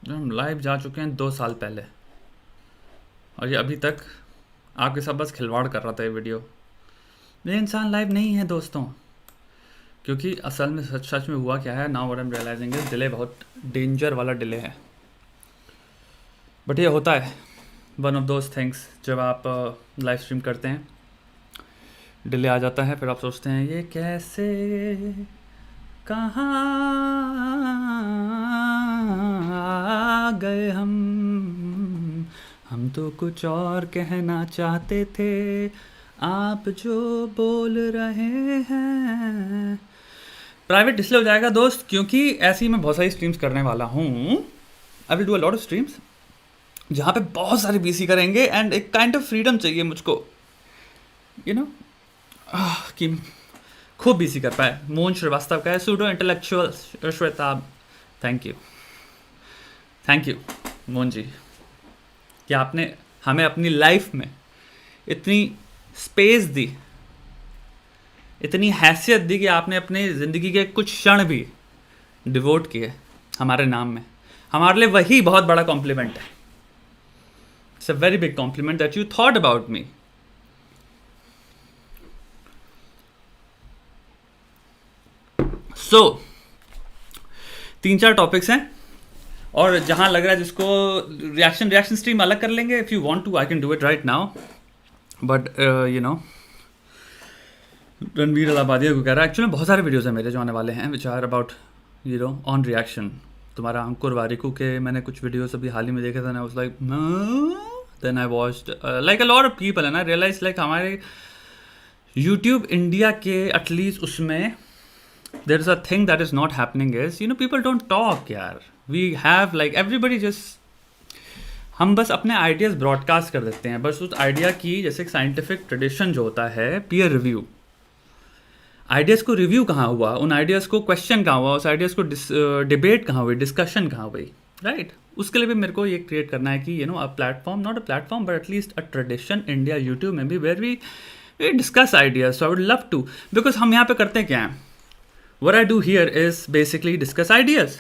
हम लाइव जा चुके हैं 2 साल पहले, और ये अभी तक आपके साथ बस खिलवाड़ कर रहा था ये वीडियो। ये इंसान लाइव नहीं है दोस्तों, क्योंकि असल में सच में हुआ क्या है, now what I am realizing is delay बहुत डेंजर वाला डिले है। बट ये होता है, वन ऑफ दोज थिंग्स, जब आप लाइव स्ट्रीम करते हैं डिले आ जाता है, फिर आप सोचते हैं ये कैसे, कहाँ आ गए हम तो कुछ और कहना चाहते थे, आप जो बोल रहे हैं। प्राइवेट इसलिए हो जाएगा दोस्त, क्योंकि ऐसी मैं बहुत सारी स्ट्रीम्स करने वाला हूँ। I will do a lot of streams जहाँ पे बहुत सारे बीसी करेंगे, एंड एक काइंड ऑफ फ्रीडम चाहिए मुझको, यू नो, कि खूब बीसी कर पाए। मोहन श्रीवास्तव का है pseudo intellectual Shwetab. Thank you Mohan ji, कि आपने हमें अपनी लाइफ में इतनी स्पेस दी, इतनी हैसियत दी कि आपने अपनी ज़िंदगी के कुछ क्षण भी डिवोट किए हमारे नाम में। हमारे लिए वही बहुत बड़ा कॉम्प्लीमेंट है। It's a very big complement that you thought about me. So 3-4 topics हैं, और जहां लग रहा है जिसको रिएक्शन स्ट्रीम अलग कर लेंगे। If you want to I can do it right now, but you know, Ranveer Allahabadia को कह रहा है एक्चुअली बहुत सारे वीडियोज़ हैं मेरे जो आने वाले हैं which are about you know on reaction. तुम्हारा अंकुर वारिकू के मैंने कुछ वीडियोस अभी हाल ही में देखे थे ना, उस like then I watched like a lot of people, and I realize like हमारे यूट्यूब इंडिया के एटलीस्ट उसमें there is a thing that is not happening is, you know, people don't talk यार। we have like everybody just, हम बस अपने ideas broadcast कर देते हैं, बस उस आइडिया की, जैसे एक साइंटिफिक ट्रेडिशन जो होता है पीयर रिव्यू, आइडियाज़ को रिव्यू कहाँ हुआ, उन आइडियाज़ को क्वेश्चन कहाँ हुआ, उस आइडियाज़ को डिबेट कहाँ हुई, डिस्कशन कहाँ हुई, राइट। उसके लिए भी मेरे को ये क्रिएट करना है कि you know a platform, not a platform but at least a tradition India YouTube में भी, where we discuss ideas. So I would love to, because हम यहाँ पे करते क्या हैं, what I do here is basically discuss ideas।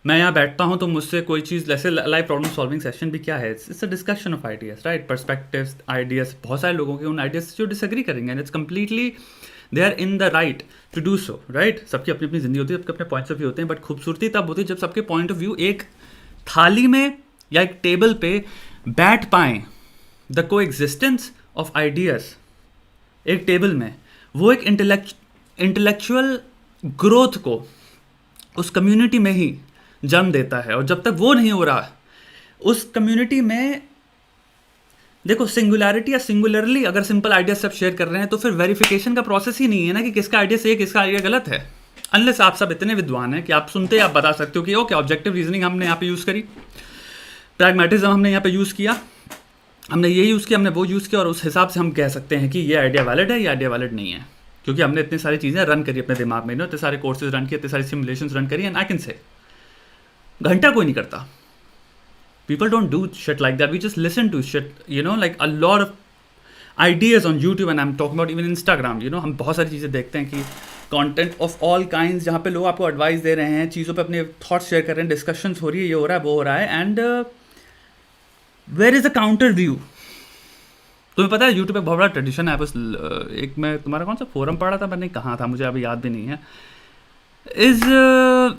मैं यहाँ बैठता हूँ तो मुझसे कोई चीज़, जैसे लाइव प्रॉब्लम सॉल्विंग सेशन भी क्या है, it's a discussion of ideas, right, perspectives, ideas. बहुत सारे लोगों के उन आइडियाज से जो डिसएग्री करेंगे, and it's completely they are in the right to do so, right. सबकी अपनी अपनी जिंदगी होती है, सबके अपने पॉइंट्स ऑफ व्यू होते हैं, बट खूबसूरती तब होती है जब सबके पॉइंट ऑफ व्यू एक थाली में या एक टेबल पे बैठ पाएँ। द को एग्जिस्टेंस ऑफ आइडियाज एक टेबल में, वो एक इंटेलेक्चुअल ग्रोथ को उस कम्युनिटी में ही जन्म देता है। और जब तक वो नहीं हो रहा उस कम्युनिटी में, देखो सिंगुलैरिटी या सिंगुलरली अगर सिंपल आइडिया सब शेयर कर रहे हैं तो फिर वेरिफिकेशन का प्रोसेस ही नहीं है ना, कि किसका आइडिया सही है किसका आइडिया गलत है। अनलेस आप सब इतने विद्वान हैं कि आप सुनते आप बता सकते हो कि ओके ऑब्जेक्टिव रीजनिंग हमने यहाँ पे यूज़ करी, प्रैग्मेटिज्म हमने यहाँ पे यूज़ किया, हमने ये यूज़ किया, हमने वो यूज़ किया, और उस हिसाब से हम कह सकते हैं कि ये आइडिया वैलिड है, ये आइडिया वैलिड नहीं है, क्योंकि हमने इतनी सारी चीज़ें रन करी अपने दिमाग में, इतने सारे कोर्सेज रन किए, इतने सारी सिमुलेशंस रन करी, एंड आई कैन से घंटा कोई नहीं करता। People don't do shit like that, we just listen to shit, you know, like a lot of ideas on YouTube, and I am talking about even Instagram. You know, हम बहुत सारी चीज़ें देखते हैं कि कंटेंट ऑफ ऑल काइंड्स, जहाँ पे लोग आपको एडवाइस दे रहे हैं, चीज़ों पे अपने थॉट्स शेयर कर रहे हैं, डिस्कशंस हो रही है, ये हो रहा है, वो हो रहा है, and where is a counter view. तुम्हें पता है यूट्यूब पे बहुत बड़ा ट्रेडिशन है, बस एक मैं तुम्हारा कौन सा फोरम पढ़ा था, मैंने कहाँ था मुझे अभी याद भी नहीं है, इज़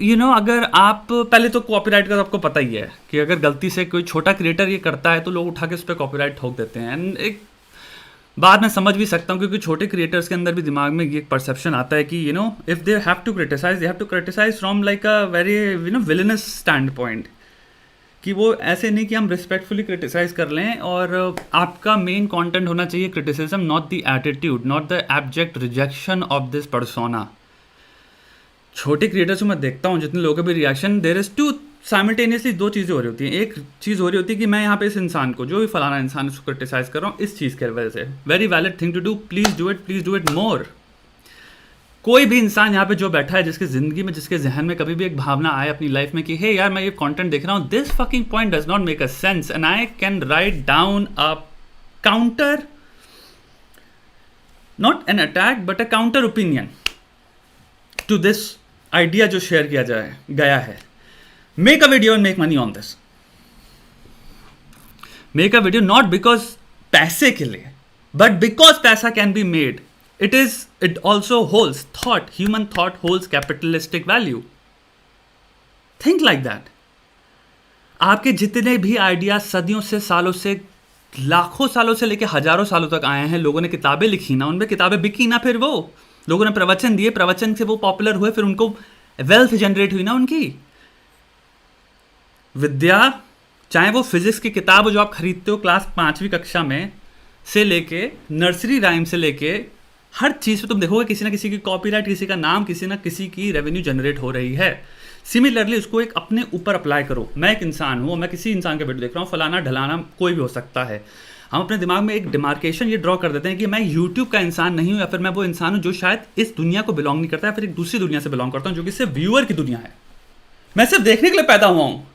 यू नो, अगर आप पहले तो कॉपीराइट का आपको पता ही है कि अगर गलती से कोई छोटा क्रिएटर ये करता है तो लोग उठा के उस पर कॉपीराइट ठोक देते हैं। एंड एक बात मैं समझ भी सकता हूँ, क्योंकि छोटे क्रिएटर्स के अंदर भी दिमाग में ये परसेप्शन आता है कि you know if they have to criticize, they have to criticize from like a very you know villain's standpoint, कि वो ऐसे नहीं कि हम रिस्पेक्टफुली क्रिटिसाइज कर लें, और आपका मेन कंटेंट होना चाहिए criticism, not the attitude, not the abject rejection of this persona. छोटे क्रिएटर्स को मैं देखता हूँ जितने लोगों के भी reaction, there is to simultaneously दो चीज़ें हो रही होती हैं। एक चीज़ हो रही होती है कि मैं यहाँ पे इस इंसान को, जो भी फलाना इंसान उसको क्रिटिसाइज कर रहा हूँ इस चीज़ की वजह से, very valid thing to do, please do it more. कोई भी इंसान यहाँ पे जो बैठा है, जिसकी ज़िंदगी में, जिसके जहन में कभी भी एक भावना आए अपनी लाइफ में कि हे यार मैं ये कंटेंट देख रहा हूँ, this fucking point does not make a sense, and I can write down a counter, not an attack but a counter opinion, to this idea जो शेयर किया जाए गया है, make a video and make money on this. Make a video not because पैसे के लिए, but because पैसा can be made. It also holds thought, human thought holds capitalistic value. Think like that. आपके जितने भी आइडिया सदियों से, सालों से, लाखों सालों से लेके हजारों सालों तक आए हैं, लोगों ने किताबें लिखी ना, उनमें किताबें बिकी ना, फिर वो लोगों ने प्रवचन दिए, प्रवचन से वो पॉपुलर हुए, फिर उनको वेल्थ जनरेट हुई ना उनकी। विद्या, चाहे वो फिजिक्स की किताब जो आप खरीदते हो क्लास 5वीं कक्षा में से लेके, नर्सरी राइम से लेके, हर चीज़ पे तुम देखोगे किसी ना किसी की कॉपीराइट, किसी का नाम, किसी ना किसी की रेवेन्यू जनरेट हो रही है। सिमिलरली उसको एक अपने ऊपर अप्लाई करो। मैं एक इंसान हूँ, मैं किसी इंसान का वीडियो देख रहा हूँ, फलाना ढलाना कोई भी हो सकता है। हम अपने दिमाग में एक डिमार्केशन ये ड्रॉ कर देते हैं कि मैं यूट्यूब का इंसान नहीं हूँ, या फिर मैं वो इंसान हूँ जो शायद इस दुनिया को बिलोंग नहीं करता है, फिर एक दूसरी दुनिया से बिलोंग करता हूँ जो कि सिर्फ व्यूअर की दुनिया है। मैं सिर्फ देखने के लिए पैदा हुआ हूँ,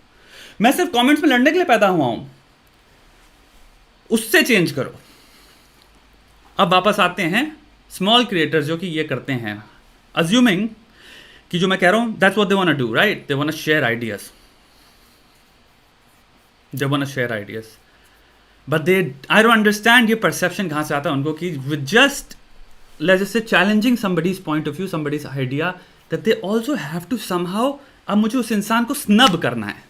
मैं सिर्फ कमेंट्स में लड़ने के लिए पैदा हुआ हूँ। उससे चेंज करो। अब वापस आते हैं स्मॉल क्रिएटर्स जो कि ये करते हैं, अज्यूमिंग कि जो मैं कह रहा हूँ that's what they want to do, right? They want to share ideas, they want to share ideas, but they, I don't understand ये परसेप्शन कहाँ से आता है उनको कि with just let's say challenging somebody's point of view, somebody's idea, that they also have to somehow, अब मुझे उस इंसान को स्नब करना है।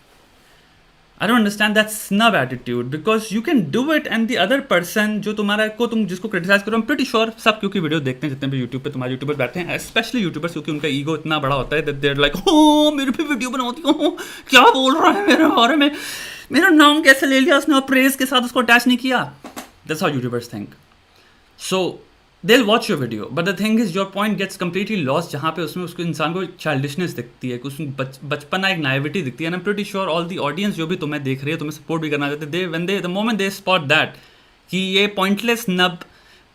I don't understand that snub attitude because you can do it and the other person जो तुम्हारा को तुम जिसको क्रिटिसाइज करो, I'm pretty sure सब क्योंकि वीडियो देखते हैं जितने भी यूट्यूब पे तुम्हारे यूट्यूबर बैठे हैं, स्पेशली यूट्यूबर्स, क्योंकि उनका ईगो इतना बड़ा होता है that they're like, oh मेरे भी वीडियो बनाती हूँ, क्या बोल रहा है मेरे बारे में, मेरा नाम कैसे ले लिया उसने और प्रेज के साथ उसको अटैच नहीं किया। That's how YouTubers think. So they'll watch your video, but the thing is your point gets completely lost जहाँ पे उसमें उसको इंसान को चाइल्डिशनेस दिखती है, उसमें बचपना, एक नाइविटी दिखती है। and I'm pretty sure all the audience जो भी तुम्हें देख रही है, तुम्हें सपोर्ट भी करना चाहते हैं, the moment they spot that कि ये पॉइंटलेस नब,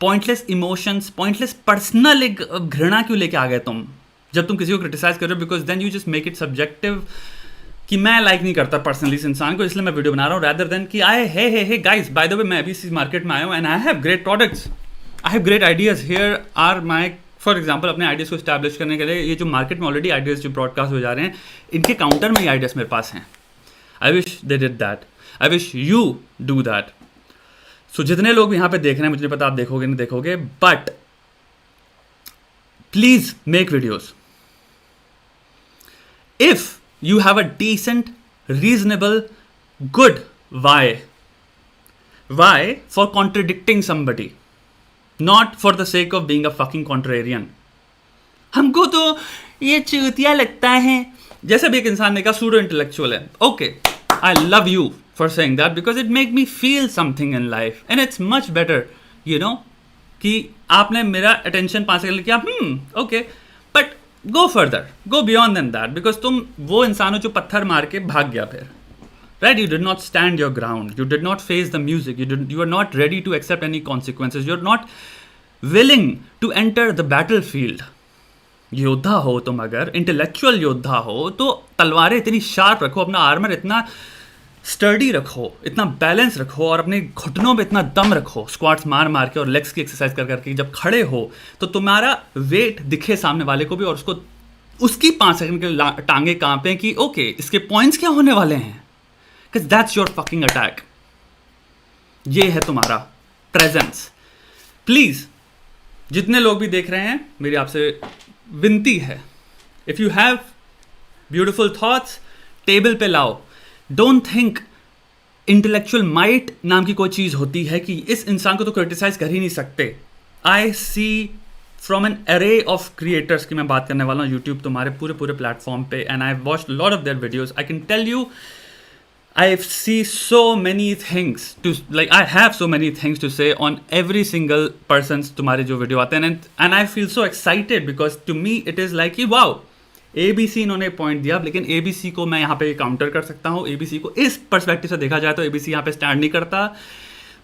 पॉइंटलेस इमोशंस, पॉइंटलेस पर्सनल एक घृणा क्यों लेके आ गए तुम जब तुम किसी को क्रिटिसाइज कर रहे हो, because then you just make it subjective कि मैं लाइक नहीं करता पर्सनली इस इंसान को, इसलिए मैं वीडियो बना रहा हूँ, rather than कि आए hey guys, by the way मैं अभी इस मार्केट में आया हूँ and I have great products, I have great ideas, here are my, for example अपने आइडियाज़ को स्टैब्लिश करने के लिए ये जो मार्केट में ऑलरेडी आइडियाज़ जो ब्रॉडकास्ट हो जा रहे हैं, इनके काउंटर में ये आइडियाज़ मेरे पास हैं। I wish they did that, I wish you do that. So जितने लोग यहाँ पे देख रहे हैं, मुझे नहीं पता आप देखोगे नहीं देखोगे, but please make videos if you have a decent, reasonable, good why. Why? For contradicting somebody, not for the sake of being a fucking contrarian. हमको तो ये चूतिया लगता है, जैसे भी एक इंसान ने कहा सूडो इंटेलेक्चुअल है, okay, I love you for saying that because it make me feel something in life and it's much better, you know, कि आपने मेरा अटेंशन 5 सेकंड किया, okay, but go further, go beyond then that, because तुम वो इंसान हो जो पत्थर मार के भाग गया फिर, right? You did not stand your ground, you did not face the music, you are not ready to accept any consequences, you are not willing to enter the battle field. योद्धा हो तुम, अगर इंटेलेक्चुअल योद्धा हो तो तलवारें इतनी sharp रखो, अपना आर्मर इतना स्टर्डी रखो, इतना बैलेंस रखो, और अपने घुटनों पे इतना दम रखो, स्क्वाट्स मार मार के और लेग्स की एक्सरसाइज कर करके जब खड़े हो तो तुम्हारा वेट दिखे सामने वाले को भी, और उसको उसकी 5 सेकंड के टांगे कांपे कि ओके इसके पॉइंट्स क्या होने वाले हैं, because that's your fucking attack. ये है तुम्हारा प्रेजेंस। प्लीज जितने लोग भी देख रहे हैं, मेरी आपसे विनती है, if you have beautiful thoughts table पे लाओ। डोंट थिंक इंटेलेक्चुअल माइट नाम की कोई चीज़ होती है कि इस इंसान को तो क्रिटिसाइज कर ही नहीं सकते। आई सी फ्रॉम एन अरे ऑफ क्रिएटर्स की मैं बात करने वाला हूँ यूट्यूब तुम्हारे पूरे प्लेटफॉर्म पे, and I watched lot of their videos. I can tell you I see so many things to, like I have so many things to say on every single person's तुम्हारे जो video आते हैं, and I feel so excited because to me it is like कि wow, ABC इन्होंने point दिया, लेकिन ABC को मैं यहाँ पे काउंटर कर सकता हूँ। ABC को इस पर्सपेक्टिव से देखा जाए तो ABC यहाँ पे स्टैंड नहीं करता।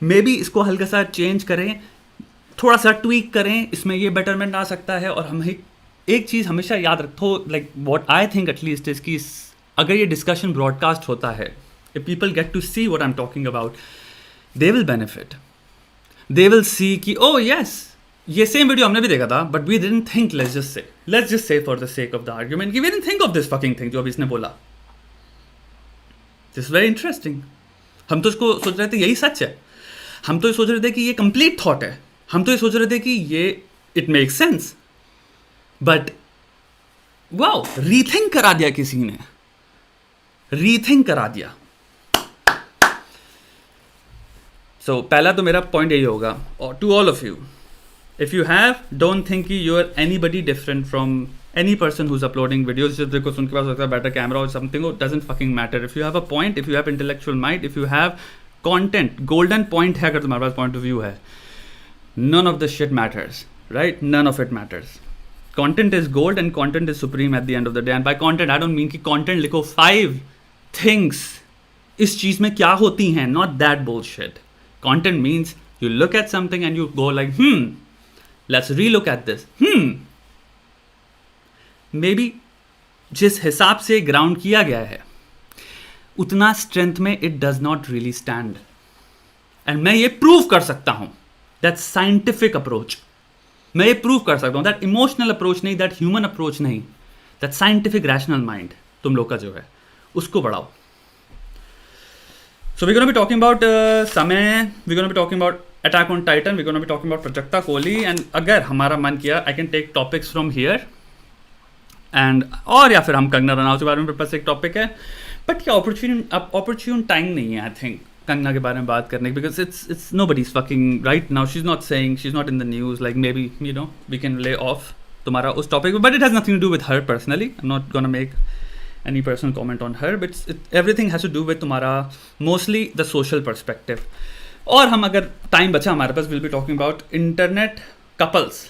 मे बी इसको हल्का सा चेंज करें, थोड़ा सा ट्वीक करें, इसमें ये बेटरमेंट आ सकता है। और हम एक चीज़ हमेशा याद रखो, like what I think at least is कि अगर ये डिस्कशन ब्रॉडकास्ट होता है, if people get to see what I'm talking about, they will benefit. They will see कि oh yes, ये सेम वीडियो हमने भी देखा था, but we didn't think, let's just say for the sake of the argument कि we didn't think of this fucking thing जो अभी इसने बोला. This very interesting. हम तो इसको सोच रहे थे यही सच है, हम तो ये सोच रहे थे कि ये कंप्लीट थॉट है, हम तो ये सोच रहे थे कि ये it make sense, but wow, rethink करा दिया किसी ने, रीथिंक करा दिया. सो पहला तो मेरा पॉइंट यही होगा, और to all of you, if you have, don't think कि you are anybody different from any person who's uploading videos. Just because उनके पास होता है better camera or something, it doesn't fucking matter. If you have a point, if you have intellectual mind, if you have content, golden point है अगर तुम्हारे पास point of view है, none of this shit matters, right? None of it matters. Content is gold and content is supreme at the end of the day. And by content, I don't mean कि content लिखो 5 things इस चीज़ में क्या होती हैं, not that bullshit. Content means you look at something and you go like, let's relook at this. May be जिस हिसाब से ग्राउंड किया गया है उतना स्ट्रेंथ में it does not really stand. And मैं ये प्रूव कर सकता हूं, दैट साइंटिफिक अप्रोच, मैं ये प्रूव कर सकता हूं, दैट इमोशनल अप्रोच नहीं, दैट ह्यूमन अप्रोच नहीं, दैट साइंटिफिक रैशनल माइंड तुम लोग का जो है उसको बढ़ाओ. So we gonna be talking about Samay, we gonna be talking about Attack on Titan, we gonna be talking about Prajakta Kohli. And अगर हमारा मन किया, I can take topics from here and, और या फिर हम कंगना रनौत के बारे में बस एक टॉपिक है, बट ये ऑपरच्यून टाइम नहीं है आई थिंक कंगना के बारे में बात करने की, because it's nobody's fucking right now, she is not saying, she is not in the news, like maybe you know we can lay off तुम्हारा उस टॉपिक में, but it has nothing to do with her personally. I am not gonna make any personal comment on her, but everything has to do with तुम्हारा mostly the social perspective. और हम अगर time बचा हमारे पास, will be talking about internet couples,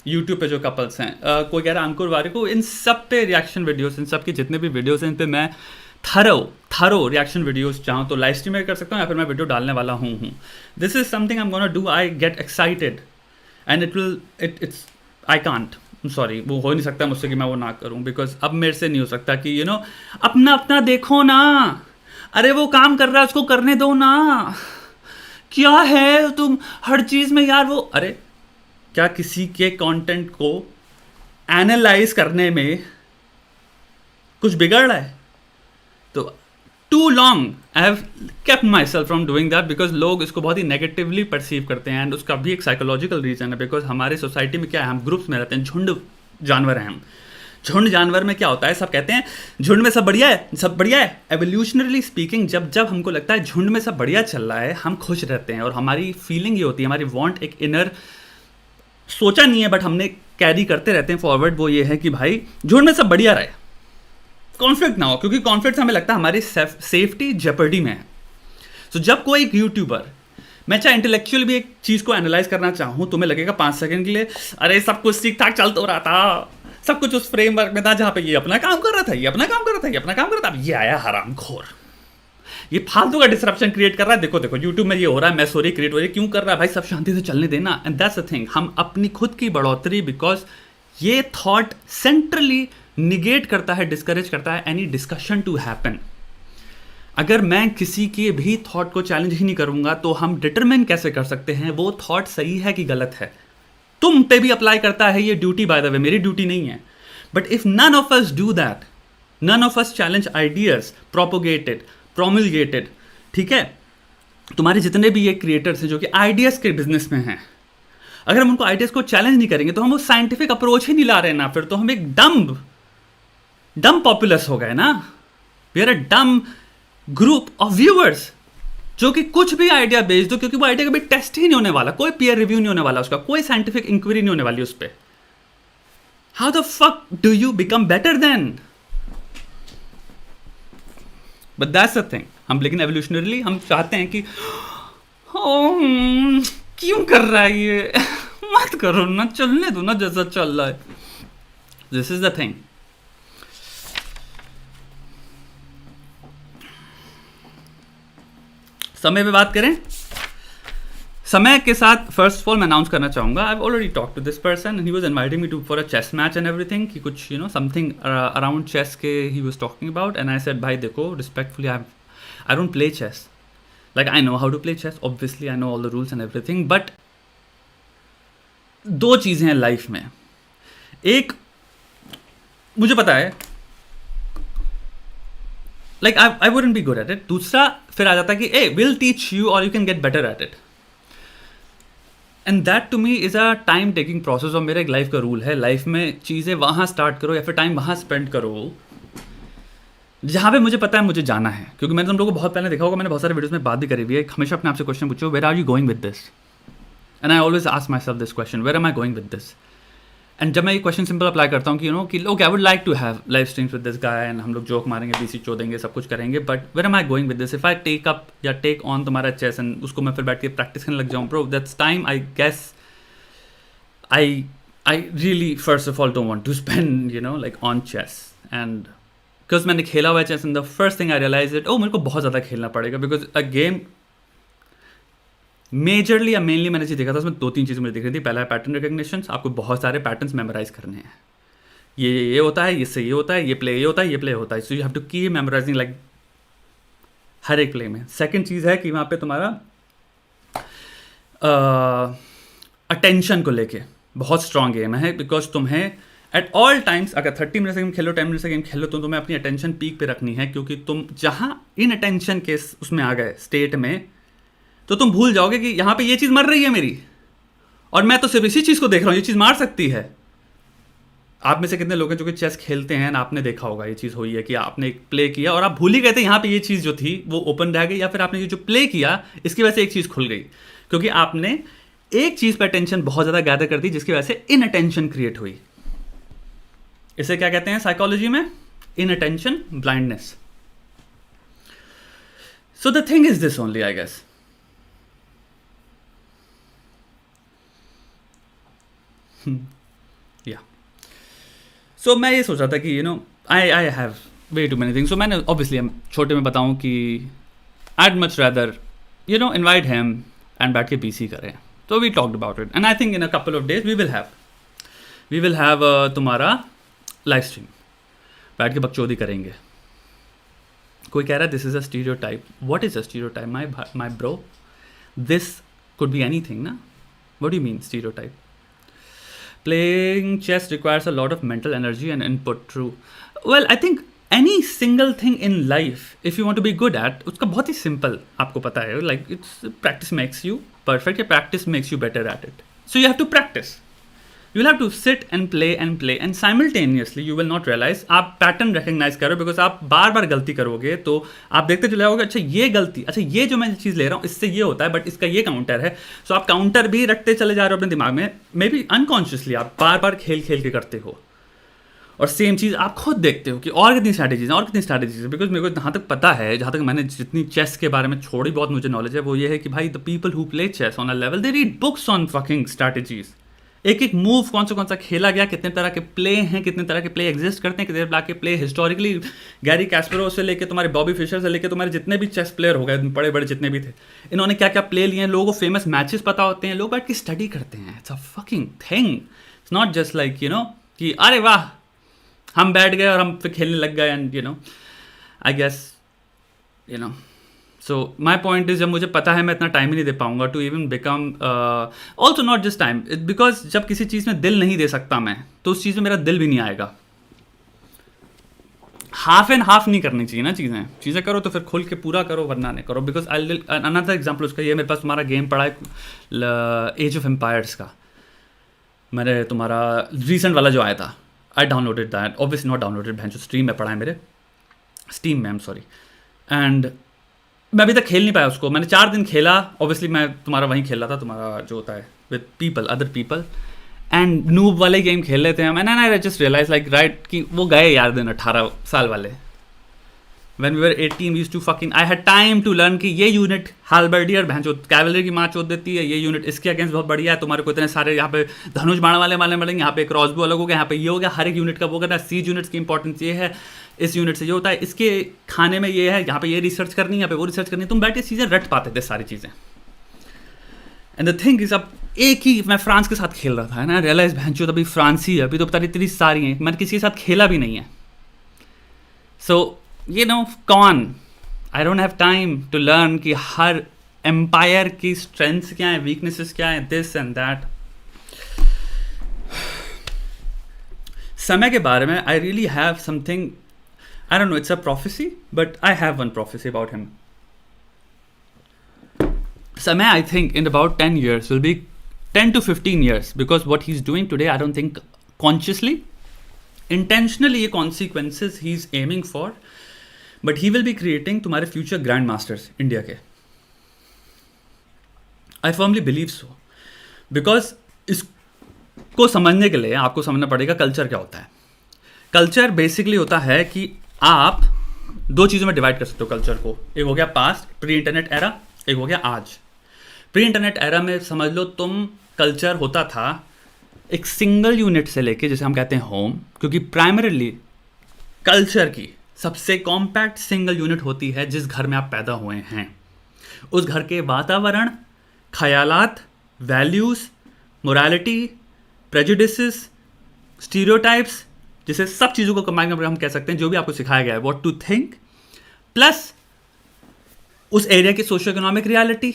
YouTube पे जो couples हैं. कोई कह रहा है अंकुर वारिको, इन सब पे रिएक्शन वीडियोस, इन सब के जितने भी वीडियोस हैं इन पे मैं थरो रिएक्शन वीडियोस चाहूँ तो लाइव स्ट्रीम में कर सकता हूँ, या फिर मैं वीडियो डालने वाला हूँ. This is something I am gonna do. I get excited and it's I can't, sorry, वो हो नहीं सकता मुझसे कि मैं वो ना करूँ, बिकॉज अब मेरे से नहीं हो सकता कि यू नो अपना अपना देखो ना, अरे वो काम कर रहा है उसको करने दो ना, क्या है तुम हर चीज़ में यार वो, अरे क्या किसी के कंटेंट को एनालाइज करने में कुछ बिगड़ रहा है? तो too long I have kept myself from doing that, because लोग इसको बहुत ही नेगेटिवली परसीव करते हैं. एंड उसका भी एक साइकोलॉजिकल रीजन है, बिकॉज हमारे सोसाइटी में क्या है, हम ग्रुप्स में रहते हैं, झुंड जानवर हैं हम. झुंड जानवर में क्या होता है, सब कहते हैं झुंड में सब बढ़िया है, सब बढ़िया है. एवोल्यूशनरली स्पीकिंग, जब हमको लगता है झुंड में सब बढ़िया चल रहा है, हम खुश रहते हैं, और हमारी फीलिंग ये होती है, हमारी वांट, एक इनर, सोचा नहीं है बट हमने कैरी करते रहते हैं फॉरवर्ड, वो ये है कि भाई झुंड में सब बढ़िया रहे, कॉन्फ्लिक्ट ना हो, क्योंकि कॉन्फ्लिक्ट हमें लगता है हमारी सेफ्टी जेपर्डी में है. तो जब कोई एक यूट्यूबर, मैं चाहे इंटेलेक्चुअल भी एक चीज़ को एनालाइज करना चाहूँ, तुम्हें लगेगा 5 सेकंड के लिए अरे सब कुछ ठीक ठाक चल तो रहा था, सब कुछ उस फ्रेमवर्क में था जहाँ पे ये अपना काम कर रहा था, ये अपना काम कर रहा था, ये अपना काम कर रहा था, अब ये आया हरामखोर, ये फालतू का डिसरप्शन क्रिएट कर रहा है, देखो देखो यूट्यूब में ये हो रहा है, मैसोरी क्रिएट हो रही है, क्यों कर रहा है भाई, सब शांति से चलने देना. एंड दैट्स द थिंग, हम अपनी खुद की बढ़ोतरी, बिकॉज ये थॉट सेंट्रली निगेट करता है, डिस्करेज करता है एनी डिस्कशन टू हैपन. अगर मैं किसी के भी थॉट को चैलेंज ही नहीं करूंगा तो हम डिटरमिन कैसे कर सकते हैं वो थॉट सही है कि गलत है? तुम पे भी अप्लाई करता है ये ड्यूटी, बाय द वे मेरी ड्यूटी नहीं है. But if none of us do that, none of us challenge ideas, propagated, promulgated, ठीक है, तुम्हारे जितने भी ये क्रिएटर्स हैं जो कि आइडियाज़ के बिजनेस में हैं, अगर हम उनको आइडियाज़ को चैलेंज नहीं करेंगे तो हम वो साइंटिफिक अप्रोच ही नहीं ला रहे ना, फिर तो हम एक डम पॉपुलस हो गए ना. वी आर अ डम ग्रुप ऑफ व्यूअर्स जो कि कुछ भी आइडिया बेच दो, क्योंकि वो आइडिया कभी टेस्ट ही नहीं होने वाला, कोई पीयर रिव्यू नहीं होने वाला उसका, कोई साइंटिफिक इंक्वायरी नहीं होने वाली उस पर. How the fuck do you become better than? But that's the thing, हम लेकिन एवोल्यूशनरली हम चाहते हैं कि क्यों कर रहा है ये, मत करो ना, चलने दो ना जैसा चल रहा है. This is the thing. Samay पे बात करें, समय के साथ फर्स्ट ऑफ ऑल मैं अनाउंस करना चाहूँगा, I have already talk to this person, he was inviting me to for a chess match and everything, कि कुछ you know something around chess के he was talking about. And I said भाई देखो respectfully, I don't play chess, like I know how to play chess, obviously I know all the rules and everything, but दो चीज़ें हैं life में, एक मुझे पता है like I wouldn't be good at it, दूसरा फिर आ जाता है कि ए विल टीच यू और you can get better at it, and that to me is a time taking process. और मेरा एक लाइफ का रूल है, लाइफ में चीज़ें वहाँ स्टार्ट करो या फिर टाइम वहाँ स्पेंड करो जहाँ पे मुझे पता है मुझे जाना है। क्योंकि मैंने तुम लोगों को बहुत पहले देखा होगा, मैंने बहुत सारे वीडियोस में बात भी करी हुई है, हमेशा अपने आप से क्वेश्चन पूछो, where are you going with this, and I always ask myself this question, where am I going with this. एंड जब मैं ये क्वेश्चन सिंपल अप्लाई करता हूँ कि कि okay I would like to have live streams with this guy and हम लोग जोक मारेंगे, बीसी चोदेंगे, सब कुछ करेंगे, but where am I going with this, if I take up या टेक ऑन तुम्हारा चेस एंड उसको मैं फिर बैठ के प्रैक्टिस करने लग जाऊँ, bro that's time I guess I really first of all don't want to spend like on chess, and because मैंने खेला हुआ है chess and the first thing I realized that मेरे को बहुत ज़्यादा खेलना पड़ेगा, because a game मेजरली या मेनली मैंने चीज़ देखा था उसमें दो तीन चीज़ें मुझे दिख रही थी। पहला है पैटर्न रिकग्निशन, आपको बहुत सारे पैटर्न्स मेमोराइज करने हैं, ये होता है, इससे ये होता है, ये प्ले ये होता है, ये प्ले होता है, so you have to keep memorising like हर एक प्ले में। सेकेंड चीज़ है कि वहाँ पे तुम्हारा अटेंशन को लेके बहुत स्ट्रॉन्ग गेम है, बिकॉज तुम्हें एट ऑल टाइम्स अगर 30 मिनट से गेम खेलो, 10 मिनट से गेम खेलो, तो तुम्हें अपनी अटेंशन पीक पे रखनी है, क्योंकि तुम जहाँ इन अटेंशन के उसमें आ गए स्टेट में, तो तुम भूल जाओगे कि यहाँ पे ये चीज़ मर रही है मेरी, और मैं तो सिर्फ इसी चीज़ को देख रहा हूँ, ये चीज़ मार सकती है। आप में से कितने लोग हैं जो कि चेस खेलते हैं, आपने देखा होगा ये चीज़ हुई है कि आपने एक प्ले किया और आप भूल ही गए थे यहाँ पे ये चीज़ जो थी वो ओपन रह गई, या फिर आपने ये जो प्ले किया इसकी वजह से एक चीज़ खुल गई, क्योंकि आपने एक चीज़ पर अटेंशन बहुत ज़्यादा गैदर कर दी, जिसकी वजह से इन अटेंशन क्रिएट हुई। इसे क्या कहते हैं साइकोलॉजी में? Inattention blindness. So the thing is this only I guess, या सो मैं ये सोच रहा था कि I have way too many things. So मैंने ऑब्वियसली हम छोटे में बताऊं कि I'd much rather invite him and बैठ के पीसी करें। तो we talked about it and I think in a couple of days we will have तुम्हारा लाइव स्ट्रीम, बैठ के बकचोदी करेंगे। कोई कह रहा है this is a stereotype. What is a stereotype my bro? This could be anything ना। What do you mean stereotype? Playing chess requires a lot of mental energy and input. True. Well, I think any single thing in life, if you want to be good at, उसका बहुत ही simple आपको पता है, like it's practice makes you perfect, या practice makes you better at it. So you have to practice. You'll have to sit and play and simultaneously you will not realize आप pattern recognise करो, because आप बार बार गलती करोगे तो आप देखते चले जाओगे अच्छा ये गलती, अच्छा ये जो मैं चीज़ ले रहा हूँ इससे ये होता है, बट इसका ये काउंटर है। सो आप काउंटर भी रखते चले जा रहे हो अपने दिमाग में, मे बी अनकॉन्शियसली आप बार बार खेल के करते हो, और सेम चीज़ आप खुद देखते हो कि और कितनी स्ट्रैटेजीज है। बिकॉज मेरे को जहाँ तक पता है, जहाँ तक मैंने जितनी चेस के बारे में थोड़ी बहुत मुझे नॉलेज है, वो ये है कि भाई the people who play chess on a level they read books on fucking strategies. एक एक मूव कौन सा खेला गया, कितने तरह के प्ले हैं, कितने तरह के प्ले एग्जिस्ट करते हैं, कितने तरह के प्ले हिस्टोरिकली गैरी कैस्परोव से लेके तुम्हारे बॉबी फिशर से लेके तुम्हारे जितने भी चेस प्लेयर हो गए बड़े बड़े जितने भी थे, इन्होंने क्या क्या प्ले लिए हैं, लोगों को फेमस मैचेस पता होते हैं, लोग बैठ के स्टडी करते हैं। It's a fucking thing, it's not just like कि अरे वाह हम बैठ गए और हम फिर खेलने लग गए and I guess so my point is, जब मुझे पता है मैं इतना टाइम ही नहीं दे पाऊंगा to even become, also not just time, because जब किसी चीज़ में दिल नहीं दे सकता मैं, तो उस चीज़ में मेरा दिल भी नहीं आएगा। हाफ एंड हाफ नहीं करनी चाहिए ना चीज़ें करो तो फिर खुल के पूरा करो, वरना नहीं करो। बिकॉज आई अनदर एग्जाम्पल उसका ये, मेरे पास तुम्हारा गेम पड़ा है एज ऑफ एम्पायर्स का, मेरे तुम्हारा रिसेंट वाला जो आया था, I downloaded that, obviously not downloaded, भैंस स्ट्रीम में पड़ा है मेरे, स्टीम में, आई एम सॉरी, एंड मैं अभी तक खेल नहीं पाया उसको। मैंने 4 दिन खेला, ऑब्वियसली मैं तुम्हारा वहीं खेल रहा था, तुम्हारा जो होता है with people, other people, and noob वाले गेम खेल लेते हैं। मैंने I just realize like right कि वो गए यार दिन 18 साल वाले, when we were 18 we used to fucking, I had time to learn कि ये यूनिट हालबर्डियर भैंस कैवलरी की माँ चोद देती है, ये यूनिट इसके अगेंस्ट बहुत बढ़िया है, तुम्हारे को इतने सारे यहाँ पे धनुष बाण वाले मिलेंगे, यहाँ पे क्रॉसबो अलग हो गया, यहाँ पे ये हो गया, हर एक यूनिट का वो करना है, सीज यूनिट्स की इंपॉर्टेंस ये है, इस यूनिट से ये होता है, इसके खाने में ये है, यहाँ पे ये रिसर्च करनी है, यहाँ पे वो रिसर्च करनी है, तुम बैठ के चीज़ें रट पाते थे सारी चीज़ें। एंड द थिंग इज, अब एक ही मैं फ्रांस के साथ खेल रहा था ना, रियलाइज भैंस जो अभी फ्रांसी है, अभी तो पता नहीं इतनी सारी हैं, मैंने किसी के साथ खेला भी नहीं है। सो कौन, I don't have time to learn कि हर एम्पायर की स्ट्रेंथ्स क्या है, वीकनेसेस क्या है, दिस एंड दैट। समय के बारे में I really have something, I don't no, it's a prophecy, but I have one prophecy about him. समय, I think in about 10 years will be 10 to 15 years, because what he's doing today, I don't think consciously, intentionally ये consequences he's aiming for, but he will be creating तुम्हारे future grand masters India के. I firmly believe so, because इसको समझने के लिए आपको समझना पड़ेगा कल्चर क्या होता है. कल्चर बेसिकली होता है कि आप दो चीज़ों में डिवाइड कर सकते हो कल्चर को. एक हो गया पास्ट, प्री इंटरनेट एरा, एक हो गया आज. प्री इंटरनेट एरा में समझ लो तुम, कल्चर होता था एक सिंगल यूनिट से लेके, जैसे हम कहते हैं होम, क्योंकि प्राइमरीली कल्चर की सबसे कॉम्पैक्ट सिंगल यूनिट होती है जिस घर में आप पैदा हुए हैं. उस घर के वातावरण, ख्यालात, वैल्यूज़, मोरालिटी, प्रेजुडिसेस, स्टीरियोटाइप्स, जिसे सब चीज़ों को कंबाइन करके हम कह सकते हैं जो भी आपको सिखाया गया है, व्हाट टू थिंक, प्लस उस एरिया की सोशो इकोनॉमिक रियलिटी,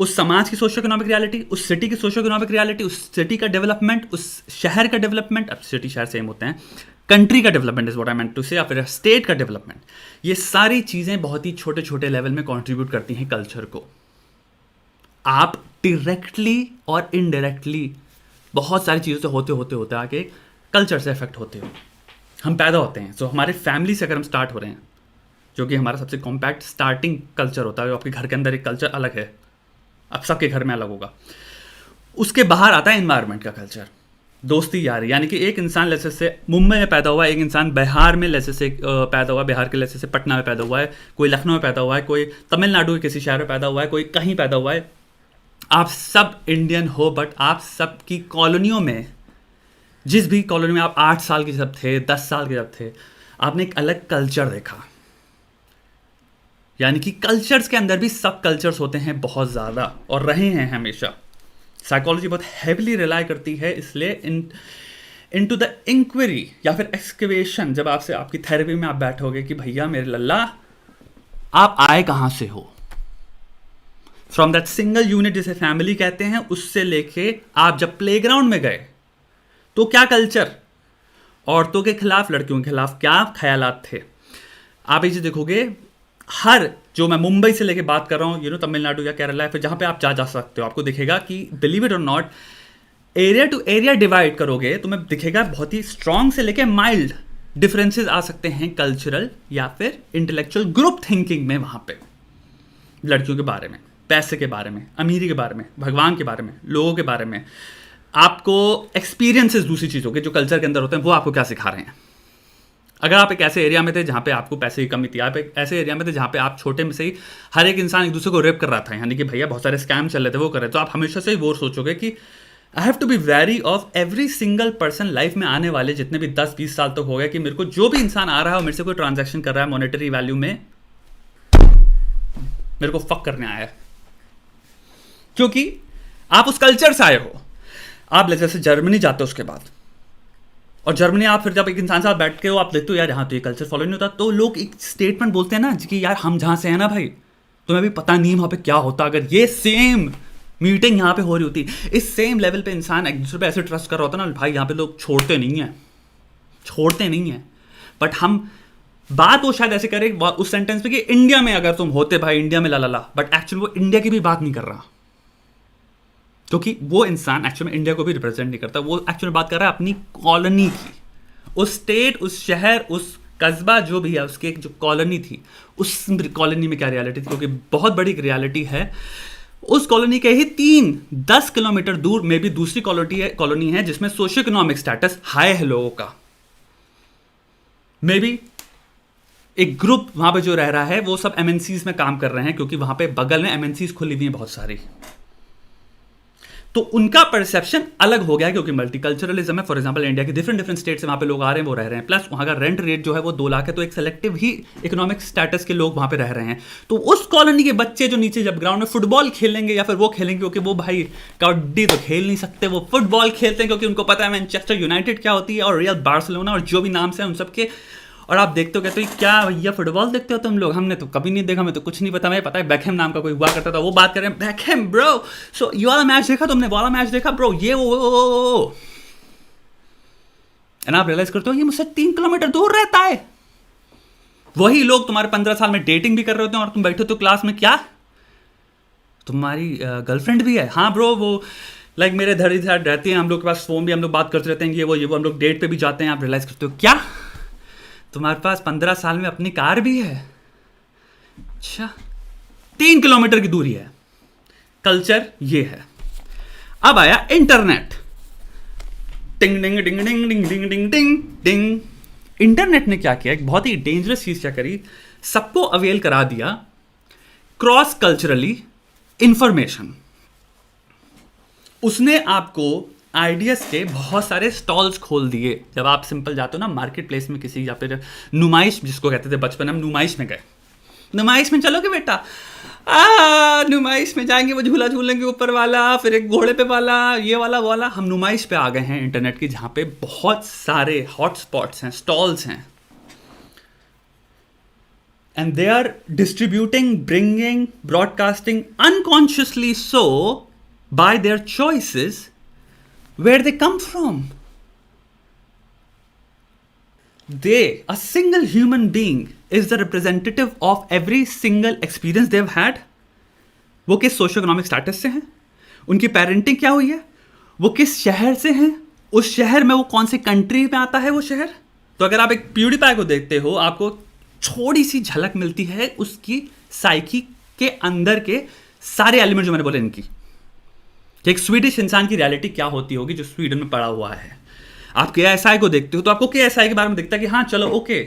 उस समाज की सोशो इकोनॉमिक रियलिटी, उस सिटी की सोशो इकोनॉमिक रियलिटी, उस सिटी का डेवलपमेंट, उस शहर का डेवलपमेंट. अब सिटी शहर सेम होते हैं. कंट्री का development is what I meant to say, या फिर स्टेट का डेवलपमेंट. ये सारी चीज़ें बहुत ही छोटे छोटे लेवल में कंट्रीब्यूट करती हैं कल्चर को. आप डायरेक्टली और इनडायरेक्टली बहुत सारी चीज़ों से होते आके कल्चर से अफेक्ट होते हो. हम पैदा होते हैं, सो हमारे फैमिली से अगर हम स्टार्ट हो रहे हैं, जो कि हमारा सबसे कॉम्पैक्ट स्टार्टिंग कल्चर होता है. आपके घर के अंदर एक कल्चर अलग है, अब सबके घर में अलग होगा. उसके बाहर आता है एनवायरनमेंट का कल्चर, दोस्ती यारी. यानी कि एक इंसान जैसे से मुंबई में पैदा हुआ है, एक इंसान बिहार में जैसे से पैदा हुआ, बिहार के जैसे से पटना में पैदा हुआ है, कोई लखनऊ में पैदा हुआ है, कोई तमिलनाडु के किसी शहर में पैदा हुआ है, कोई कहीं पैदा हुआ है. आप सब इंडियन हो, बट आप सब की कॉलोनियों में, जिस भी कॉलोनी में आप 8 साल के जब थे, 10 साल के जब थे, आपने एक अलग कल्चर देखा. यानी कि कल्चर्स के अंदर भी सब कल्चर्स होते हैं बहुत ज़्यादा, और रहे हैं हमेशा. साइकोलॉजी बहुत हैवीली रिलाई करती है इसलिए इनटू द इंक्वायरी या फिर एक्सकवेशन. जब आपसे आपकी थेरेपी में आप बैठोगे कि भैया मेरे लल्ला आप आए कहाँ से हो, फ्रॉम दैट सिंगल यूनिट जिसे फैमिली कहते हैं, उससे लेके आप जब प्लेग्राउंड में गए तो क्या कल्चर, औरतों के खिलाफ, लड़कियों के खिलाफ क्या ख्यालात थे. आप ये देखोगे हर, जो मैं मुंबई से लेके बात कर रहा हूँ, तमिलनाडु या केरला, फिर जहाँ पे आप जा सकते हो, आपको दिखेगा कि बिलीव इट और not, area to area divide करोगे तुम्हें दिखेगा बहुत ही स्ट्रॉन्ग से लेके माइल्ड डिफरेंसेस आ सकते हैं कल्चरल या फिर इंटेलेक्चुअल ग्रुप थिंकिंग में. वहाँ पे लड़कियों के बारे में, पैसे के बारे में, अमीरी के बारे में, भगवान के बारे में, लोगों के बारे में, आपको एक्सपीरियंसेस दूसरी चीज़ों के जो कल्चर के अंदर होते हैं वो आपको क्या सिखा रहे हैं. अगर आप एक ऐसे एरिया में थे जहाँ पे आपको पैसे की कमी थी, आप एक ऐसे एरिया में थे जहाँ पे आप छोटे में से ही हर एक इंसान एक दूसरे को रेप कर रहा था, यानी कि भैया बहुत सारे स्कैम चल रहे थे, वो कर रहे थे, तो आप हमेशा से ही वो सोचोगे कि I have to be very of every single person. Life में आने वाले जितने भी 10-20 साल तक हो गए कि मेरे को जो भी इंसान आ रहा है और मेरे से कोई ट्रांजैक्शन कर रहा है मॉनेटरी वैल्यू में, मेरे को फक करने आया है, क्योंकि आप उस कल्चर से आए हो. आप जैसे जर्मनी जाते हो उसके बाद, और जर्मनी आप फिर जब एक इंसान साथ बैठ के हो, आप देखते हो यार यहाँ तो ये कल्चर फॉलो नहीं होता, तो लोग एक स्टेटमेंट बोलते हैं ना कि यार हम जहाँ से हैं ना भाई, तुम्हें भी पता नहीं वहाँ पे क्या होता. अगर ये सेम मीटिंग यहाँ पे हो रही होती, इस सेम लेवल पे इंसान एक दूसरे पे ऐसे ट्रस्ट कर रहा होता ना, भाई यहाँ पे लोग छोड़ते नहीं हैं. बट हम बात वो शायद ऐसे करें उस सेंटेंस पे कि इंडिया में अगर तुम होते भाई, इंडिया में ला, बट एक्चुअली वो इंडिया की भी बात नहीं कर रहा, क्योंकि वो इंसान एक्चुअली में इंडिया को भी रिप्रेजेंट नहीं करता. वो एक्चुअली बात कर रहा है अपनी कॉलोनी की, उस स्टेट, उस शहर, उस कस्बा जो भी है, उसकी एक जो कॉलोनी थी, उस कॉलोनी में क्या रियलिटी थी, क्योंकि बहुत बड़ी रियलिटी है. उस कॉलोनी के ही 3-10 किलोमीटर दूर में भी दूसरी कॉलोनी है जिसमें सोशो इकोनॉमिक स्टेटस हाई है लोगों का. मे बी एक ग्रुप वहां पे जो रह रहा है वो सब एमएनसीज में काम कर रहे हैं, क्योंकि वहां पे बगल में एमएनसीज खुली हुई हैं बहुत सारी, तो उनका परसेप्शन अलग हो गया है, क्योंकि मल्टीकल्चरलिज्म है. फॉर एग्जांपल इंडिया के डिफरेंट स्टेट से वहाँ पे लोग आ रहे हैं, वो रह रहे हैं, प्लस वहाँ का रेंट रेट जो है वो 2 लाख है, तो एक सेलेक्टिव ही इकोनॉमिक स्टेटस के लोग वहाँ पे रह रहे हैं. तो उस कॉलोनी के बच्चे जो नीचे जब ग्राउंड में फुटबॉल खेलेंगे या फिर वो खेलेंगे, क्योंकि वो भाई कबड्डी तो खेल नहीं सकते, वो फुटबॉल खेलते हैं क्योंकि उनको पता है मैनचेस्टर यूनाइटेड क्या होती है और रियल बार्सिलोना और जो भी नाम से उन सबके. और आप देखते हो, कहते हो क्या भैया फुटबॉल देखते हो तुम लोग, हमने तो कभी नहीं देखा, हमें तो कुछ नहीं पता. मैं पता है बैकहम नाम का कोई हुआ करता था, वो बात कर रहे हैं बैकहम ब्रो, सो ये वाला मैच देखा तुमने, वाला मैच देखा ब्रो, ये वो. एंड आप रियलाइज करते हो ये मुझसे 3 किलोमीटर दूर रहता है। वही लोग तुम्हारे 15 साल में डेटिंग भी कर रहे होते हैं और तुम बैठे हो तो क्लास में, क्या तुम्हारी गर्लफ्रेंड भी है? हाँ ब्रो, वो लाइक मेरे धड़ी साथ रहती है, हम लोग के पास फोन भी, हम लोग बात करते रहते हैं, ये वो हम लोग डेट पे भी जाते हैं। आप रियलाइज करते हो क्या तुम्हारे पास 15 साल में अपनी कार भी है? अच्छा, 3 किलोमीटर की दूरी है। कल्चर ये है। अब आया इंटरनेट। टिंग डिंग डिंग डिंग डिंग डिंग डिंग डिंग डिंग। इंटरनेट ने क्या किया, एक बहुत ही डेंजरस चीज क्या करी, सबको अवेल करा दिया क्रॉस कल्चरली इंफॉर्मेशन। उसने आपको आइडियाज के बहुत सारे स्टॉल्स खोल दिए। जब आप सिंपल जाते हो ना मार्केट प्लेस में किसी, या फिर नुमाइश जिसको कहते थे बचपन, हम नुमाइश में गए, नुमाइश में चलोगे बेटा, नुमाइश में जाएंगे, वो झूला झूलेंगे ऊपर वाला, फिर एक घोड़े पे वाला, ये वाला वो वाला। हम नुमाइश पे आ गए हैं इंटरनेट की, जहां पे बहुत सारे हॉटस्पॉट्स हैं, स्टॉल्स हैं, and they are distributing, bringing, broadcasting unconsciously so by their choices where they come from. A single human being is the representative of every single experience they've had. वो किस socio economic status से हैं, उनकी parenting क्या हुई है, वो किस शहर से हैं, उस शहर में वो कौन सी कंट्री में आता है वो शहर। तो अगर आप एक प्यूडीपाई को देखते हो, आपको थोड़ी सी झलक मिलती है उसकी साइकी के अंदर के सारे एलिमेंट जो मैंने बोले इनकी, कि एक स्वीडिश इंसान की रियलिटी क्या होती होगी जो स्वीडन में पड़ा हुआ है। आप KSI को देखते हो तो आपको KSI के बारे में दिखता है कि हाँ चलो ओके,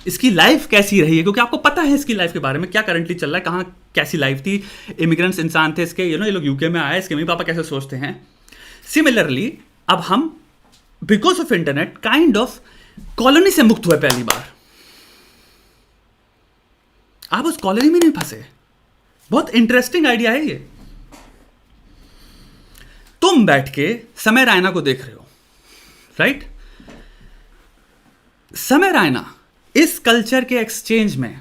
इसकी लाइफ कैसी रही है, क्योंकि आपको पता है इसकी लाइफ के बारे में, क्या करंटली चल रहा है, कहाँ कैसी लाइफ थी, इमिग्रेंट्स इंसान थे इसके, ये लोग यूके में आए, इसके मम्मी पापा कैसे सोचते हैं। सिमिलरली अब हम because of internet kind of colony से मुक्त हुए पहली बार। आप उस कॉलोनी में नहीं फंसे। बहुत इंटरेस्टिंग आइडिया है ये। तुम बैठ के समय रैना को देख रहे हो, राइट? समय रैना इस कल्चर के एक्सचेंज में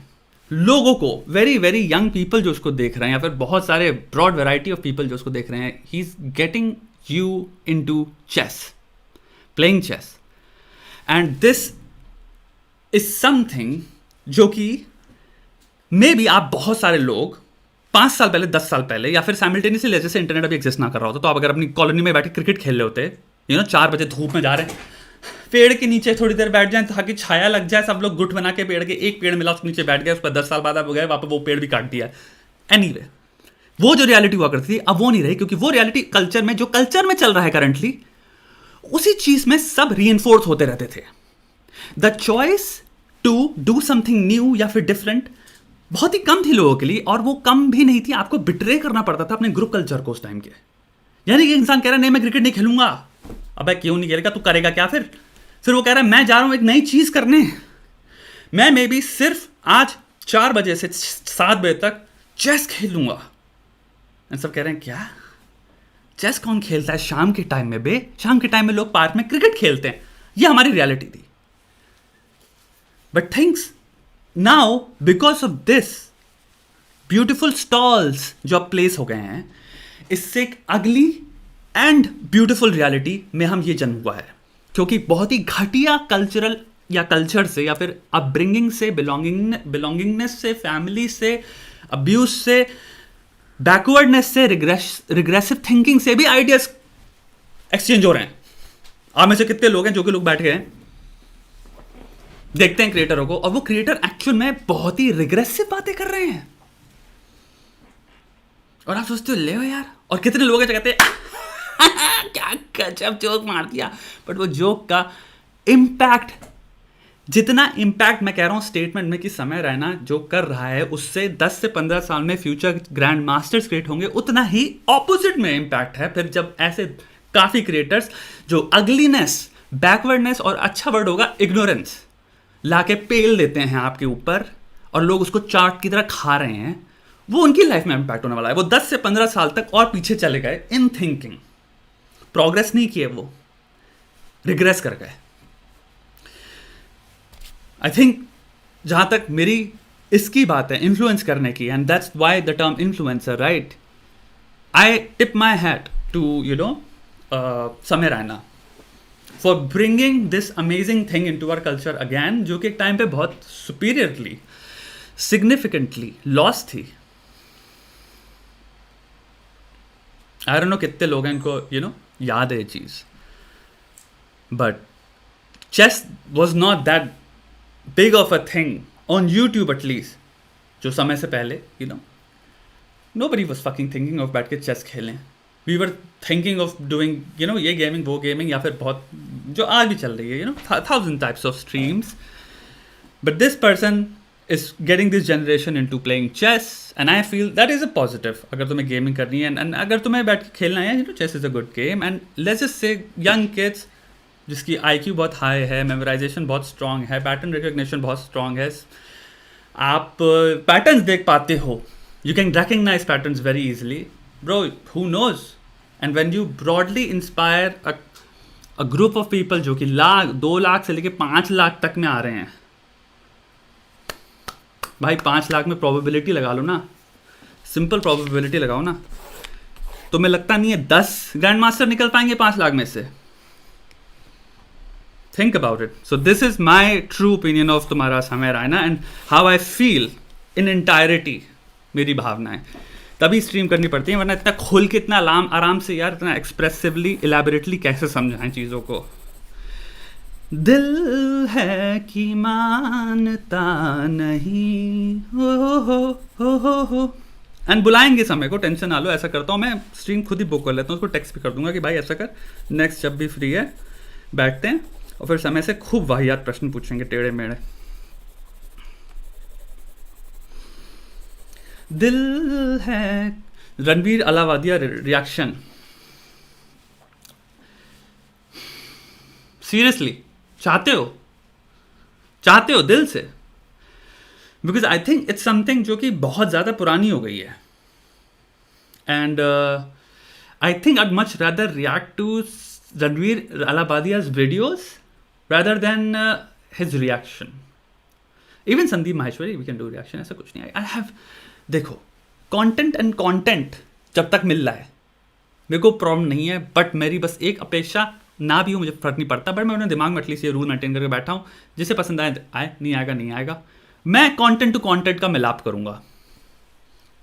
लोगों को, वेरी वेरी यंग पीपल जो उसको देख रहे हैं, या फिर बहुत सारे ब्रॉड वैरायटी ऑफ पीपल जो उसको देख रहे हैं, he is getting you into chess, playing chess, and this is something जो कि मे बी आप बहुत सारे लोग 5 साल पहले, 10 साल पहले, या फिर साइमल्टेनियसली जैसे इंटरनेट अभी एग्जिस्ट ना कर रहा होता, तो आप अगर अपनी कॉलोनी में बैठे क्रिकेट खेल रहे होते, 4 बजे धूप में जा रहे हैं, पेड़ के नीचे थोड़ी देर बैठ जाए ताकि छाया लग जाए, सब लोग गुट बना के पेड़ के, एक पेड़ मिला उसके नीचे बैठ गए, उस पर 10 साल बाद आप गए वहाँ पर वो पेड़ भी काट दिया। एनीवे, वो जो रियलिटी हुआ करती थी अब वो नहीं रही, क्योंकि वो रियलिटी कल्चर में, जो कल्चर में चल रहा है करंटली, उसी चीज में सब रीइंफोर्स होते रहते थे। The choice to do something new या फिर डिफरेंट बहुत ही कम थी लोगों के लिए, और वो कम भी नहीं थी, आपको बिट्रे करना पड़ता था अपने ग्रुप कल्चर को उस टाइम के। यानी कि इंसान कह रहा है नहीं मैं क्रिकेट नहीं खेलूंगा, अबे क्यों नहीं खेलेगा, तू करेगा क्या फिर वो कह रहा है मैं जा रहा हूं एक नई चीज करने, मैं मे बी सिर्फ आज 4 बजे से 7 बजे तक चेस खेलूंगा। सब कह रहे हैं क्या, चेस कौन खेलता है शाम के टाइम में बे, शाम के टाइम में लोग पार्क में क्रिकेट खेलते हैं। ये हमारी रियलिटी थी। But things now because of this beautiful stalls जो अब प्लेस हो गए हैं, इससे एक अगली एंड ब्यूटिफुल रियलिटी में हम ये जन्म हुआ है, क्योंकि बहुत ही घटिया कल्चरल या कल्चर से, या फिर अपब्रिंगिंग से, बिलोंगिंगनेस से, फैमिली से, अब्यूज से, बैकवर्डनेस से, रिग्रेसिव थिंकिंग से भी आइडियाज एक्सचेंज हो रहे हैं। आप में से कितने लोग हैं जो कि लोग बैठ गए हैं, देखते हैं क्रिएटरों को, और वो क्रिएटर एक्चुअल में बहुत ही रिग्रेसिव बातें कर रहे हैं, और आप सोचते हो ले यार। और कितने लोग हैं जो कहते हैं क्या गजब जोक मार दिया, बट वो जोक का इम्पैक्ट, जितना इम्पैक्ट मैं कह रहा हूं स्टेटमेंट में कि समय रहना जो कर रहा है उससे 10 से 15 साल में फ्यूचर ग्रैंड मास्टर्स क्रिएट होंगे, उतना ही ऑपोजिट में इम्पैक्ट है। फिर जब ऐसे काफी क्रिएटर्स जो अगलीनेस, बैकवर्डनेस, और अच्छा वर्ड होगा इग्नोरेंस, लाके पेल देते हैं आपके ऊपर, और लोग उसको चाट की तरह खा रहे हैं, वो उनकी लाइफ में इम्पैक्ट होने वाला है। वो 10 से 15 साल तक और पीछे चले गए इन थिंकिंग, प्रोग्रेस नहीं किए, वो रिग्रेस कर गए। आई थिंक जहां तक मेरी इसकी बात है इन्फ्लुएंस करने की, and that's why the term influencer, right, I tip my hat to Samay Raina. For bringing this amazing thing into our culture again, जो कि एक टाइम पे बहुत सुपीरियरली सिग्निफिकेंटली लॉस थी. आई डोंट नो कितने लोग हैं इनको याद है ये चीज़, but chess was not that big of a thing on YouTube at least. जो समय से पहले nobody was fucking thinking of बैठ के chess खेलें. We were thinking of doing ये गेमिंग वो गेमिंग, या फिर बहुत जो आज भी चल रही है 1000 types of streams. But this person is getting this generation into playing chess, and I feel that is a positive. अगर तुम्हें गेमिंग करनी है and अगर तुम्हें बैठ के खेलना है, chess is a good game. And let's just say young kids जिसकी IQ बहुत हाई है, मेमोराइजेशन बहुत स्ट्रांग है, पैटर्न रिकग्निशन बहुत स्ट्रांग है, आप पैटर्न्स देख पाते हो, you can recognize patterns very easily, bro, who knows. And when you broadly inspire a group of people जो कि 2 लाख से लेके 5 लाख तक में आ रहे हैं, भाई 5 लाख में प्रोबेबिलिटी लगा लो ना, सिंपल प्रोबेबिलिटी लगाओ ना. तुम्हें लगता नहीं है 10 ग्रैंड मास्टर निकल पाएंगे 5 लाख में से? Think about it. So this is my true opinion of तुम्हारा समय Raina and how I feel in entirety. मेरी भावनाएं तभी स्ट्रीम करनी पड़ती है, वरना इतना खुल के इतना आराम से यार, इतना एक्सप्रेसिवली इलेबोरेटली कैसे समझाएं चीज़ों को. दिल है कि मानता नहीं हो. एंड बुलाएंगे समय को, टेंशन ना लो. ऐसा करता हूँ मैं, स्ट्रीम खुद ही बुक कर लेता हूँ, उसको टेक्स्ट भी कर दूंगा कि भाई ऐसा कर, नेक्स्ट जब भी फ्री है बैठते हैं और फिर समय से खूब वाहियात प्रश्न पूछेंगे, टेढ़े मेढ़े. दिल है रणवीर अलावादिया रिएक्शन. सीरियसली चाहते हो दिल से? Because I think it's something जो कि बहुत ज़्यादा पुरानी हो गई है. And I think I'd much rather react to Ranveer Alabadia's videos rather than his reaction. Even Sandeep Maheshwari, we can do reaction, ऐसा कुछ नहीं. I have, देखो, content जब तक मिल रहा है मेरे को प्रॉब्लम नहीं है, बट मेरी बस एक अपेक्षा ना भी हो, मुझे फर्क नहीं पड़ता, बट मैं अपने दिमाग में एटलीस्ट ये रूल मेंटेन करके बैठा हूँ, जिसे पसंद आए नहीं आएगा. मैं कंटेंट टू कंटेंट का मिलाप करूँगा,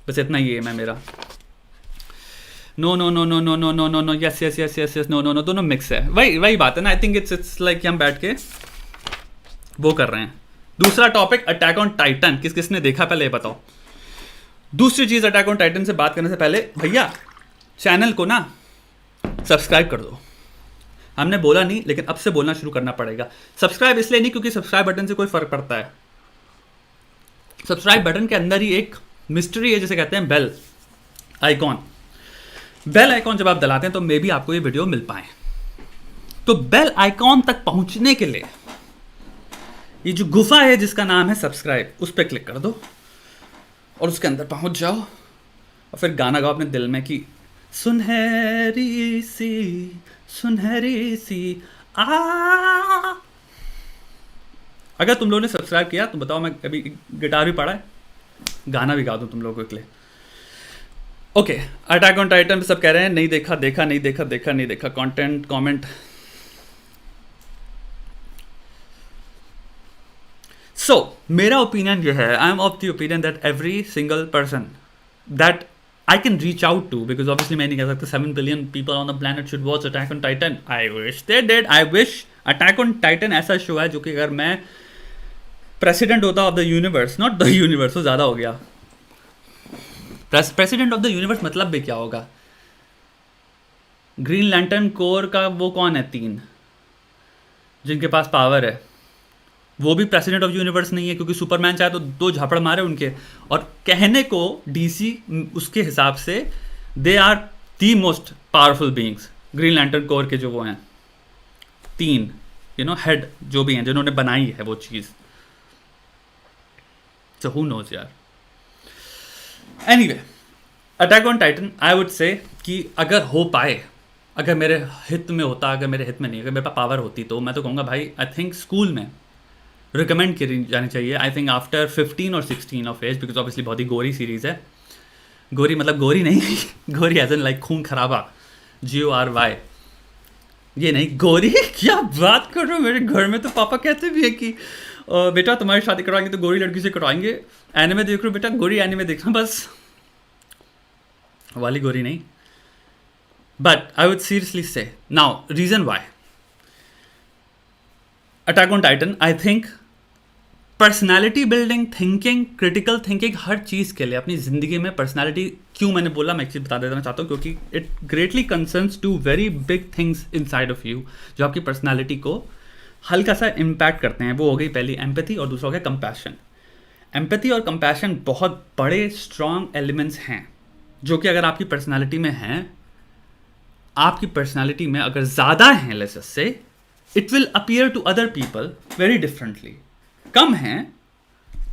बस इतना ही है मैं मेरा. नो यस नो दोनों मिक्स है. वही बात है ना. आई थिंक इट्स लाइक हम बैठ के वो कर रहे हैं. दूसरा टॉपिक, अटैक ऑन टाइटन. किसने देखा पहले ये बताओ. दूसरी चीज़, अटैक ऑन टाइटन से बात करने से पहले भैया चैनल को ना सब्सक्राइब कर दो. हमने बोला नहीं, लेकिन अब से बोलना शुरू करना पड़ेगा. सब्सक्राइब इसलिए नहीं क्योंकि सब्सक्राइब बटन से कोई फ़र्क पड़ता है. सब्सक्राइब बटन के अंदर ही एक मिस्ट्री है, जिसे कहते हैं बेल आइकॉन. बेल आइकॉन जब आप दलाते हैं तो मे बी आपको ये वीडियो मिल पाए. तो बेल आइकॉन तक पहुंचने के लिए ये जो गुफा है जिसका नाम है सब्सक्राइब, उस पर क्लिक कर दो और उसके अंदर पहुंच जाओ और फिर गाना गाओ अपने दिल में कि सुनहरी सी आ. अगर तुम लोगों ने सब्सक्राइब किया तो बताओ, मैं अभी गिटार भी पढ़ा है, गाना भी गा दूं तुम लोगों के लिए. ओके, अटैक ऑन टाइटन सब कह रहे हैं नहीं देखा. Content comment. सो मेरा ओपिनियन ये है, I M of the opinion that every single person that I can reach out to, because obviously मैं नहीं कह सकता 7 billion people on the planet should watch Attack on Titan. I wish they did. I wish Attack on Titan ऐसा show है जो कि अगर मैं प्रेसिडेंट होता of the universe, not the universe, वो ज़्यादा हो गया. प्रेसिडेंट ऑफ द यूनिवर्स मतलब भी क्या होगा? ग्रीन लैंटर्न कोर का वो कौन है, 3 जिनके पास पावर है, वो भी प्रेसिडेंट ऑफ यूनिवर्स नहीं है, क्योंकि सुपरमैन चाहे तो 2 झापड़ मारे उनके. और कहने को डीसी उसके हिसाब से they are the most powerful beings. Green lantern corps के जो वो हैं 3 हेड जो भी हैं, जिन्होंने बनाई है वो चीज़. सो हु नोज यार. Anyway, attack on Titan I would say कि अगर हो पाए, अगर मेरे हित में होता, अगर मेरे हित में नहीं, अगर मेरे पास पावर होती, तो मैं तो कहूँगा भाई आई थिंक स्कूल में रिकमेंड करी जानी चाहिए. आई थिंक आफ्टर 15 और 16 ऑफ एज, बिकॉज ऑब्वियसली बहुत ही गोरी सीरीज़ है. गोरी मतलब गोरी नहीं गोरी एज एन लाइक खून खराबा, GORY. ये नहीं गोरी क्या बात कर रहे हो, मेरे घर में तो पापा कहते भी है कि बेटा तुम्हारी शादी करवाएंगे तो गोरी लड़की से करवाएंगे, एनिमे देख रहे हो बेटा, गोरी एनिमे देखना बस, वाली गोरी नहीं. But I would seriously say now reason why Attack on Titan, I think personality building, thinking, critical thinking, हर चीज़ के लिए अपनी ज़िंदगी में पर्सनैलिटी, क्यों मैंने बोला मैं एक चीज़ बता देना चाहता हूँ, क्योंकि it greatly concerns to very big things inside of you जो आपकी पर्सनैलिटी को हल्का सा इम्पैक्ट करते हैं. वो हो गई पहली एम्पैथी और दूसरा हो गया कंपैशन. एम्पैथी और कंपैशन बहुत बड़े स्ट्रॉन्ग एलिमेंट्स हैं जो कि अगर आपकी पर्सनैलिटी में हैं, आपकी पर्सनैलिटी में अगर ज़्यादा हैं let's say, it will appear to other people very differently. कम हैं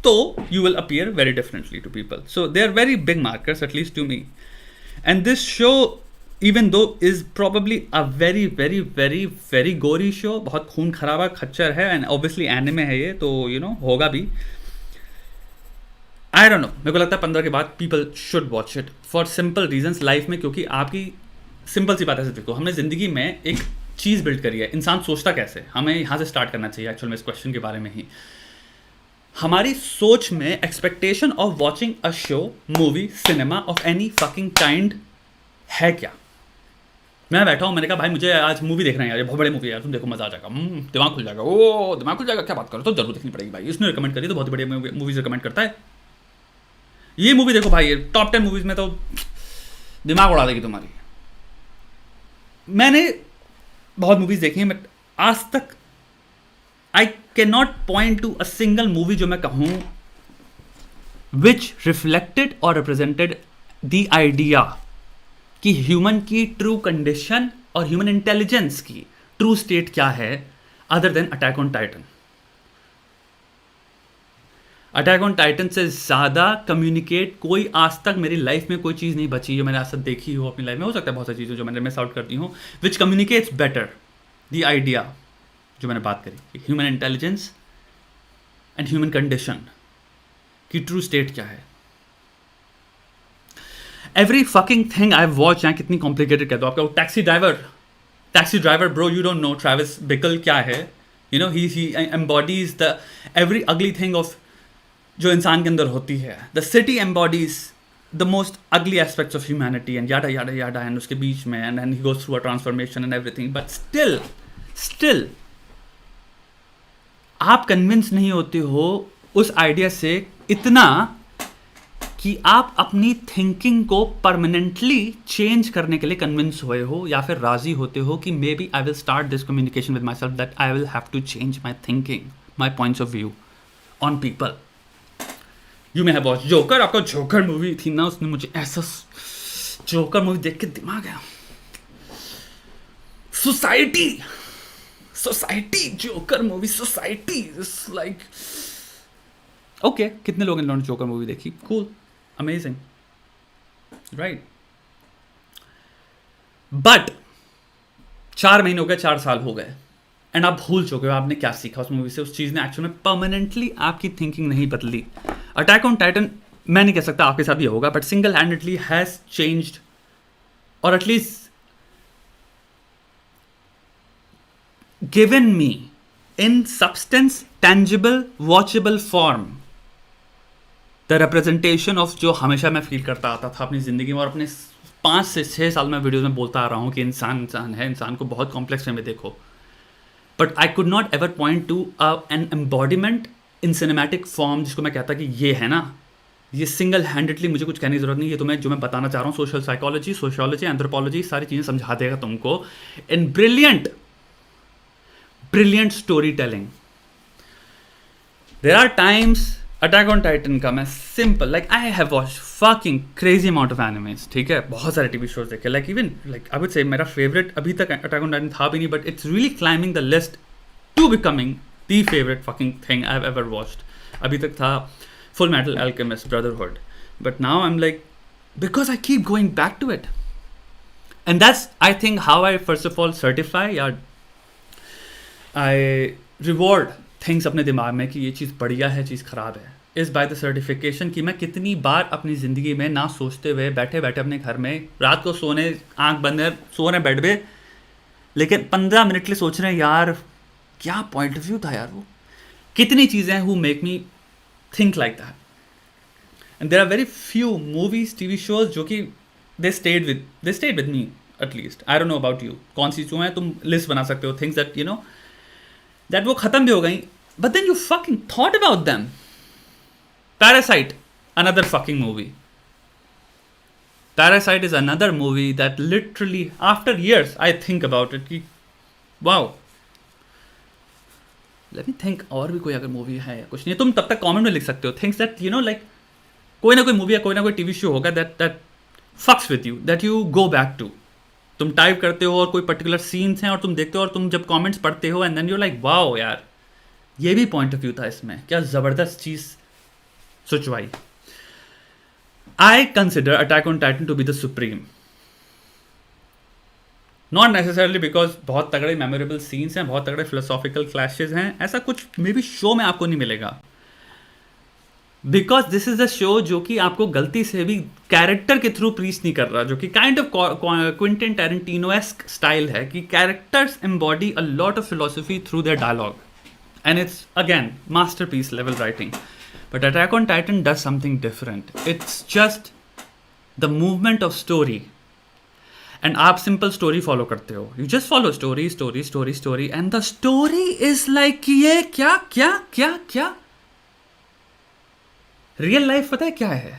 तो you will appear very differently to people. So they are very big markers, at least to me. And this show, even though is probably a very very very very gory show, बहुत खून खराबा खच्चर है, and obviously anime है ये, तो you know होगा भी. I don't know, मेरे को लगता है 15 के बाद people should watch it for simple reasons life में, क्योंकि आपकी सिंपल सी बात है. देखो हमने ज़िंदगी में एक चीज़ बिल्ड करी है, इंसान सोचता कैसे, हमें यहाँ से स्टार्ट करना चाहिए एक्चुअल में इस क्वेश्चन के बारे में ही. हमारी सोच में expectation of watching a show, movie, cinema of any fucking kind है क्या? मैं बैठा हूँ, मैंने कहा भाई मुझे आज मूवी देखना है यार, ये बहुत बड़ी मूवी है यार, तुम देखो मजा आ जाएगा, दिमाग खुल जाएगा, ओ दिमाग खुल जाएगा, क्या बात करो, तो जरूर देखनी पड़ेगी भाई, इसने रिकमेंड करी तो बहुत बढ़िया मूवीज रिकमेंड करता है, ये मूवी देखो भाई, ये टॉप 10 मूवीज में तो दिमाग उड़ा देगी तुम्हारी. मैंने बहुत मूवीज देखी हैं, बट आज तक I cannot point to a single movie जो मैं कहूँ which reflected or represented the idea कि ह्यूमन की ट्रू कंडीशन और ह्यूमन इंटेलिजेंस की ट्रू स्टेट क्या है, other than attack on Titan. Attack on Titan से ज़्यादा कम्युनिकेट कोई आज तक मेरी लाइफ में कोई चीज़ नहीं बची जो मैंने आज तक देखी हो अपनी लाइफ में. हो सकता है बहुत सारी चीज़ें जो मैंने मिस आउट करती हूँ, which communicates better the idea जो मैंने बात करी, human intelligence and human condition की ट्रू स्टेट क्या है. Every fucking thing I watch, यहाँ कितनी कॉम्प्लिकेटेड कहते हो आपका. Taxi driver bro, you don't know Travis Bickle क्या है, you know he embodies the every ugly thing of जो इंसान के अंदर होती है. The city embodies the most ugly aspects of humanity and याडा याडा याडा, and उसके बीच में and he goes through a transformation and everything, but still आप कन्विंस नहीं होते हो उस आइडिया से इतना कि आप अपनी थिंकिंग को परमानेंटली चेंज करने के लिए कन्विंस हुए हो, या फिर राजी होते हो कि maybe I will start this communication with myself that I will have to change my thinking, my points of view on people. You may have watched Joker. आपका जोकर मूवी थी ना, उसने मुझे ऐसा joker movie देख के दिमाग है, society joker movie, society is like okay. कितने लोग इन लोगों ने जोकर मूवी देखी? Cool, amazing, right. बट 4 महीने हो गए, 4 साल हो गए, एंड आप भूल चुके हो आपने क्या सीखा उस मूवी से. उस चीज़ ने एक्चुअल में परमानेंटली आपकी थिंकिंग नहीं बदली. अटैक ऑन टाइटन, मैं नहीं कह सकता आपके साथ भी होगा, but single handedly has changed, और at least given me in substance, tangible, watchable form the representation of जो हमेशा मैं फील करता आता था अपनी ज़िंदगी में, और अपने 5 से 6 साल में वीडियोज़ में बोलता आ रहा हूँ कि इंसान है, इंसान को बहुत कॉम्प्लेक्स वे में देखो. But I could not ever point two an embodiment in cinematic form जिसको मैं कहता कि ये है ना, ये सिंगल हैंडेडली मुझे कुछ कहने की जरूरत नहीं, ये तुम्हें जो मैं बताना चाह रहा हूँ, सोशल साइकोलॉजी, सोशियोलॉजी, एंथ्रोपोलॉजी, सारी चीज़ें समझा देगा तुमको इन brilliant storytelling. There are times Attack on Titan का मैं simple, like I have watched fucking crazy amount of animes, ठीक है, बहुत सारे टीवी शोज देखे, like even like I would say मेरा favorite अभी तक Attack on Titan था भी नहीं, but it's really climbing the list to becoming the favorite fucking thing I've ever watched. अभी तक था Full Metal Alchemist Brotherhood, but now I'm like, because I keep going back to it, and that's I think how I first of all certify या I reward things अपने दिमाग में कि ये चीज़ बढ़िया है, चीज़ ख़राब है, इज़ बाय द सर्टिफिकेशन कि मैं कितनी बार अपनी ज़िंदगी में ना सोचते हुए बैठे बैठे अपने घर में रात को सोने, आँख बंद सो रहे बेड पे, लेकिन 15 मिनट के लिए सोच रहे हैं यार क्या पॉइंट ऑफ व्यू था यार वो। कितनी चीज़ें हैं who make me think like that. And there are very few movies TV shows जो कि they stayed with me at least. I don't know about you कौन सी जो है, तुम लिस्ट बना सकते हो things that you know that वो खत्म भी हो गई but then you fucking thought about them. Parasite another fucking movie. Parasite is another movie that literally after years I think about it कि wow, let me think और भी कोई अगर मूवी है या कुछ नहीं, तुम तब तक कमेंट में लिख सकते हो things that you know like कोई ना कोई मूवी या कोई ना कोई टीवी शो होगा that fucks with you, that you go back to. तुम टाइप करते हो और कोई पर्टिकुलर सीन्स हैं और तुम देखते हो और तुम जब कमेंट्स पढ़ते हो and then you like wow यार ये भी पॉइंट ऑफ व्यू था इसमें, क्या ज़बरदस्त चीज़ सोचवाई। I consider Attack on Titan to be the supreme. Not necessarily because बहुत तगड़े मेमोरेबल सीन्स हैं, बहुत तगड़े फिलोसॉफिकल क्लैशेस हैं, ऐसा कुछ मे बी शो में आपको नहीं मिलेगा। Because this is a show जो कि आपको गलती से भी कैरेक्टर के थ्रू प्रीच नहीं कर रहा, जो कि kind of Quentin Tarantino esque style है कि characters embody a lot of philosophy through their dialogue and it's again masterpiece level writing. But Attack on Titan does something different. It's just the movement of story. And आप simple story follow करते हो. You just follow story, story, story, story. And the story is like ये क्या क्या क्या क्या Real life पता है क्या है?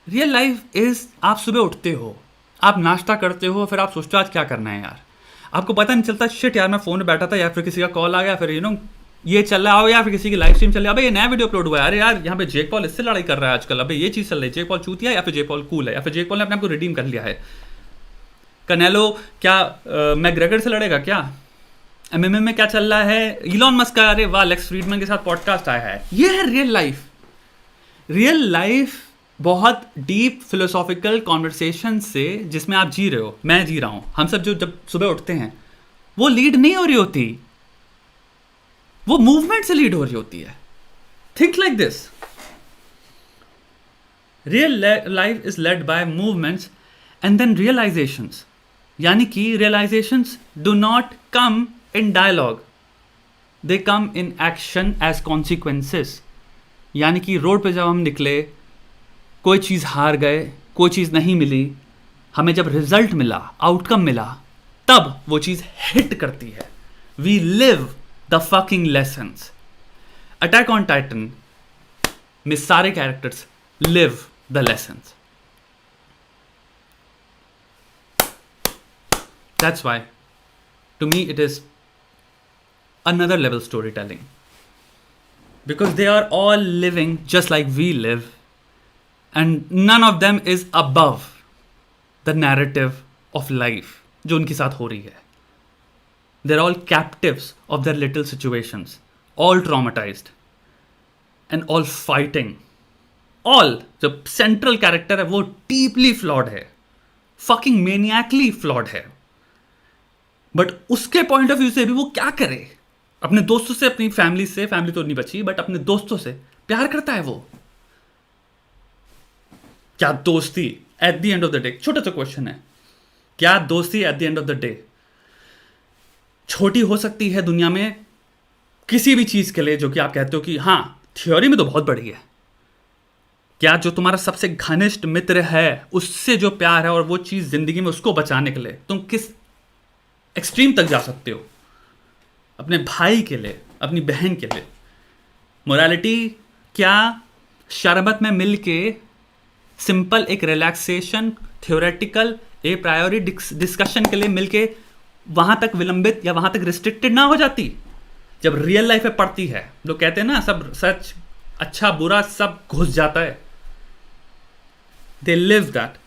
Real life is आप सुबह उठते हो, आप नाश्ता करते हो, फिर आप सोचते हो आज क्या करना है यार। आपको पता नहीं चलता शिट यार मैं फ़ोन में बैठा था या फिर किसी का कॉल आ गया, फिर यू नो ये चल रहा हो या फिर किसी की लाइव स्ट्रीम चल रही है, अबे ये नया वीडियो अपलोड हुआ है, अरे यार यहाँ पे जेक पॉल इससे लड़ाई कर रहा है आजकल, अबे ये चीज़ चल रही है, जेक पॉल चूतिया है या फिर जेक पॉल कूल है या फिर जेक पॉल ने अपने आप को रिडीम कर लिया है, कनेलो क्या मैकग्रेगर से लड़ेगा क्या, एमएमए में क्या चल रहा है, इलॉन मस्क का अरे वाह लेक्स फ्रीडमैन के साथ पॉडकास्ट आया है। ये है रियल लाइफ। रियल लाइफ बहुत डीप फिलोसॉफिकल कॉन्वर्सेशन से जिसमें आप जी रहे हो, मैं जी रहा हूँ, हम सब जो जब सुबह उठते हैं वो लीड नहीं हो रही होती, वो मूवमेंट से लीड हो रही होती है। Think like this, real life is led by movements and then realizations, यानी कि realizations do not come in dialogue, they come in action as consequences. यानी कि रोड पे जब हम निकले, कोई चीज़ हार गए, कोई चीज़ नहीं मिली, हमें जब रिजल्ट मिला, आउटकम मिला, तब वो चीज़ हिट करती है। We live the fucking lessons. Attack on Titan में सारे characters live the lessons. That's why to me it is another level storytelling, because they are all living just like we live and none of them is above the narrative of life जो उनके साथ हो रही है। They're all captives of their little situations, all traumatized and all fighting, all जो central character है वो deeply flawed है, fucking maniacally flawed है, बट उसके पॉइंट ऑफ व्यू से भी वो क्या करे, अपने दोस्तों से, अपनी फैमिली से, फैमिली तो नहीं बची बट अपने दोस्तों से प्यार करता है वो। क्या दोस्ती at the end of the day, छोटा सा क्वेश्चन है, क्या दोस्ती at the end of the day छोटी हो सकती है दुनिया में किसी भी चीज के लिए जो कि आप कहते हो कि हाँ थ्योरी में तो बहुत बड़ी है? क्या जो तुम्हारा सबसे घनिष्ठ मित्र है उससे जो प्यार है और वो चीज जिंदगी में उसको बचाने के लिए तुम किस एक्सट्रीम तक जा सकते हो? अपने भाई के लिए, अपनी बहन के लिए। मोरालिटी क्या शरबत में मिल के सिंपल एक रिलैक्सेशन थ्योरेटिकल ए प्रायोरी डिस्कशन के लिए मिलके वहां तक विलंबित या वहां तक रिस्ट्रिक्टेड ना हो जाती? जब रियल लाइफ में पड़ती है, लोग कहते हैं ना सब सच अच्छा बुरा सब घुस जाता है, दे लिव दैट।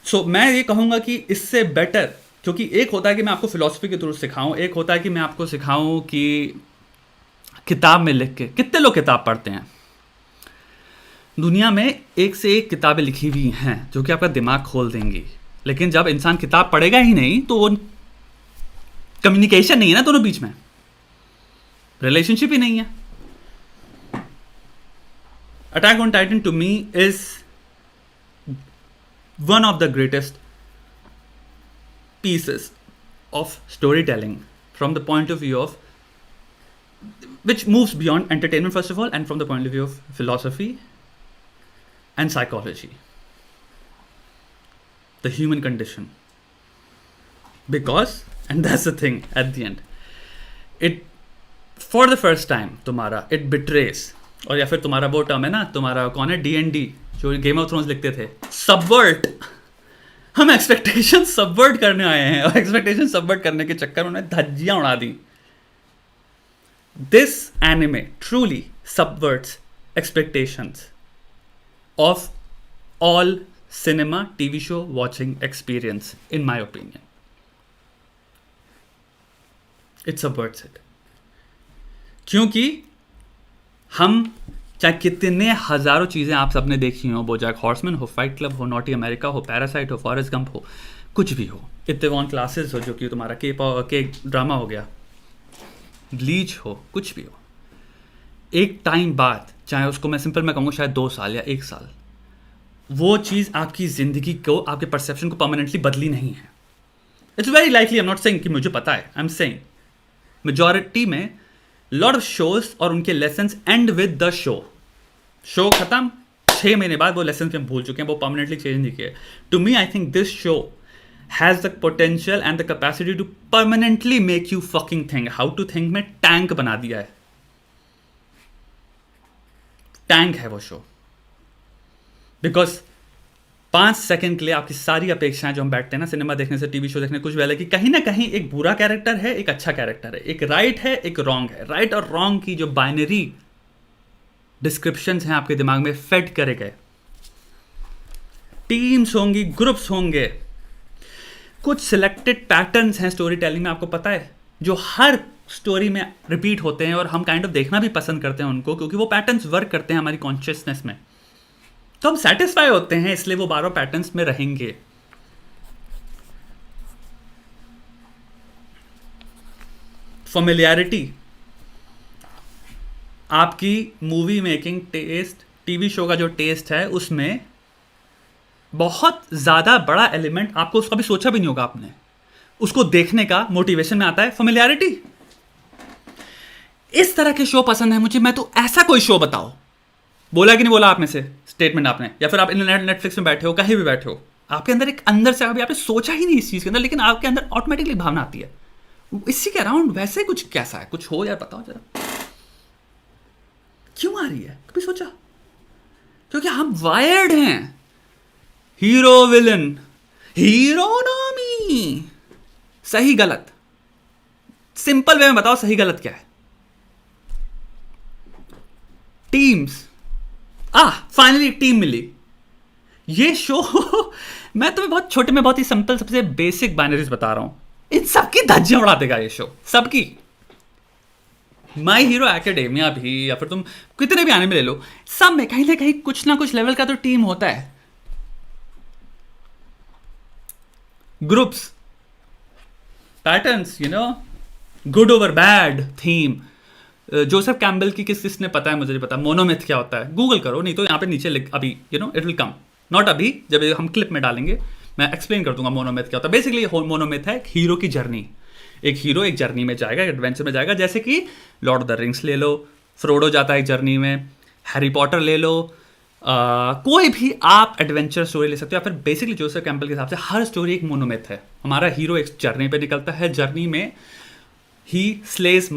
सो मैं ये कहूंगा कि इससे बेटर, क्योंकि एक होता है कि मैं आपको फिलॉसफी के थ्रू सिखाऊं, एक होता है कि मैं आपको सिखाऊं कि किताब में लिख के। कितने लोग किताब पढ़ते हैं? दुनिया में एक से एक किताबें लिखी हुई हैं जो कि आपका दिमाग खोल देंगी, लेकिन जब इंसान किताब पढ़ेगा ही नहीं तो वो कम्युनिकेशन नहीं है ना दोनों बीच में, रिलेशनशिप ही नहीं है। Attack on Titan to me is one of the greatest pieces of storytelling from the point of view of which moves beyond entertainment first of all, and from the point of view of philosophy and psychology, the human condition. Because, and that's the thing at the end, it for the first time तुम्हारा it betrays, और या फिर तुम्हारा वो term है ना, तुम्हारा कौन है, D&D जो गेम ऑफ थ्रोन्स लिखते थे, सबवर्ट. हम एक्सपेक्टेशन सबवर्ट करने आए हैं, और एक्सपेक्टेशन सबवर्ट करने के चक्कर में उन्होंने धज्जियां उड़ा दी. This anime truly subverts expectations of all cinema TV show watching experience, in my opinion. It subverts it. क्योंकि हम चाहे कितने हजारों चीज़ें आप सबने देखी हो, बोजैक हॉर्समैन हो, फाइट क्लब हो, नॉटी अमेरिका हो, पैरासाइट हो, फॉरेस्ट गंप हो, कुछ भी हो, इत्तेवान क्लासेस हो जो कि तुम्हारा के ड्रामा हो गया, ब्लीच हो, कुछ भी हो, एक टाइम बाद, चाहे उसको मैं सिंपल मैं कहूँगा शायद 2 साल या 1 साल, वो चीज़ आपकी ज़िंदगी को, आपके परसेप्शन को परमानेंटली बदली नहीं है. It's very likely, I am not saying कि मुझे पता है, आई एम सेइंग मेजॉरिटी में लॉट ऑफ शोज और उनके lessons and with the show खत्म, 6 महीने बाद वो लेसन हम भूल चुके हैं, वो परमानेंटली चेंज नहीं किए. To me I think this show has the potential and the capacity to permanently make you fucking think. How to think में टैंक बना दिया है, टैंक है वो शो. बिकॉज 5 सेकंड के लिए आपकी सारी अपेक्षाएं जो हम बैठते हैं ना सिनेमा देखने से, टीवी शो देखने, कुछ भी अलग, कि कहीं ना कहीं एक बुरा कैरेक्टर है, एक अच्छा कैरेक्टर है, एक राइट है, एक रॉन्ग है. राइट और रॉन्ग की जो बाइनरी डिस्क्रिप्शंस हैं आपके दिमाग में फेड करे गए. टीम्स होंगी, ग्रुप्स होंगे, कुछ सिलेक्टेड पैटर्न्स हैं स्टोरी टेलिंग में, आपको पता है, जो हर स्टोरी में रिपीट होते हैं, और हम काइंड ऑफ देखना भी पसंद करते हैं उनको, क्योंकि वो पैटर्न्स वर्क करते हैं हमारी कॉन्शियसनेस में, तो हम सेटिस्फाई होते हैं, इसलिए वो 12 पैटर्न्स में रहेंगे. फेमिलियरिटी, आपकी movie making taste, TV show का जो टेस्ट है, उसमें बहुत ज़्यादा बड़ा एलिमेंट, आपको उसका भी सोचा भी नहीं होगा आपने, उसको देखने का मोटिवेशन में आता है फेमिलियरिटी. इस तरह के शो पसंद है मुझे, मैं तो ऐसा कोई शो बताओ. बोला कि नहीं बोला आप में से स्टेटमेंट आपने, या फिर आप नेटफ्लिक्स में बैठे हो, कहीं भी बैठे हो, आपके अंदर एक अंदर से अभी आपने सोचा ही नहीं इस चीज़ के अंदर, लेकिन आपके अंदर ऑटोमेटिकली भावना आती है इसी के अराउंड. वैसे कुछ कैसा है, कुछ हो यार, बताओ जरा, क्यों आ रही है, कभी सोचा? क्योंकि हम वायर्ड हैं. हीरो विलन, हीरोनॉमी, सही गलत, सिंपल वे में बताओ सही गलत क्या है. टीम्स, फाइनली टीम मिली. ये शो मैं तुम्हें बहुत छोटे में बहुत ही सिंपल सबसे बेसिक बाइनरीज बता रहा हूं, इन सबकी धज्जियां उड़ा देगा ये शो, सबकी. माई हीरो एकेडेमिया भी, या फिर तुम कितने भी आने में ले लो, सब में कहीं ना कहीं कुछ ना कुछ लेवल का तो टीम होता है. Groups, patterns, you know, good over bad theme. Joseph Campbell की किसने पता है, मुझे नहीं पता, मोनोमिथ क्या होता है, गूगल करो, नहीं तो यहाँ पे नीचे लिख, अभी you know it will come, not अभी, जब हम क्लिप में डालेंगे मैं एक्सप्लेन कर दूंगा मोनोमिथ क्या होता है. बेसिकली मोनोमिथ है एक हीरो की जर्नी. एक हीरो एक जर्नी में जाएगा, एडवेंचर में जाएगा, जैसे कि लॉर्ड ऑफ द रिंग्स ले लो, फ्रोडो जाता है एक जर्नी में, हैरी पॉटर ले लो, कोई भी आप एडवेंचर स्टोरी ले सकते हो. या फिर बेसिकली जोसेफ कैम्पल के हिसाब से हर स्टोरी एक मोनोमिथ है. हमारा हीरो एक जर्नी पे निकलता है, जर्नी में ही स्लेज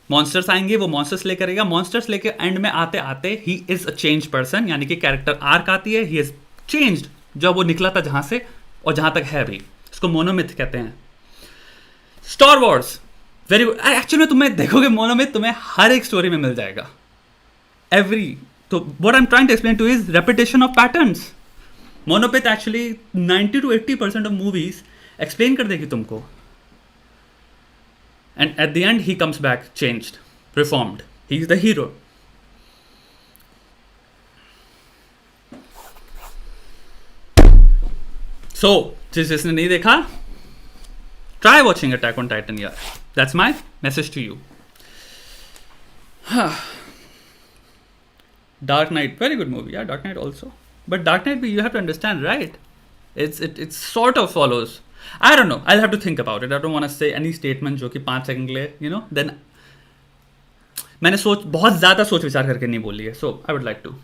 मॉन्स्टर्स आएंगे, वो मॉन्स्टर्स लेकर आएगा, मॉन्स्टर्स लेके एंड में आते आते he is a change person, यानी कि कैरेक्टर आर्क आती है, ही इज चेंज्ड, जब वो निकला था जहां से और जहां तक है अभी, इसको मोनोमिथ कहते हैं. Star Wars, very good. Actually तुम्हें देखोगे मोनोमिथ तुम्हें हर एक स्टोरी में मिल जाएगा, एवरी. तो what I am trying to explain to is repetition of patterns. Monomyth actually 90 to 80% of movies explain कर देगी तुमको. And at the end, he comes back changed, reformed. He's the hero. So, जिसने नहीं देखा, try watching Attack on Titan, यार. That's my message to you. Dark Knight, very good movie, yeah. Dark Knight also, but Dark Knight, you have to understand, right? It sort of follows I don't know, I have to think about it, I don't want to say any statement जो कि 5 second के लिए then मैंने बहुत ज़्यादा सोच विचार करके नहीं बोली है, so I would like to.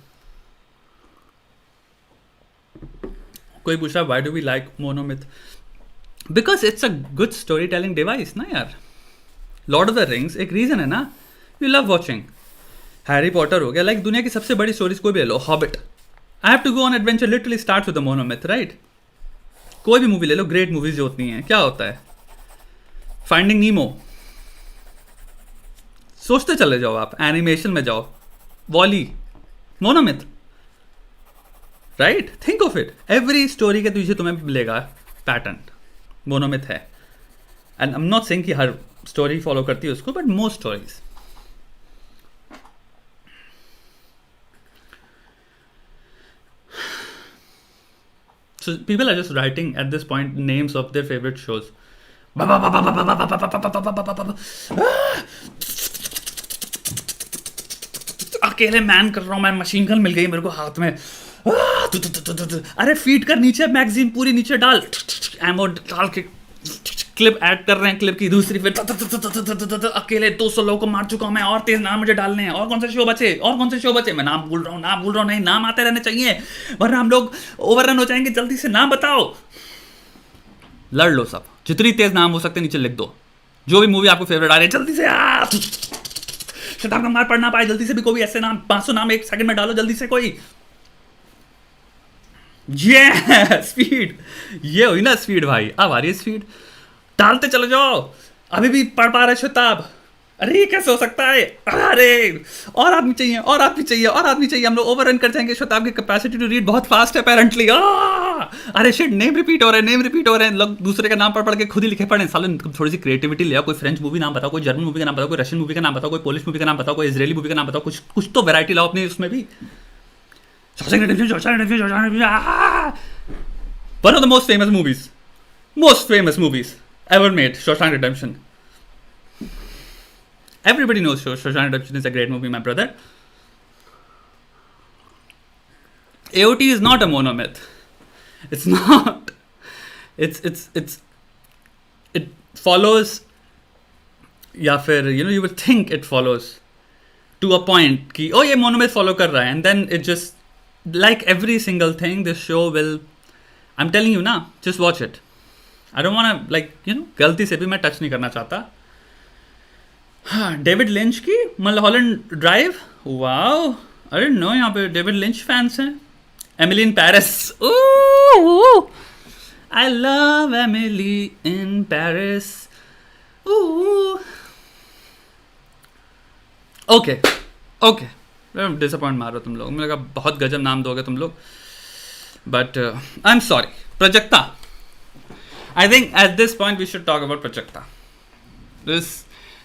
कोई पूछ रहा है why do we like monomyth? Because it's a good story telling device ना यार। लॉर्ड ऑफ द रिंग्स एक रीज़न है ना, you love watching. Harry Potter हो गया, लाइक दुनिया की सबसे बड़ी स्टोरीज कोई भी ले लो, Hobbit, I have to go on adventure, literally start with the monomyth, right? कोई भी मूवी ले लो, ग्रेट मूवीज जो होती हैं, क्या होता है? फाइंडिंग नीमो, सोचते चले जाओ आप, एनिमेशन में जाओ, वॉली, monomyth, right? Think of it, every story के पीछे तुम्हें मिलेगा पैटर्न, मोनोमिथ है। And I am not saying कि हर स्टोरी फॉलो करती है उसको, but most stories. So people are just writing at this point names of their favorite shows. अकेले मैन कर रहा हूँ मैं, मशीन गन मिल गई मेरे को हाथ में, अरे फीड कर नीचे, मैगजीन पूरी नीचे डाल, एमो डाल के क्लिप ऐड कर रहे हैं, क्लिप की दूसरी, फिर अकेले 200 लोगों को मार चुका हूं मैं, और तेज नाम मुझे डालने हैं, और कौन से शो बचे, और कौन से शो बचे, मैं नाम भूल रहा हूँ, नहीं नाम आते रहने चाहिए वरना हम लोग ओवररन हो जाएंगे, जल्दी से नाम बताओ। लड़ लो सब, जितनी तेज नाम हो सकते नीचे लिख दो, जो भी मूवी आपको फेवरेट आ रही है जल्दी से, शताब का मार पढ़ ना पाए, जल्दी से भी कोई ऐसे नाम 500 नाम 1 सेकंड में डालो जल्दी से कोई। ये स्पीड, ये हुई ना स्पीड भाई, अब आ रही है स्पीड, डालते चले जाओ। अभी भी पढ़ पा रहे शताब, अरे ये कैसे हो सकता है, अरे और आदमी चाहिए, और आदमी चाहिए, और आदमी चाहिए, हम लोग ओवररन कर जाएंगे, शताब की कैपेसिटी टू रीड बहुत फास्ट है अपेरेंटली। अरे शिट, नेम रिपीट हो रहे हैं, लोग दूसरे का नाम पढ़ पढ़ के खुद ही लिखे पढ़े। साले थोड़ी सी क्रिएटिविटी ले आओ, कोई फ्रेंच मूवी नाम बताओ, कोई जर्मन मूवी का नाम बताओ, कोई रशियन मूवी का नाम बताओ, कोई पोलिश मूवी का नाम बताओ, कोई इजरायली मूवी का नाम बताओ, कुछ तो वैरायटी लाओ अपने उसमें भी। One of the most famous movies ever made, Shawshank Redemption. Everybody knows Shawshank Redemption is a great movie, my brother. AOT is not a monomyth. It's not. It follows, या फिर you will think it follows to a point कि oh ये monomyth follow कर रहा है, and then it just, like every single thing, this show will, I'm telling you ना, just watch it. I don't want to like गलती से भी मैं टच नहीं करना चाहता। हाँ, डेविड लिंच की मलहॉलैंड ड्राइव, वाओ, अरे नो, यहाँ पे डेविड लिंच फैंस हैं। Emily in Paris, I love Emily in Paris. Okay disappoint मारो तुम लोग, मैंने कहा बहुत गजब नाम दोगे तुम लोग, but I am sorry. Prajakta, I think at this point we should talk about Prajakta.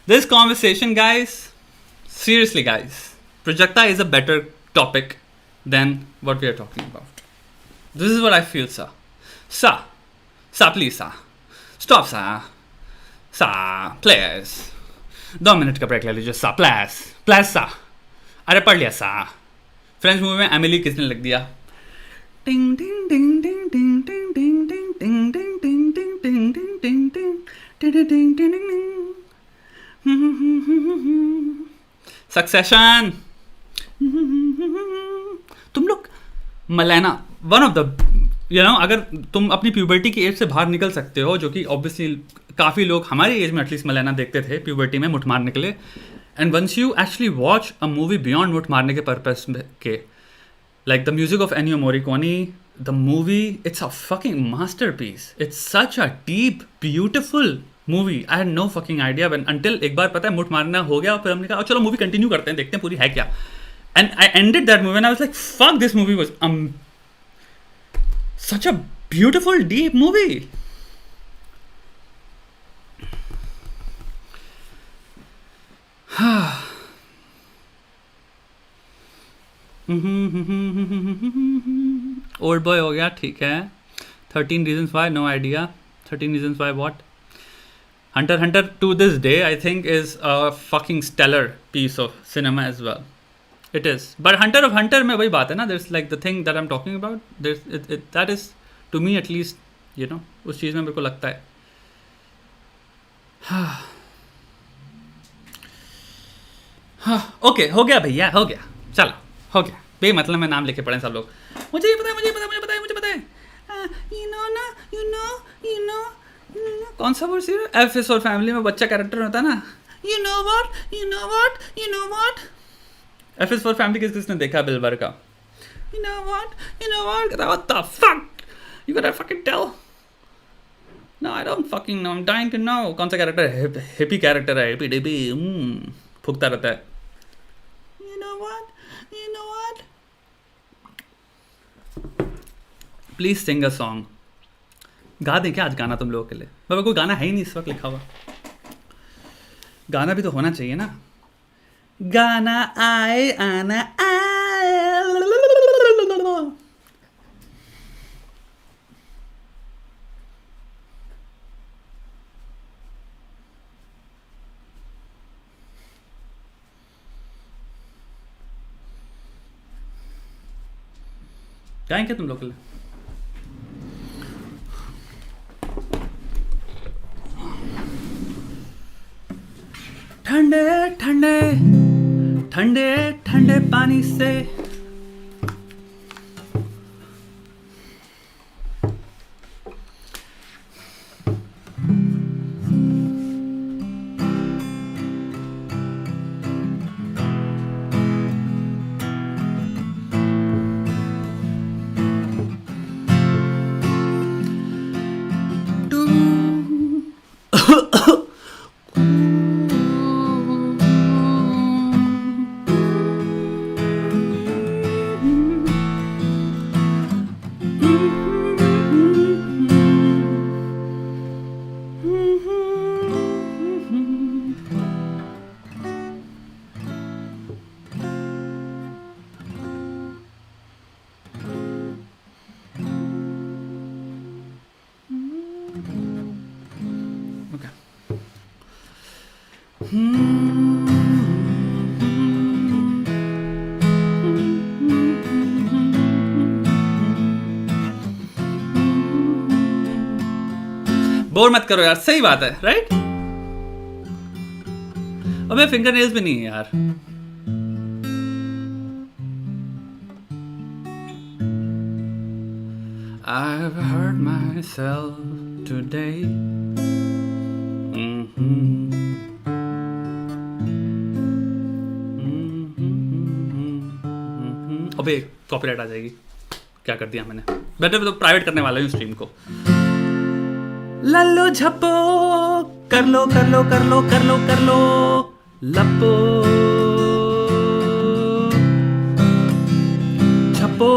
This conversation, guys, seriously guys, Prajakta is a better topic than what we are talking about. This is what I feel, sir. Sir, please, sir. Stop, sir. Sir, please. 2 minute का break ले लीजिए, sir, please, sir. अरे पढ़ लिया, sir. French movie में Emily किसने लिख दिया? टिंग टिंग टिंग टिंग टिंग टिंग टिंग टिंग टिंग टिंग टिंग टिंग टिंग टिंग टिंग टिंग टिंग टिंग। सक्सेशन, तुम लोग मलैना, वन ऑफ द अगर तुम अपनी प्यूबर्टी की एज से बाहर निकल सकते हो, जो कि ऑब्वियसली काफ़ी लोग हमारी एज में एटलीस्ट मलैना देखते थे प्यूबर्टी में, मुठ मारने के लिए, and once you actually watch a movie beyond मुठ मारने के पर्पस के, like the music of Ennio Morricone, the movie, it's a fucking masterpiece. It's such a deep, beautiful movie. I had no fucking idea when until एक बार पता है मुठ मारना हो गया, फिर हमने कहा चलो मूवी कंटिन्यू करते हैं, देखते हैं पूरी है क्या, and I ended that movie and I was like fuck, this movie was such a beautiful, deep movie. Old boy हो गया, ठीक है। 13 reasons why, no idea. 13 reasons why what? Hunter to this day I think is a fucking stellar piece of cinema as well. It is. But Hunter में वही बात है ना, there's like the thing that I'm talking about, that is to me at least उस चीज़ में मेरे को लगता है। हाँ हाँ, ओके, हो गया भैया, हो गया, चलो, हो गया। बेमतलब में नाम लेके पड़े सब लोग। मुझे ये पता है, मुझे ये पता है, मुझे पता है, मुझे पता है। कौन सा word? F is for family में बच्चा कैरेक्टर होता है ना, you know what. F is for family किसने देखा? बिल बर का you know what, what the fuck, you gotta fucking tell. No I don't fucking know, I am dying to know कौन सा कैरेक्टर है। Hippie character है, hippie dippie, फूकता रहता है। You know what, please sing a song. गा दें क्या आज गाना तुम लोगों के लिए? बाबा कोई गाना है ही नहीं इस वक्त लिखा हुआ। गाना भी तो होना चाहिए ना। गाना आए आना आए। गाएं क्या तुम लोग के लिए? ठंडे ठंडे ठंडे ठंडे पानी से बोर मत करो यार, सही बात है, राइट? अबे फिंगर नेल्स भी नहीं है यार। I've hurt myself today. अबे कॉपीराइट आ जाएगी, क्या कर दिया मैंने। बेटर तो प्राइवेट करने वाला हूँ स्ट्रीम को। लल्लो झप्पो कर लो कर लो कर लो कर लो कर लो लप्पो झप्पो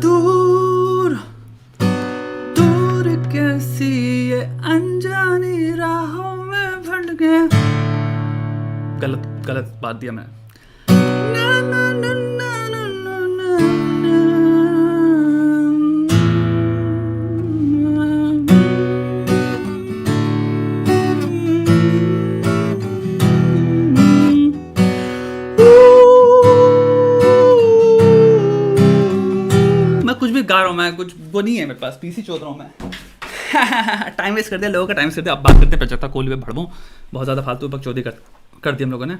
दूर दूर कैसी ये अनजानी राहों में भटक गया। गलत बात दिया मैं। गा रहा हूँ मैं, कुछ वो नहीं है मेरे पास, पीसी चोद रहा हूँ मैं। टाइम वेस्ट कर दिया लोगों का, टाइम वेस्ट कर दिया। अब बात करते हैं प्राजक्ता कोहली पे। भड़बों बहुत ज़्यादा फालतू बकचोदी कर दी हम लोगों ने।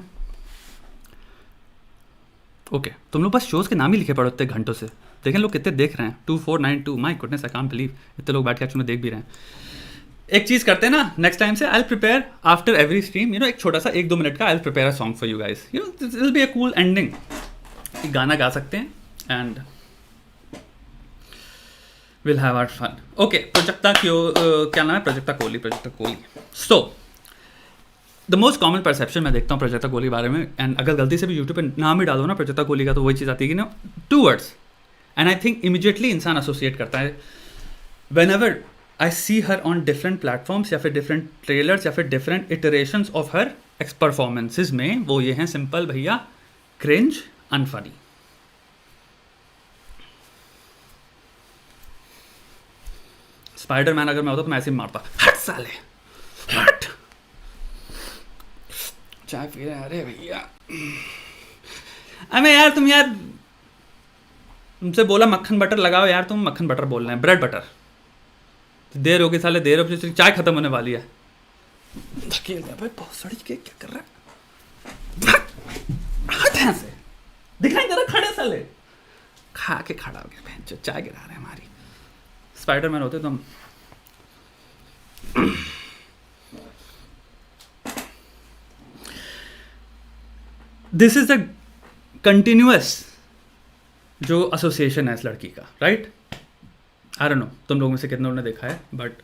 ओके, तुम लोग बस शोज़ के नाम ही लिखे पड़े इतने घंटों से। देखें लोग कितने देख रहे हैं, 2492। My goodness, I can't believe इतने लोग बैठ के एक्चुअली में देख भी रहे हैं। एक चीज़ करते हैं ना, नेक्स्ट टाइम से I will prepare after every stream, एक छोटा सा 1-2 मिनट का I will prepare a song for you guys. This will be a cool ending. एक गाना गा सकते हैं and we'll have our fun. Okay, Prajakta क्या नाम है? Prajakta Kohli. So, the most common perception मैं देखता हूँ प्राजक्ता कोहली के बारे में, एंड अगर गलती से भी यूट्यूब पे नाम ही डाल दो ना प्राजक्ता कोहली का, तो वही चीज़ आती है कि ना 2 words, and I think immediately इंसान एसोसिएट करता है। whenever I see her on different platforms या फिर different trailers या फिर different iterations of her performances में, वो ये हैं सिंपल भैया, cringe, unfunny। स्पाइडरमैन अगर मैं होता तो मैं ऐसे ही मारता, हट साले हट। चाय पी रहे हैं? अरे भैया अबे यार तुम यार, तुमसे बोला मक्खन बटर लगाओ यार, तुम मक्खन बटर बोल रहे हैं, ब्रेड बटर। देर होगी साले, देर हो गई, चाय खत्म होने वाली है। धकेल दे भाई, बहुत सड़ी के क्या कर रहा है, हट यहाँ से, दिखाई दे रहा खड़े साले, खा के खड़ा हो गया बहन जो, चाय गिरा रहे हैं हमारी। स्पाइडरमैन होते तुम। दिस इज द कंटिन्यूअस जो एसोसिएशन है इस लड़की का, राइट? आई डोंट नो तुम लोगों में से कितने लोगों ने देखा है, but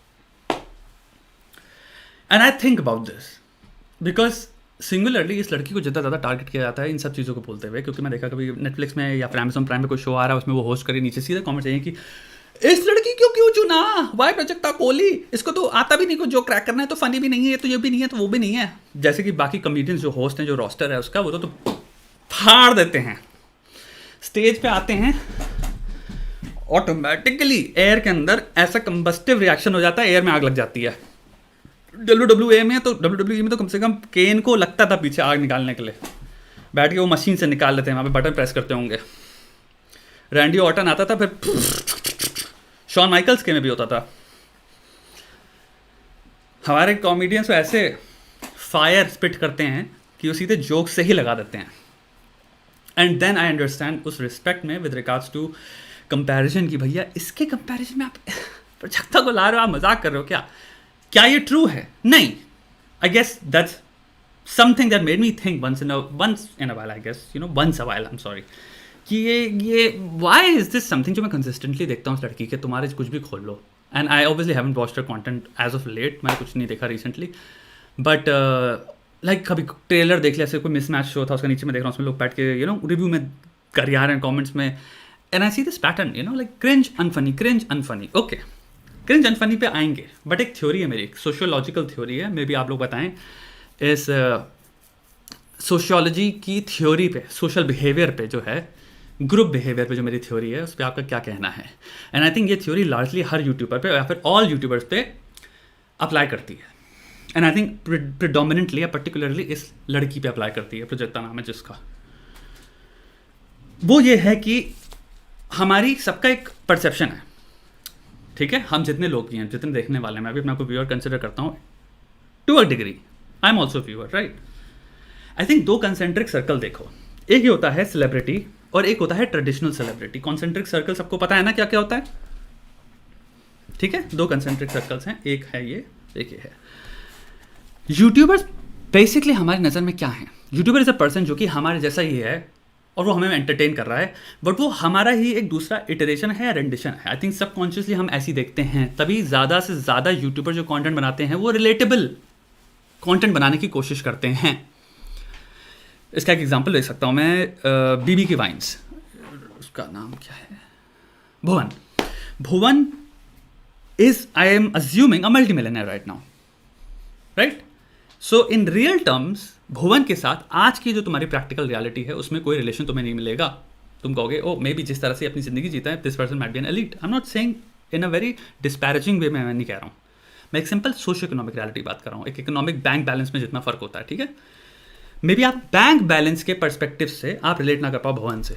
and I think about this because singularly इस लड़की को जितना ज़्यादा टारगेट किया जाता है इन सब चीज़ों को बोलते हुए, क्योंकि मैं देखा कभी नेटफ्लिक्स में या फिर अमेज़न प्राइम में कोई शो आ रहा है, उसमें वो होस्ट करे, नीचे सीधे कमेंट चाहिए कि इस लड़की को क्यों चुना, वाई प्रोजेक्टा कोहली, इसको तो आता भी नहीं, को जो क्रैक करना है, तो फनी भी नहीं है, तो ये भी नहीं है, तो वो भी नहीं है। जैसे कि बाकी कॉमेडियंस जो होस्ट हैं, जो रोस्टर है उसका, वो तो फाड़ देते हैं, स्टेज पे आते हैं, ऑटोमेटिकली एयर के अंदर ऐसा कंबस्टिव रिएक्शन हो जाता है, एयर में आग लग जाती है। WWE में तो कम से कम केन को लगता था पीछे आग निकालने के लिए, बैठ के वो मशीन से निकाल लेते हैं, वहाँ पे बटन प्रेस करते होंगे। रैंडी ऑर्टन आता था, फिर शॉन माइकल्स के में भी होता था। हमारे कॉमेडियंस तो ऐसे फायर स्पिट करते हैं कि वो सीधे जोक से ही लगा देते हैं। एंड देन आई अंडरस्टैंड उस रिस्पेक्ट में विद रिगार्ड्स टू कंपैरिजन की, भैया इसके कंपैरिजन में आप प्रोजेक्टा को ला रहे हो, आप मजाक कर रहे हो क्या ये ट्रू है? नहीं। I guess that's something that made me think once in a while, I guess once a while, I am sorry, कि ये व्हाई इज दिस समथिंग जो मैं कंसिस्टेंटली देखता हूँ उस लड़की के। तुम्हारे कुछ भी खोल लो, and I obviously haven't watched हर कंटेंट एज ऑफ लेट, मैंने कुछ नहीं देखा रिसेंटली, बट लाइक कभी ट्रेलर देख लिया, ऐसे कोई मिसमैच शो था उसका, नीचे में देख रहा हूँ उसमें लोग बैठ के रिव्यू में कर आ रहे हैं कॉमेंट्स में, and I see this pattern like cringe unfunny. Okay, cringe unfunny पे आएंगे, बट एक थ्योरी है मेरी, एक सोशियोलॉजिकल थ्योरी है, मे बी आप लोग बताएं इस सोशियोलॉजी की थ्योरी पे, सोशल बिहेवियर पे जो है, ग्रुप बिहेवियर पे जो मेरी थ्योरी है, उस पर आपका क्या कहना है? एंड आई थिंक ये थ्योरी लार्जली हर यूट्यूबर पे या फिर ऑल यूट्यूबर्स पे अप्लाई करती है, एंड आई थिंक प्रिडोमिनेंटली या पर्टिकुलरली इस लड़की पे अप्लाई करती है, प्रोजेक्टा नाम है जिसका। वो ये है कि हमारी सबका एक परसेप्शन है, ठीक है? हम जितने लोग भी हैं, जितने देखने वाले हैं, मैं भी अपने आपको व्यूअर कंसिडर करता हूँ to a degree, I am also viewer, right? I think दो कंसेंट्रिक सर्कल देखो, एक ये होता है सेलिब्रिटी और एक होता है ट्रेडिशनल सेलिब्रिटी। कॉन्सेंट्रिक सर्कल सबको पता है ना क्या क्या होता है, ठीक है? दो कंसेंट्रिक सर्कल्स हैं, एक है ये, एक ये है। यूट्यूबर्स बेसिकली हमारी नज़र में क्या है? यूट्यूबर इज अ पर्सन जो कि हमारे जैसा ही है और वो हमें एंटरटेन कर रहा है, बट वो हमारा ही एक दूसरा इटरेशन है या रेंडिशन है। आई थिंक सबकॉन्शियसली हम ऐसी देखते हैं, तभी ज़्यादा से ज़्यादा यूट्यूबर जो कंटेंट बनाते हैं वो रिलेटेबल कंटेंट बनाने की कोशिश करते हैं। इसका एक एग्जांपल ले सकता हूँ मैं, बीबी की वाइन्स, उसका नाम क्या है, Bhuvan is, I am assuming, a multi millionaire right now, right? So in real terms Bhuvan के साथ आज की जो तुम्हारी प्रैक्टिकल रियलिटी है उसमें कोई रिलेशन तुम्हें नहीं मिलेगा। तुम कहोगे ओ मे बी जिस तरह से अपनी ज़िंदगी जीता है, this person might be an elite. I am not saying in a very disparaging way में, मैं नहीं कह रहा हूँ, मैं एक सिंपल सोशो इकोनॉमिक रियलिटी बात कर रहा हूँ, एक इकोनॉमिक बैंक बैलेंस में जितना फ़र्क होता है, ठीक है? मे बी आप बैंक बैलेंस के पर्सपेक्टिव से आप रिलेट ना कर पाओ भुवन से,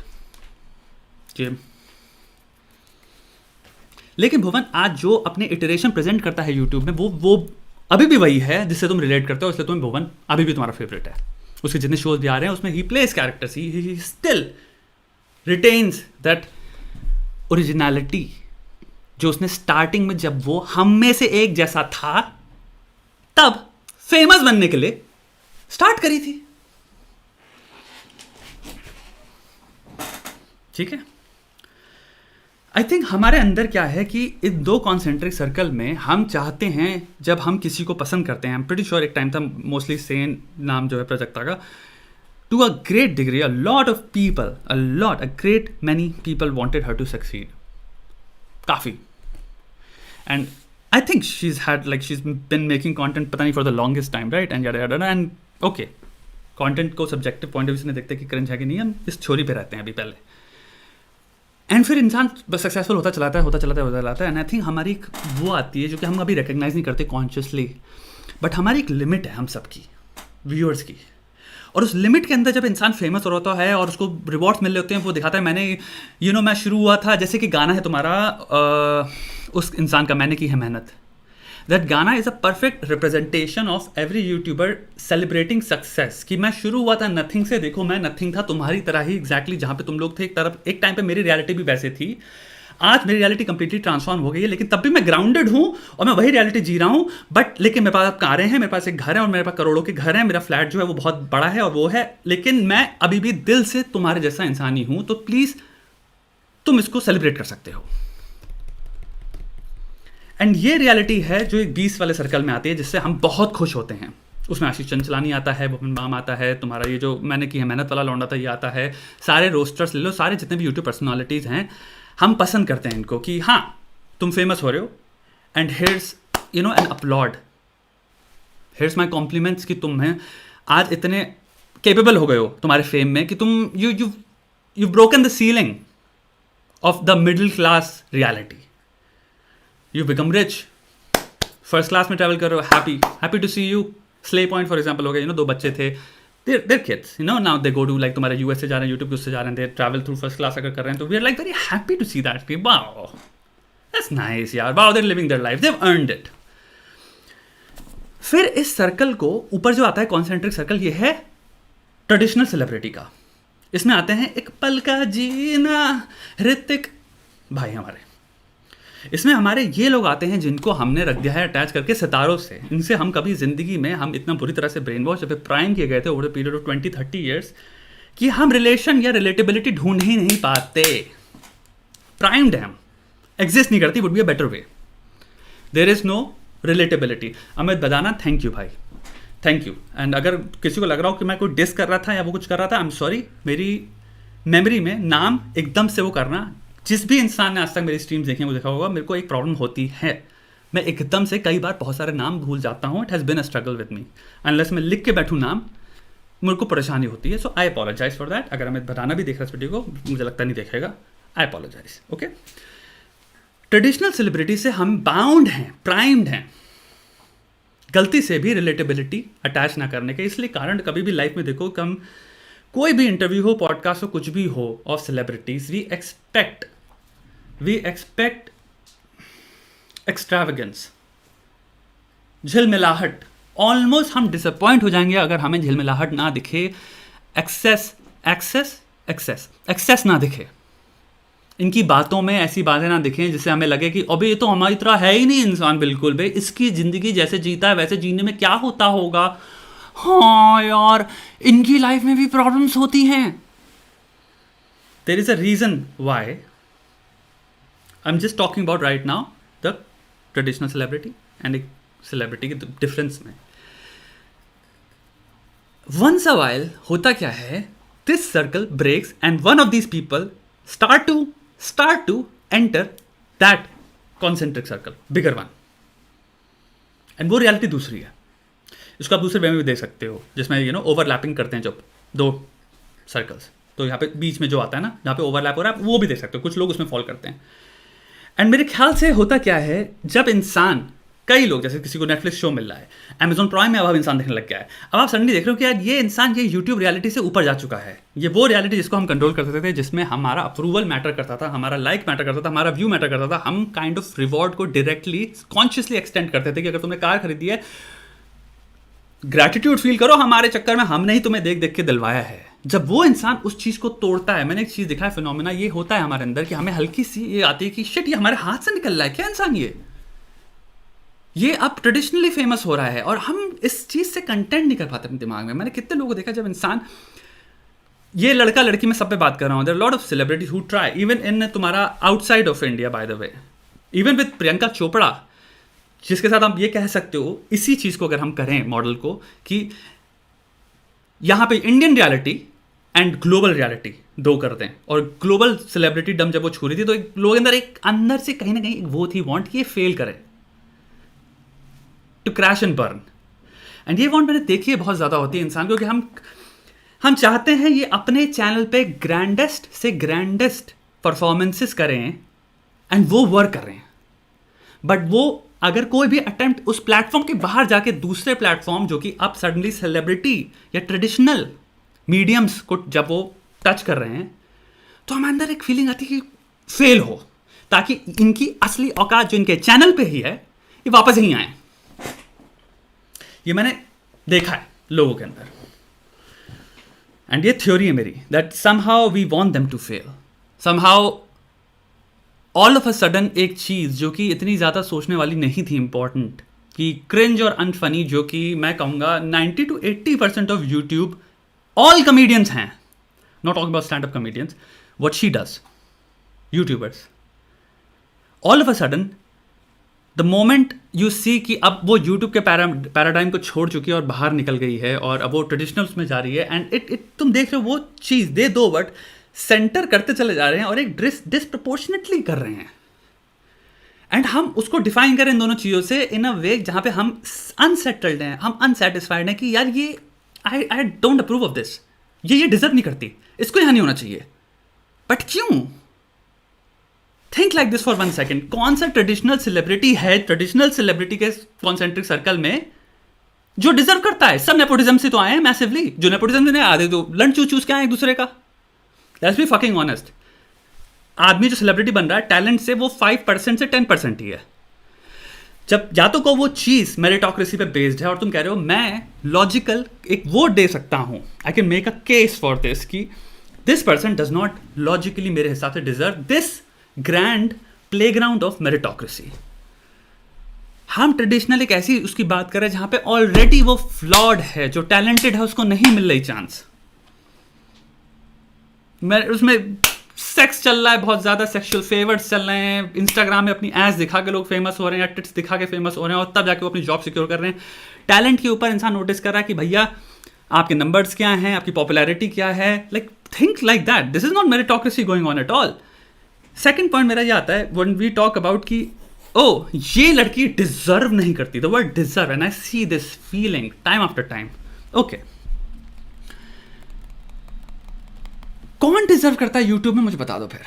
लेकिन भुवन आज जो अपने इटरेशन प्रेजेंट करता है यूट्यूब में, वो अभी भी वही है जिससे तुम रिलेट करते हो, इसलिए तुम्हें भुवन अभी भी तुम्हारा फेवरेट है। उसके जितने शोज भी आ रहे हैं उसमें ही place characters, he still retains that originality जो उसने स्टार्टिंग में, जब वो हम में से एक जैसा था, तब फेमस बनने के लिए स्टार्ट करी थी, ठीक है? आई थिंक हमारे अंदर क्या है कि इन दो कॉन्सेंट्रिक सर्कल में हम चाहते हैं, जब हम किसी को पसंद करते हैं, आई एम प्रीटी श्योर एक टाइम था मोस्टली सेन नाम जो है प्रोजेक्टा का, to a great degree a lot of people, a great many people wanted her to succeed, काफ़ी। And I think she is had like she is been making content पता नहीं for the longest time, right? And and okay, content को subjective point of view से देखते हैं कि cringe है कि नहीं, हम इस छोरी पे रहते हैं अभी पहले। एंड फिर इंसान सक्सेसफुल होता चलाता है, एंड आई थिंक हमारी एक वो आती है जो कि हम अभी रिकग्नाइज नहीं करते कॉन्शियसली, बट हमारी एक लिमिट है हम सबकी व्यूअर्स की, और उस लिमिट के अंदर जब इंसान फेमस हो रहा होता है और उसको रिवॉर्ड्स मिल रहे होते हैं, वो दिखाता है मैंने मैं शुरू हुआ था, जैसे कि गाना है तुम्हारा उस इंसान का, मैंने की है मेहनत। दैट गाना is a perfect representation of every YouTuber celebrating success, कि मैं शुरू हुआ था नथिंग से, देखो मैं नथिंग था तुम्हारी तरह ही एग्जैक्टली, जहाँ पे तुम लोग थे एक टाइम पे मेरी रियलिटी भी वैसे थी। आज मेरी रियलिटी कंप्लीटली ट्रांसफॉर्म हो गई है, लेकिन तब भी मैं ग्राउंडेड हूँ और मैं वही रियलिटी जी रहा हूँ। बट लेकिन मेरे पास कारें हैं, मेरे पास एक घर है और मेरे पास करोड़ों के घर हैं, मेरा फ्लैट जो है वो बहुत बड़ा है और वो है, लेकिन मैं अभी भी दिल से तुम्हारे जैसा इंसान ही हूँ। तो प्लीज़ तुम इसको सेलिब्रेट कर सकते हो। एंड ये रियलिटी है जो एक 20 वाले सर्कल में आती है, जिससे हम बहुत खुश होते हैं। उसमें आशीष चंचलानी आता है, भुवन बाम आता है, तुम्हारा ये जो मैंने की है मेहनत वाला लौंडा था ये आता है, सारे रोस्टर्स ले लो, सारे जितने भी यूट्यूब पर्सनालिटीज़ हैं, हम पसंद करते हैं इनको कि हाँ तुम फेमस हो रहे हो। And here's an upload, here's my compliments कि तुम हैं आज इतने केपेबल हो गए हो तुम्हारे फेम में कि तुम you broken the ceiling of the middle class reality, you become rich, first class में ट्रैवल कर रहे हो, happy to see you. Slay point for example हो गया, 2 बच्चे थे, their kids, now they go to like तुम्हारे यूएस से जा रहे हैं, यूट्यूब उससे जा रहे हैं, they travel through first class अगर कर रहे हैं, तो we are like very happy to C that, wow that's nice यार, wow they are living their life, they have earned it. फिर इस सर्कल को ऊपर जो आता है कॉन्सेंट्रिक सर्कल, ये है ट्रेडिशनल सेलिब्रिटी का। इसमें आते हैं एक पल का जीना, ऋतिक भाई हमारे, इसमें हमारे ये लोग आते हैं जिनको हमने रख दिया है अटैच करके सितारों से। इनसे हम कभी जिंदगी में हम इतना बुरी तरह से ब्रेन वॉश प्राइम किए गए थे over the period of 20-30 years कि हम रिलेशन या रिलेटेबिलिटी ढूंढ ही नहीं पाते। प्राइम्ड है हम, एग्जिस्ट नहीं करती, would be a better way. There is no relatability. Amit Badana, thank you भाई, थैंक यू। एंड अगर किसी को लग रहा हो कि मैं कोई डिस कर रहा था या वो कुछ कर रहा था, आई एम सॉरी, मेरी मेमोरी में नाम एकदम से वो करना, जिस भी इंसान ने आज तक मेरी स्ट्रीम्स देखी वो देखा होगा, मेरे को एक प्रॉब्लम होती है, मैं एकदम से कई बार बहुत सारे नाम भूल जाता हूँ। It has been a struggle with me, unless मैं लिख के बैठूँ नाम, मेरे को परेशानी होती है। So I apologise for that. अगर हमें बताना भी देख रहा है इस वीडियो को, मुझे लगता नहीं देखेगा, आई अपोलोजाइज। ओके, ट्रेडिशनल सेलिब्रिटी से हम बाउंड हैं, प्राइम्ड हैं, गलती से भी रिलेटेबिलिटी अटैच ना करने के। इसलिए कारण कभी भी लाइफ में देखो, कम कोई भी इंटरव्यू हो, पॉडकास्ट हो, कुछ भी हो of celebrities, we expect extravagance, झिलमिलाहट। ऑलमोस्ट हम डिसअपॉइंट हो जाएंगे अगर हमें झिलमिलाहट ना दिखे, एक्सेस ना दिखे, इनकी बातों में ऐसी बातें ना दिखें जिससे हमें लगे कि अबे ये तो हमारी तरह है ही नहीं इंसान बिल्कुल भी, इसकी ज़िंदगी जैसे जीता है वैसे जीने में क्या होता होगा। हाँ यार, इनकी लाइफ में भी प्रॉब्लम्स होती हैं। There is a reason why I am just talking about right now the traditional celebrity and एक सेलिब्रिटी के डिफरेंस में। वंस अ वाइल होता क्या है, this circle breaks and one of these people start to enter that concentric circle, bigger one, and वो reality दूसरी है। इसको आप दूसरे वे में भी देख सकते हो, जिसमें ओवरलैपिंग करते हैं जब 2 सर्कल्स, तो यहाँ पे बीच में जो आता है ना, जहाँ पे ओवरलैप हो रहा है, वो भी देख सकते हो, कुछ लोग उसमें फॉलो करते हैं। एंड मेरे ख्याल से होता क्या है, जब इंसान, कई लोग, जैसे किसी को नेटफ्लिक्स शो मिल रहा है, अमेजॉन प्राइम में अब इंसान देखने लग गया है, अब आप सडनली देख रहे हो कि यार ये इंसान ये यूट्यूब रियलिटी से ऊपर जा चुका है। ये वो रियलिटी जिसको हम कंट्रोल करते थे, जिसमें हमारा अप्रूवल मैटर करता था, हमारा लाइक मैटर करता था, हमारा व्यू मैटर करता था। हम काइंड ऑफ रिवॉर्ड को डायरेक्टली कॉन्शियसली एक्सटेंड करते थे कि अगर तुमने कार खरीदी है, ग्रैटिट्यूड फील करो, हमारे चक्कर में हमने ही तुम्हें देख देख के दिलवाया है। जब वो इंसान उस चीज़ को तोड़ता है, मैंने एक चीज़ दिखा है, फिनोमेना ये होता है हमारे अंदर कि हमें हल्की सी ये आती है कि शिट, ये हमारे हाथ से निकल रहा है क्या इंसान, ये अब ट्रेडिशनली फेमस हो रहा है, और हम इस चीज़ से कंटेंट नहीं कर पाते अपने दिमाग में। मैंने कितने लोगों को देखा, जब इंसान, ये लड़का लड़की में सब पे बात कर रहा हूँ, there lot of celebrities who try, even in तुम्हारा outside of India, by the way, even with Priyanka Chopra, जिसके साथ आप ये कह सकते हो, इसी चीज़ को अगर हम करें मॉडल को, कि यहाँ पे Indian reality and global reality 2 करते हैं, और ग्लोबल सेलिब्रिटी डम जब वो छू रही थी, तो एक लोग अंदर से कहीं ना कहीं वो थी वांट कि ये फेल करे, to crash and burn. And ये वांट मैंने देखी है बहुत ज़्यादा होती है इंसान को, कि हम चाहते हैं ये अपने चैनल पे ग्रैंडेस्ट से ग्रैंडेस्ट परफॉर्मेंसेस करें एंड वो वर्क कर रहे हैं, बट वो अगर कोई भी अटेम्प्ट उस प्लेटफॉर्म के बाहर जाके दूसरे प्लेटफॉर्म, जो कि अब सडनली सेलिब्रिटी या ट्रेडिशनल मीडियम्स को जब वो टच कर रहे हैं तो हमारे अंदर एक फीलिंग आती है कि फेल हो, ताकि इनकी असली औकात जो इनके चैनल पे ही है ये वापस यहीं आए। ये मैंने देखा है लोगों के अंदर, एंड ये थ्योरी है मेरी, that somehow we want them to fail, somehow all of a sudden एक चीज़ जो कि इतनी ज़्यादा सोचने वाली नहीं थी इंपॉर्टेंट, कि क्रिंज और अनफनी, जो कि मैं कहूँगा 90 to 80% of YouTube all comedians हैं, not talking about stand up comedians, what she does, YouTubers, all of a sudden the moment you see कि अब वो यूट्यूब के पैराडाइम को छोड़ चुकी है और बाहर निकल गई है और अब वो ट्रेडिशनल्स में जा रही है, एंड इट तुम देख रहे हो वो चीज़ दे दो वर्ड सेंटर करते चले जा रहे हैं और एक डिसप्रपोर्शनेटली कर रहे हैं, एंड हम उसको डिफाइन करें इन दोनों चीज़ों से इन अ वे जहाँ पे हम अनसेटल्ड हैं, हम अनसेटिस्फाइड हैं कि यार ये I don't approve of this, ये डिजर्व नहीं करती, इसको यहाँ नहीं होना चाहिए, बट क्यों? Think like this for 1 second. कौन सा ट्रेडिशनल सेलिब्रिटी है ट्रेडिशनल सेलिब्रिटी के कॉन्सेंट्रिक सर्कल में जो डिजर्व करता है? सब नेपोटिज्म से तो आए हैं मैसिवली, जो नेपोटिज्म से नहीं आधे तो लंच चूज के आए एक दूसरे का। लेट्स बी फकिंग ऑनेस्ट, आदमी जो सेलिब्रिटी बन रहा है टैलेंट से वो 5% से 10% ही है। जब या तो को वो चीज मेरिटोक्रेसी पे बेस्ड है और तुम कह रहे हो मैं लॉजिकल एक वोट दे सकता हूं, I can make a case for this कि this person does not logically मेरे हिसाब से deserve this grand playground of meritocracy. हम ट्रेडिशनल एक ऐसी उसकी बात कर रहे हैं जहां पे ऑलरेडी वो फ्लॉड है, जो टैलेंटेड है उसको नहीं मिल रही चांस। उसमें सेक्स चल रहा है, बहुत ज्यादा सेक्सुअल फेवर्स चल रहे हैं, इंस्टाग्राम में अपनी एड्स दिखा के लोग फेमस हो रहे हैं या टिट्स दिखा के फेमस हो रहे हैं और तब जाके वो अपनी जॉब सिक्योर कर रहे हैं। टैलेंट के ऊपर इंसान नोटिस कर रहा है कि भैया आपके नंबर्स क्या हैं, आपकी पॉपुलैरिटी क्या है, like think like that. This is not meritocracy going on at all. Second point मेरा ये आता है व्हेन वी टॉक अबाउट कि ओ ये लड़की डिजर्व नहीं करती, the word deserve, and I see this feeling time after time. Okay, कौन डिजर्व करता है यूट्यूब में, मुझे बता दो फिर।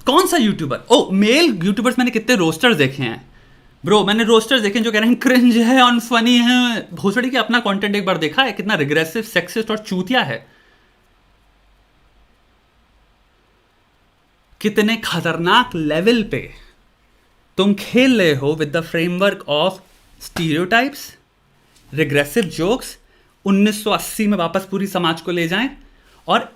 कौन सा यूट्यूबर? ओ मेल यूट्यूबर्स मैंने कितने रोस्टर्स देखे हैं ब्रो, मैंने रोस्टर्स देखे जो कह रहे हैं क्रिंज है, अनफनी है। भोसड़ी के अपना कंटेंट एक बार देखा है, कितना रिग्रेसिव, सेक्सिस्ट और चूतिया है, कितने खतरनाक लेवल पे तुम खेल रहे हो with the framework of stereotypes, regressive jokes, 1980 में वापस पूरी समाज को ले जाएं। और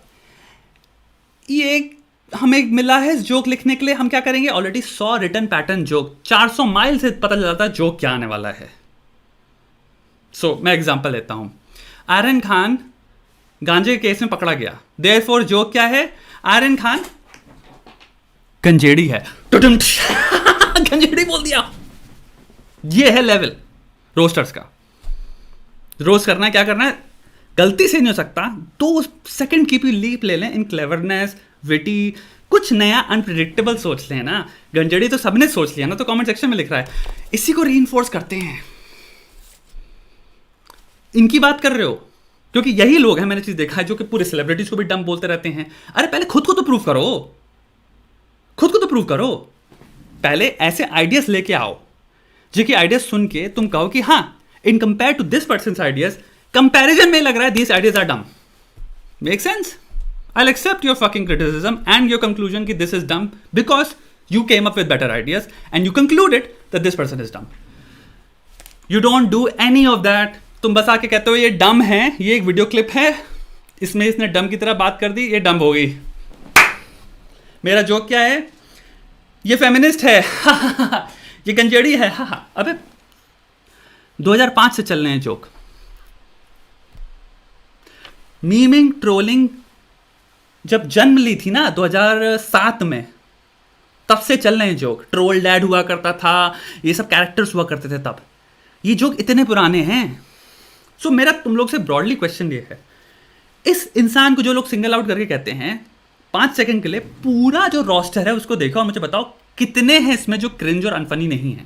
ये हमें मिला है इस जोक लिखने के लिए, हम क्या करेंगे, already 100 return pattern joke, 400 mile से पता चल जाता है जोक क्या आने वाला है। सो मैं एग्जांपल लेता हूं, आर्यन खान गांजे के केस में पकड़ा गया, देयरफॉर जोक क्या है, आर्यन खान गंजेड़ी है, गंजेड़ी बोल दिया। ये है लेवल रोस्टर्स का। रोस्ट करना है, क्या करना है, गलती से नहीं हो सकता, 2 सेकंड की भी लीप ले लें इन क्लेवरनेस, विटी, कुछ नया अनप्रिडिक्टेबल सोच लें ना। गंजेड़ी तो सबने सोच लिया ना, तो कमेंट सेक्शन में लिख रहा है, इसी को रीइंफोर्स करते हैं। इनकी बात कर रहे हो, क्योंकि यही लोग हैं, मैंने चीज देखा है, जो कि पूरे सेलिब्रिटीज को भी डम बोलते रहते हैं। अरे पहले खुद को तो प्रूव करो, खुद को तो प्रूव करो, पहले ऐसे आइडियाज लेके आओ जिनके आइडियाज सुन के तुम कहो कि हाँ, in compare to this person ideas, comparison में लग रहा है this ideas are dumb. Make sense? I'll accept your fucking criticism and your conclusion कि this is dumb because you came up with better ideas and you concluded that this person is dumb. You don't do any of that. तुम बस आके कहते हो ये डम है, ये एक वीडियो क्लिप है, इसमें इसने डम की तरह बात कर दी, ये डम हो गई। मेरा जोक क्या है, ये फेमिनिस्ट है, ये गंजेड़ी है। अबे 2005 से चल रहे हैं जोक। मीमिंग, ट्रोलिंग जब जन्म ली थी ना 2007 में, तब से चल रहे हैं जोक। ट्रोल डैड हुआ करता था, ये सब कैरेक्टर्स हुआ करते थे तब। ये जोक इतने पुराने हैं। सो मेरा तुम लोग से ब्रॉडली क्वेश्चन ये है, इस इंसान को जो लोग सिंगल आउट करके कहते हैं, 5 सेकंड के लिए पूरा जो रोस्टर है उसको देखो और मुझे बताओ कितने हैं इसमें जो क्रिंज और अनफनी नहीं है।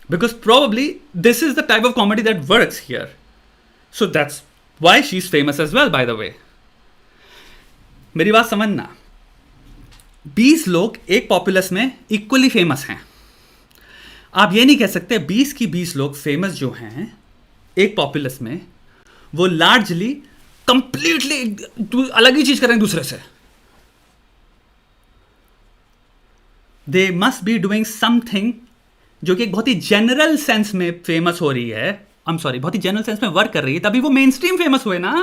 Because probably this is the type of comedy that works here, so that's why she is famous as well. By the way, मेरी बात समझना, 20 लोग एक पॉपुलस में इक्वली फेमस हैं। आप ये नहीं कह सकते 20 की 20 लोग फेमस जो हैं एक पॉपुलस में, वो लार्जली कंप्लीटली अलग ही चीज करें दूसरे से. They must be doing something जो कि एक बहुत ही जनरल सेंस में फेमस हो रही है. आई एम सॉरी, बहुत ही जनरल सेंस में वर्क कर रही है, तभी वो मेन स्ट्रीम फेमस हुए ना.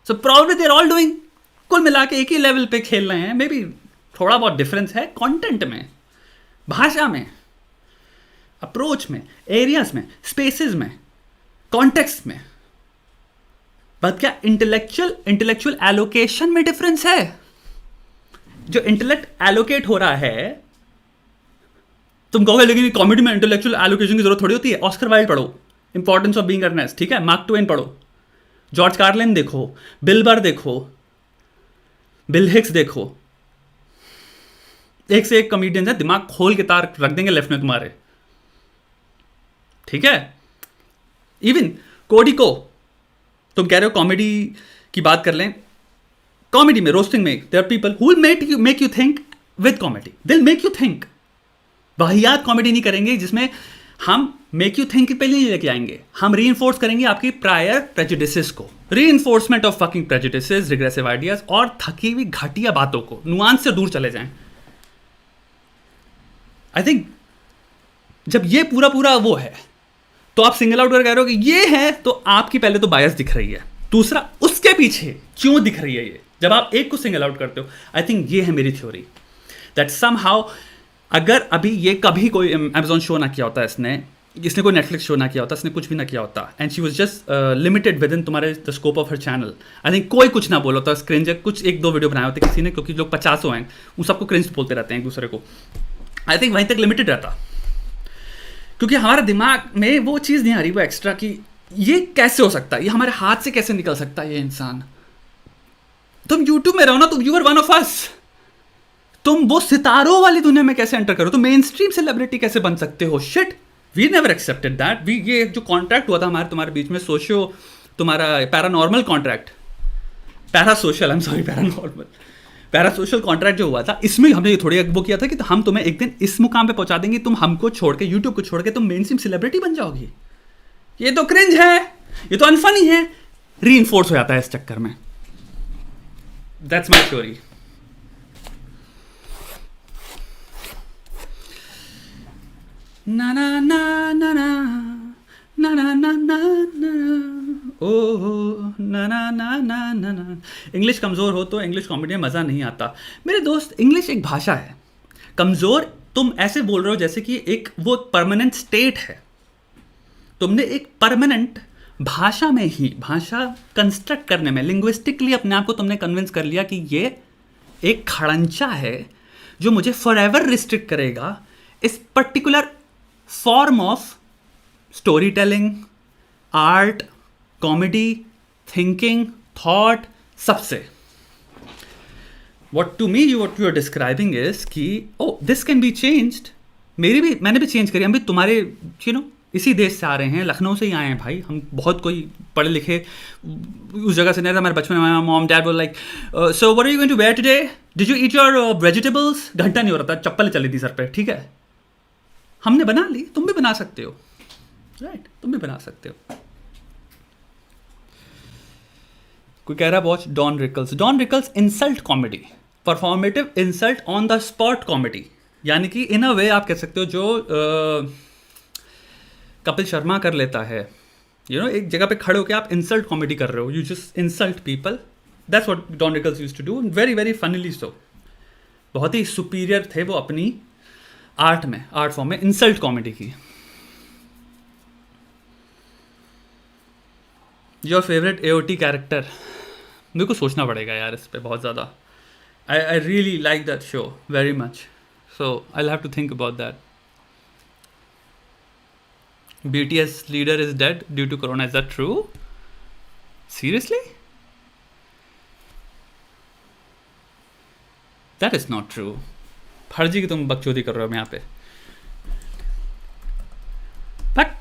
So probably there all doing, कुल मिला के एक ही लेवल पे खेल रहे हैं. मे बी थोड़ा बहुत डिफरेंस है कंटेंट में, भाषा में, अप्रोच में, एरियाज में, स्पेसेस में, कॉन्टेक्स्ट में. बट क्या इंटेलेक्चुअल एलोकेशन में डिफरेंस है? जो इंटेलेक्ट एलोकेट हो रहा है, तुम कहोगे लेकिन कॉमेडी में इंटेलेक्चुअल एलोकेशन की जरूरत थोड़ी होती है. ऑस्कर वाइल्ड पढ़ो, इंपॉर्टेंस ऑफ बीइंग अर्नेस्ट, ठीक है, मार्क ट्वेन पढ़ो, जॉर्ज कार्लिन देखो, बिल बर देखो, बिल हिक्स देखो. एक से एक कॉमेडियंस है, दिमाग खोल के तार रख देंगे लेफ्ट में तुम्हारे. ठीक है. इवन कोडी को तुम कह रहे हो कॉमेडी की बात कर लें, कॉमेडी में, रोस्टिंग में, there are people who will make you think with comedy. They will make you think. वाहियात कॉमेडी नहीं करेंगे जिसमें हम मेक यू थिंक पे नहीं लेके आएंगे. हम रीइंफोर्स करेंगे आपकी प्रायर प्रेजुडिसेस को. Reinforcement of fucking prejudices, regressive ideas और थकी हुई घटिया बातों को. नुआंस से दूर चले जाएं. आई थिंक जब ये पूरा पूरा वो है, तो आप सिंगल आउट कर कह रहे हो कि ये है, तो आपकी पहले तो बायस दिख रही है. दूसरा, उसके पीछे क्यों दिख रही है ये, जब आप एक को सिंगल आउट करते हो. आई थिंक ये है मेरी थ्योरी, दैट समहाउ अगर अभी ये कभी कोई अमेजॉन शो ना किया होता, इसने कोई नेटफ्लिक्स शो ना किया होता, इसने कुछ भी ना किया होता, and she was just limited within तुम्हारे the scope of her channel. I think कोई कुछ ना बोला होता. क्रिंज कुछ एक दो वीडियो बनाए होते किसी ने, क्योंकि लोग 50 हैं, उन सबको क्रिंज बोलते रहते हैं एक दूसरे को. आई थिंक वहीं तक लिमिटेड रहता, क्योंकि हमारे दिमाग में वो चीज़ नहीं आ रही, वो एक्स्ट्रा की ये कैसे हो सकता है, ये हमारे हाथ से कैसे निकल सकता है ये इंसान. तुम यूट्यूब में रहो ना, तुम you are one of us. तुम वो सितारों वाली दुनिया में कैसे एंटर करो, तुम मेन स्ट्रीम सेलिब्रिटी कैसे बन सकते हो. Shit, we never accepted that. We ये जो कॉन्ट्रैक्ट हुआ था हमारे तुम्हारे बीच में, सोशियो तुम्हारा paranormal contract, parasocial, I am sorry, paranormal, parasocial contract जो हुआ था, इसमें हमने ये थोड़ी वो किया था कि हम तुम्हें एक दिन इस मुकाम पे पहुंचा देंगे, तुम हमको छोड़ के, यूट्यूब को छोड़ के तुम मेन स्ट्रीम सेलिब्रिटी बन जाओगी. ये तो क्रिंज है, ये तो अनफनी है. रीइंफोर्स हो जाता है इस चक्कर में. That's my theory. ना ना ना ना ना ना ना ना ना ना ओ ना ना ना ना ना ना. इंग्लिश कमज़ोर हो तो इंग्लिश कॉमेडी में मज़ा नहीं आता. मेरे दोस्त, इंग्लिश एक भाषा है. कमज़ोर तुम ऐसे बोल रहे हो जैसे कि एक वो परमानेंट स्टेट है. तुमने एक परमानेंट भाषा में ही, भाषा कंस्ट्रक्ट करने में, लिंग्विस्टिकली अपने आप को तुमने कन्विंस कर लिया कि ये एक खड़ंचा है जो मुझे फॉरएवर रिस्ट्रिक्ट करेगा इस particular form of storytelling, art, comedy, thinking, thought, सबसे. What to me what you are describing is कि oh this can be changed. मैंने भी चेंज करी. हम भी तुम्हारे इसी देश से आ रहे हैं, लखनऊ से ही आए हैं भाई. हम बहुत कोई पढ़े लिखे उस जगह से नहीं था. हमारे बचपन में मॉम डैड बोल like, so what are you going to wear today, did you eat your vegetables. घंटा नहीं हो रहा था, चप्पल चली थी सर पे. ठीक है, हमने बना ली, तुम भी बना सकते हो. राइट, तुम भी बना सकते हो. कोई कह रहा है watch Don Rickles. Don Rickles insult comedy, performative insult on the spot comedy. यानी कि इन अ वे आप कह सकते हो जो कपिल शर्मा कर लेता है. एक जगह पे खड़े होकर आप इंसल्ट कॉमेडी कर रहे हो, you just insult people. That's what Don Rickles used to do, very very funnily so. बहुत ही सुपीरियर थे वो अपनी आर्ट फॉर्म में, इंसल्ट कॉमेडी की. योर फेवरेट एओटी कैरेक्टर, मेरे को सोचना पड़ेगा यार इस पे बहुत ज़्यादा. I really like that show very much, so I will have to think about that. BTS leader is dead due to corona. Is that true? Seriously? That is not true. फर्जी की तुम बकचोदी कर रहे हो यहाँ पे. बट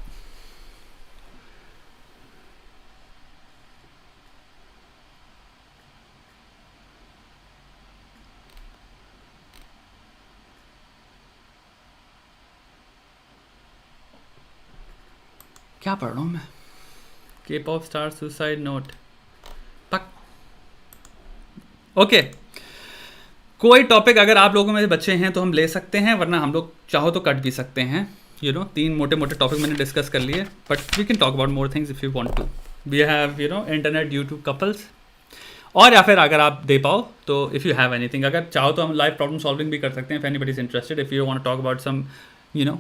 क्या पढ़ रहा हूँ मैं? के पॉप स्टार सुसाइड नोट पक। ओके, कोई टॉपिक अगर आप लोगों में बच्चे हैं तो हम ले सकते हैं, वरना हम लोग चाहो तो कट भी सकते हैं। यू नो 3 मोटे मोटे टॉपिक मैंने डिस्कस कर लिए, but we can talk about more things if you want to. We have you know internet YouTube couples, और या फिर अगर आप दे पाओ तो इफ़ यू हैव एनीथिंग, अगर चाहो तो हम लाइव प्रॉब्लम सॉल्विंग भी कर सकते हैं। If anybody is interested, if you want to talk about some you know,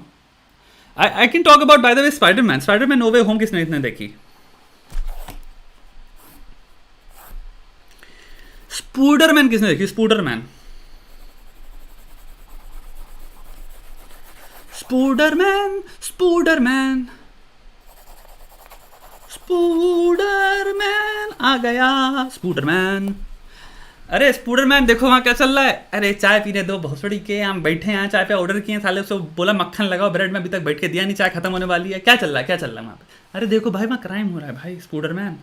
I can talk about by the way Spider Man no way home किसने इतने देखी? स्पूडरमैन किसने देखी? स्पूडरमैन स्पूडरमैन स्पूडरमैन स्पूडरमैन आ गया स्पूडरमैन। अरे स्पूडरमैन देखो वहाँ क्या चल रहा है। अरे चाय पीने दो भोसड़ी के, हम बैठे हैं चाय पे ऑर्डर किए, साले उसको बोला मक्खन लगाओ ब्रेड में, अभी तक बैठ के दिया नहीं, चाय खत्म होने वाली है। क्या चल रहा है, क्या चल रहा है वहाँ पे? अरे देखो भाई वहाँ क्राइम हो रहा है भाई, स्पूडरमैन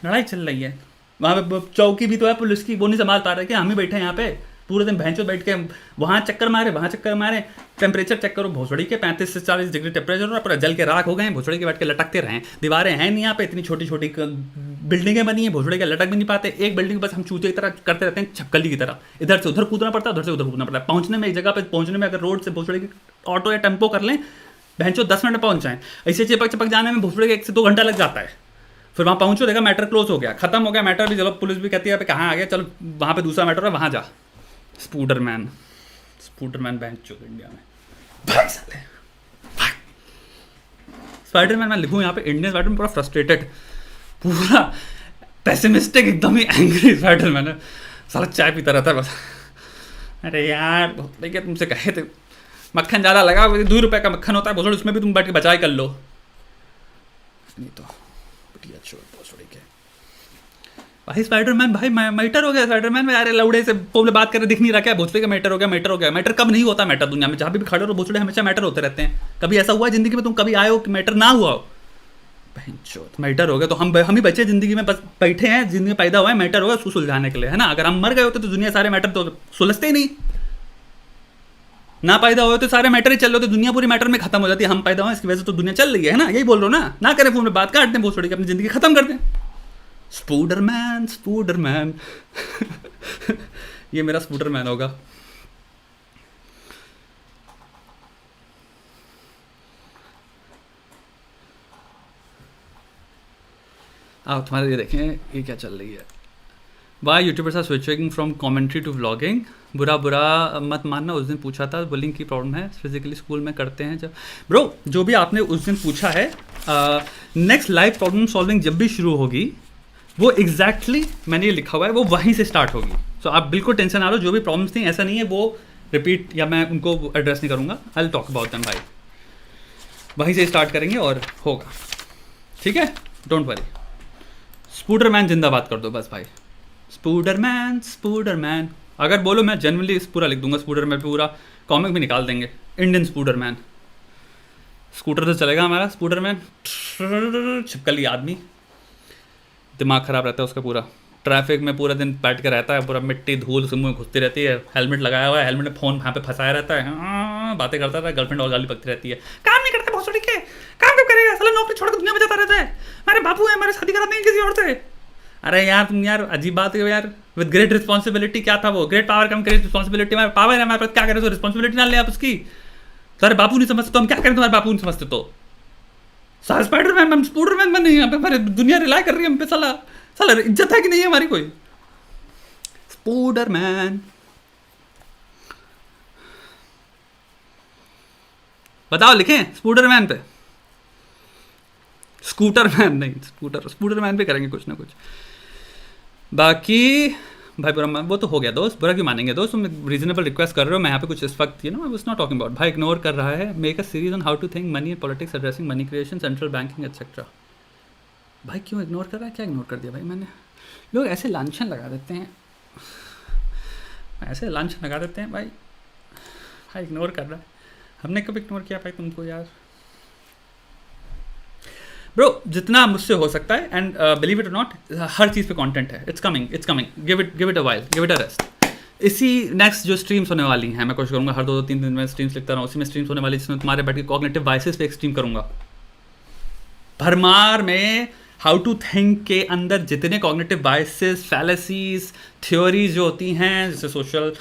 लड़ाई चल रही है वहाँ पे। चौकी भी तो है पुलिस की, वो नहीं संभाल पा रहे कि हम ही बैठे हैं यहाँ पे पूरे दिन भैंचो बैठ के, वहाँ चक्कर मारे वहाँ चक्कर मारे। टेम्परेचर चेक करो भोसड़ी के 35 से 40 डिग्री टेम्परेचर, और पूरा जल के राख हो गए हैं। भोसड़ी के बैठ के लटकते रहे, दीवारें हैं नहीं यहाँ पे, इतनी छोटी छोटी बिल्डिंगें बनी है, भोसड़ी के लटक भी नहीं पाते। एक बिल्डिंग बस हम चूते की तरह करते रहते हैं, छपकली की तरह, इधर से उधर कूदना पड़ता है, उधर से उधर कूदना पड़ता है। पहुँचने में एक जगह पर पहुँचने में अगर रोड से भोसड़ी की ऑटो या टेम्पो कर लें, भैंचो 10 मिनट में पहुँच जाएँ। ऐसे चिपक चिपक जाने में भोसड़ी के 1 से 2 घंटा लग जाता है। फिर वहाँ पहुँचो, देखा मैटर क्लोज हो गया, खत्म हो गया मैटर भी। चलो पुलिस भी कहती है कहाँ आ गया, चलो वहाँ पे दूसरा मैटर है, वहाँ जा। स्पूडरमैन बैंक चो इंडिया में भाई साले। स्पाइडरमैन मैं लिखूँ यहाँ पे, इंडियन स्पाइडरमैन पूरा फ्रस्ट्रेटेड, पूरा पेसिमिस्टिक, एकदम ही एंग्री स्पाइडरमैन है। साला चाय पीता रहता है बस। अरे यार देखिए तुमसे कहे थे मक्खन ज़्यादा लगा, 2 रुपये का मक्खन होता है भोसड़ी, उसमें भी तुम बैठ के बचाई कर लो। नहीं तो भाई स्पाइडरमैन भाई मैटर हो गया स्पाइडरमैन में। यार लौड़े से पोले बात कर रहे दिख नहीं रहा क्या? भोसड़ी का मैटर हो गया, मैटर हो गया। मैटर कब नहीं होता मैटर दुनिया में? जहाँ भी खड़े हो भोसड़ी हमेशा मैटर होते रहते हैं। कभी ऐसा हुआ जिंदगी में तुम कभी आए हो कि मैटर ना हुआ हो? मैटर हो गया तो हम ही बचे जिंदगी में, बस बैठे हैं, जिंदगी में पैदा हुआ है, मैटर होगा उसको सुलझाने के लिए, है ना। अगर हम मर गए होते तो दुनिया सारे मैटर तो सुलझते ही नहीं। ना पैदा हुए तो सारे मैटर ही चल रहे होते, दुनिया पूरी मैटर में खत्म हो जाती है। हम पैदा हुए इसकी वजह से तो दुनिया चल रही है ना, यही बोल रहा हूँ ना करें फोन में बात, काट दें भोसड़ी की, अपनी जिंदगी खत्म कर दें। स्पूडरमैन ये मेरा स्पूडरमैन होगा। आओ तुम्हारे ये देखें, ये क्या चल रही है। Why YouTubers are switching from commentary to vlogging. बुरा मत मानना, उस दिन पूछा था बुलिंग की प्रॉब्लम है, फिजिकली स्कूल में करते हैं जब। ब्रो जो भी आपने उस दिन पूछा है, नेक्स्ट लाइव प्रॉब्लम सॉल्विंग जब भी शुरू होगी वो एग्जैक्टली मैंने ये लिखा हुआ है, वो वहीं से स्टार्ट होगी। सो आप बिल्कुल टेंशन आ लो, जो भी प्रॉब्लम्स थी ऐसा नहीं है वो रिपीट या मैं उनको एड्रेस नहीं करूँगा। I will talk about them भाई, वहीं से स्टार्ट करेंगे और होगा, ठीक है, डोंट वरी। स्पूडरमैन जिंदाबाद कर दो बस भाई। स्पूडरमैन अगर बोलो मैं जनरली पूरा लिख दूंगा स्पूडरमैन, पूरा कॉमिक भी निकाल देंगे। इंडियन स्पूडरमैन, स्कूटर से चलेगा हमारा स्पूडरमैन, छिपकली आदमी, दिमाग ख़राब रहता है उसका पूरा, ट्रैफिक में पूरा दिन बैठ के रहता है, पूरा मिट्टी धूल उसके मुँह में घुसती रहती है, हेलमेट लगाया हुआ है, हेलमेट में फ़ोन वहाँ पे फंसाया रहता है, बातें करता रहता है, गर्लफ्रेंड और गाली पकती रहती है, काम नहीं करते भोसड़ी के, काम क्यों करेगा साला, नौकरी छोड़ के दुनिया में जाता रहता है, मेरे बापू है मेरे शादी करा देंगे किसी और से। अरे यार तुम यार अजीब बात है यार, विद ग्रेट रिस्पॉन्सिबिलिटी, क्या था वो, great power come great responsibility, हमारे पावर है हमारे पास, क्या करें तो रिस्पॉन्सिबिलिटी ना ले आप उसकी। सारे बापू नहीं समझते तो हम क्या करें, तुम्हारे बापू नहीं समझते तो। सारे स्पाइडरमैन हम स्पूडरमैन बने, यहाँ पे हमारे दुनिया रिलाई कर रही है हम पे, साला साला इज्जत है कि नहीं है हमारी कोई। स्पूडरमैन बताओ, लिखें स्पूडरमैन पे, स्कूटरमैन नहीं, स्पूडरमैन पे करेंगे कुछ ना कुछ। बाकी भाई बुरा वो तो हो गया दोस्त, बुरा क्यों मानेंगे दोस्त, तुम रीजनेबल रिक्वेस्ट कर रहे हो, मैं यहाँ पे कुछ इस वक्त I was not talking about. भाई इग्नोर कर रहा है, make a series on how to think money and politics addressing money creation central banking etcetera. भाई क्यों इग्नोर कर रहा है, क्या इग्नोर कर दिया भाई मैंने? लोग ऐसे लांछन लगा देते हैं, ऐसे लांछन लगा देते हैं भाई। भाई इग्नोर कर रहा है, हमने कब इग्नोर किया भाई तुमको यार? ब्रो जितना मुझसे हो सकता है, एंड बिलीव इट और नॉट हर चीज़ पे कंटेंट है, it's coming, give it a while, give it a rest. इसी नेक्स्ट जो स्ट्रीम्स होने वाली हैं, मैं कोशिश करूँगा हर 2-3 दिन में स्ट्रीम्स लिखता रहूँ, उसी में स्ट्रीम्स होने वाली जिसमें तुम्हारे बैठ के कॉग्निटिव बायसेस पे एक स्ट्रीम करूँगा, भरमार में हाउ टू थिंक के अंदर जितने कॉग्निटिव बायसेस, फैलेसीज, थ्योरीज जो होती हैं, जैसे सोशल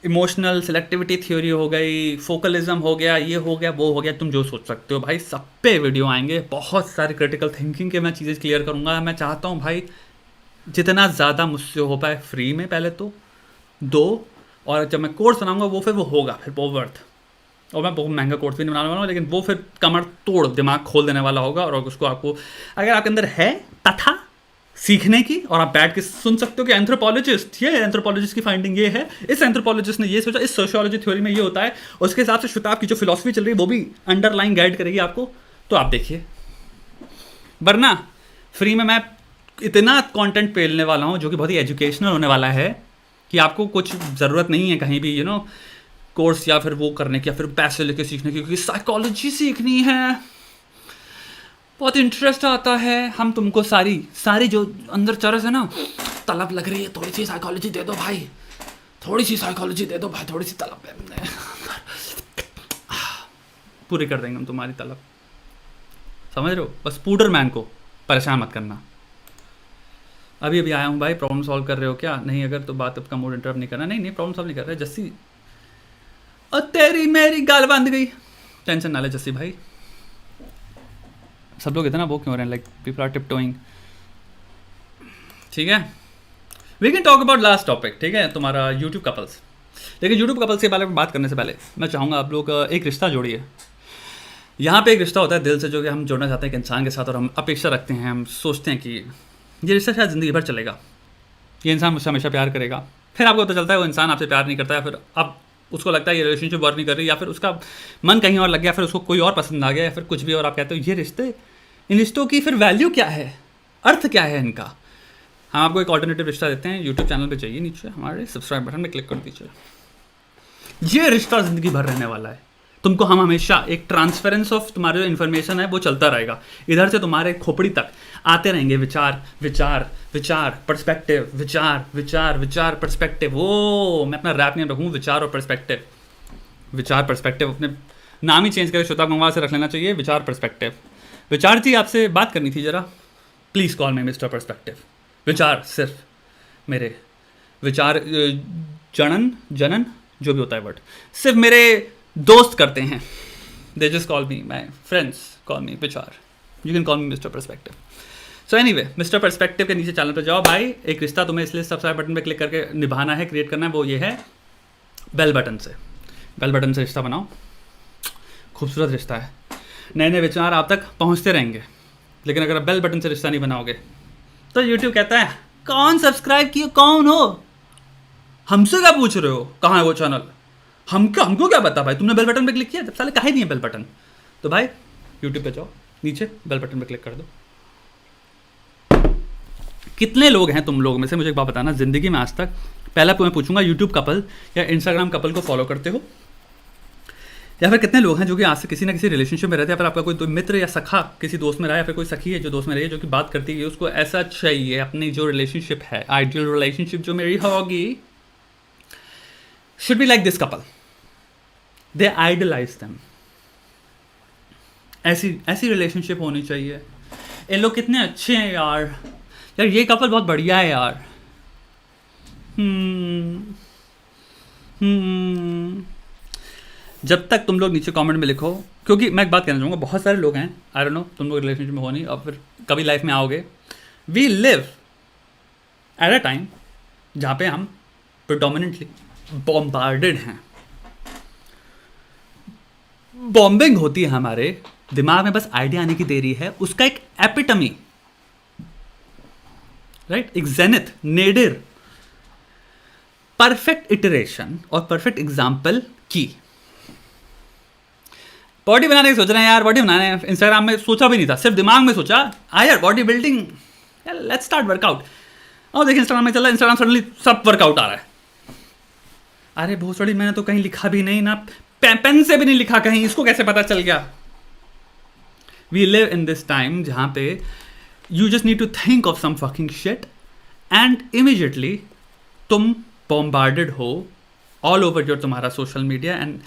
इमोशनल सेलेक्टिविटी थ्योरी हो गई, फोकलिज्म हो गया, ये हो गया, वो हो गया, तुम जो सोच सकते हो भाई, सब पे वीडियो आएंगे। बहुत सारे क्रिटिकल थिंकिंग के मैं चीज़ें क्लियर करूँगा। मैं चाहता हूँ भाई जितना ज़्यादा मुझसे हो पाए फ्री में पहले तो दो, और जब मैं कोर्स बनाऊँगा वो फिर वो होगा फिर वो वर्थ, और मैं बहुत महंगा कोर्स भी नहीं बनाने वाला हूँ, लेकिन वो फिर कमर तोड़ दिमाग खोल देने वाला होगा। और उसको आपको अगर आपके अंदर है तथा सीखने की, और आप बैठ के सुन सकते हो कि एंथ्रोपोलॉजिस्ट, ये एंथ्रोपोलॉजिस्ट की फाइंडिंग ये है, इस एंथ्रोपोलॉजिस्ट ने ये सोचा, इस सोशियोलॉजी थ्योरी में ये होता है, उसके हिसाब से श्वेताब की जो फिलॉसफी चल रही है वो भी अंडरलाइन गाइड करेगी आपको, तो आप देखिए। वरना फ्री में मैं इतना कंटेंट पेलने वाला हूँ जो कि बहुत ही एजुकेशनल होने वाला है कि आपको कुछ ज़रूरत नहीं है कहीं भी कोर्स या फिर वो करने की, या फिर पैसे लेके सीखने की, क्योंकि साइकोलॉजी सीखनी है, बहुत इंटरेस्ट आता है। हम तुमको सारी जो अंदर चरस है ना, तलब लग रही है, थोड़ी सी साइकोलॉजी दे दो भाई, थोड़ी सी साइकोलॉजी दे दो भाई, थोड़ी सी तलब है, पूरी कर देंगे हम तुम्हारी तलब, समझ रहे हो। बस पुडरमैन को परेशान मत करना। अभी आया हूँ भाई, प्रॉब्लम सॉल्व कर रहे हो क्या? नहीं, अगर तो बात आपका मूड इंटरप्ट नहीं करना। नहीं प्रॉब्लम सॉल्व नहीं कर रहे जस्सी, और तेरी मेरी गाल बांध गई। टेंशन ना ले जस्सी भाई। सब लोग इतना वो क्यों रहे हैं, लाइक पीपल आर टिपटोइंग, ठीक है। We can talk about last topic, ठीक है, तुम्हारा यूट्यूब कपल्स। लेकिन यूट्यूब कपल्स के बारे में बात करने से पहले मैं चाहूँगा आप लोग एक रिश्ता जोड़िए। यहाँ पे एक रिश्ता होता है दिल से, जो कि हम जोड़ना चाहते हैं एक इंसान के साथ, और हम अपेक्षा रखते हैं, हम सोचते हैं कि ये रिश्ता शायद ज़िंदगी भर चलेगा, ये इंसान मुझसे हमेशा प्यार करेगा। फिर आपको पता चलता है वो इंसान आपसे प्यार नहीं करता है, फिर अब उसको लगता है ये रिलेशनशिप वर्क नहीं कर रही, या फिर उसका मन कहीं और लग गया, फिर उसको कोई और पसंद आ गया, या फिर कुछ भी, और आप कहते हो ये रिश्ते, इन रिश्तों की फिर वैल्यू क्या है, अर्थ क्या है इनका। हम आपको एक ऑल्टरनेटिव रिश्ता देते हैं। यूट्यूब चैनल पे जाइए, नीचे हमारे सब्सक्राइब बटन में क्लिक कर दीजिए। ये रिश्ता ज़िंदगी भर रहने वाला है। तुमको हम हमेशा एक ट्रांसफरेंस ऑफ तुम्हारे जो इन्फॉर्मेशन है वो चलता रहेगा, इधर से तुम्हारे खोपड़ी तक आते रहेंगे विचार विचार विचार पर्सपेक्टिव, विचार विचार विचार पर्सपेक्टिव। वो मैं अपना रैप नेम रखूँ, विचार और पर्सपेक्टिव, विचार पर्सपेक्टिव। अपने नाम ही चेंज करके श्वेताब गंगवार से रख लेना चाहिए, विचार पर्सपेक्टिव। विचार जी आपसे बात करनी थी जरा, please call me Mister perspective. विचार सिर्फ मेरे विचार जनन जो भी होता है वर्ड, सिर्फ मेरे दोस्त करते हैं। They just call me, my friends call me Vichar, you can call me Mister Perspective. So anyway, Mister Perspective के नीचे चैनल पर जाओ भाई। एक रिश्ता तुम्हें इसलिए सब्सक्राइब बटन पे क्लिक करके निभाना है, क्रिएट करना है, वो ये है बेल बटन से। बेल बटन से रिश्ता बनाओ, खूबसूरत रिश्ता है, नए नए विचार आप तक पहुंचते रहेंगे। लेकिन अगर आप बेल बटन से रिश्ता नहीं बनाओगे तो यूट्यूब कहता है कौन सब्सक्राइब किया, कौन हो, हमसे क्या पूछ रहे हो, कहाँ है वो चैनल, हमको क्या पता भाई, तुमने बेल बटन पे क्लिक किया, जब साले काहे नहीं है बेल बटन। तो भाई यूट्यूब पे जाओ, नीचे बेल बटन पे क्लिक कर दो। कितने लोग हैं तुम लोग में से, मुझे एक बात बताना, जिंदगी में आज तक, पहला मैं पूछूंगा, यूट्यूब कपल या इंस्टाग्राम कपल को फॉलो करते हो, या फिर कितने लोग हैं जो कि आज से किसी ना किसी रिलेशनशिप में रहते हैं, या फिर आपका कोई मित्र या सखा किसी दोस्त में रहा है, या फिर कोई सखी है जो दोस्त में रही है, जो कि बात करती है उसको ऐसा चाहिए अपनी जो रिलेशनशिप है, आइडियल रिलेशनशिप जो मेरी होगी, should be like this couple, they idolize them। ऐसी रिलेशनशिप होनी चाहिए। ये लोग कितने अच्छे हैं यार ये कपल बहुत बढ़िया है यार। जब तक तुम लोग नीचे कमेंट में लिखो, क्योंकि मैं एक बात कहना चाहूँगा, बहुत सारे लोग हैं, आई डोंट नो, तुम लोग रिलेशनशिप में हो नहीं और फिर कभी लाइफ में आओगे। We live at a time जहाँ पे हम प्रिडोमिनेंटली बॉम्बार्डेड हैं, बॉम्बिंग होती है हमारे दिमाग में, बस आइडिया आने की देरी है, उसका एक एपिटमी, राइट, एक जेनिथ, नेडिर, परफेक्ट इटरेशन और परफेक्ट एग्जाम्पल की। बॉडी बनाने की सोच रहे हैं यार, बॉडी बनाने, इंस्टाग्राम में सोचा भी नहीं था, सिर्फ दिमाग में सोचा यार body building, let's start workout. और देखिए इंस्टाग्राम में चल रहा है, इंस्टाग्राम सडनली सब वर्कआउट आ रहा है। अरे भोसड़ी, मैंने तो कहीं लिखा भी नहीं ना, पेन से भी नहीं लिखा कहीं, इसको कैसे पता चल गया। We live in this time जहां पे you just need to think of some fucking shit and immediately तुम बॉम्बार्डेड हो ऑल ओवर योर तुम्हारा social media, and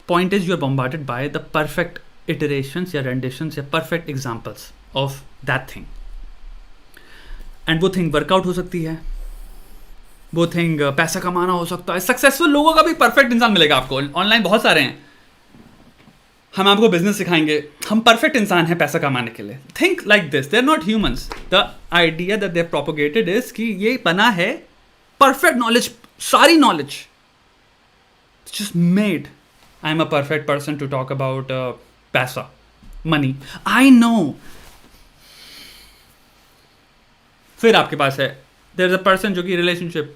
point is you are bombarded by the perfect iterations या renditions या perfect examples of that thing, and वो thing workout हो सकती है, वो थिंग पैसा कमाना हो सकता है। सक्सेसफुल लोगों का भी परफेक्ट इंसान मिलेगा आपको, ऑनलाइन बहुत सारे हैं। हम आपको बिजनेस सिखाएंगे, हम परफेक्ट इंसान हैं पैसा कमाने के लिए। Think like this, they are not humans. The idea that they propagated is कि ये बना है परफेक्ट नॉलेज, सारी knowledge just made. I am a perfect person to talk about पैसा, मनी, आई नो। फिर आपके पास है देयर इज अ पर्सन जो कि relationship,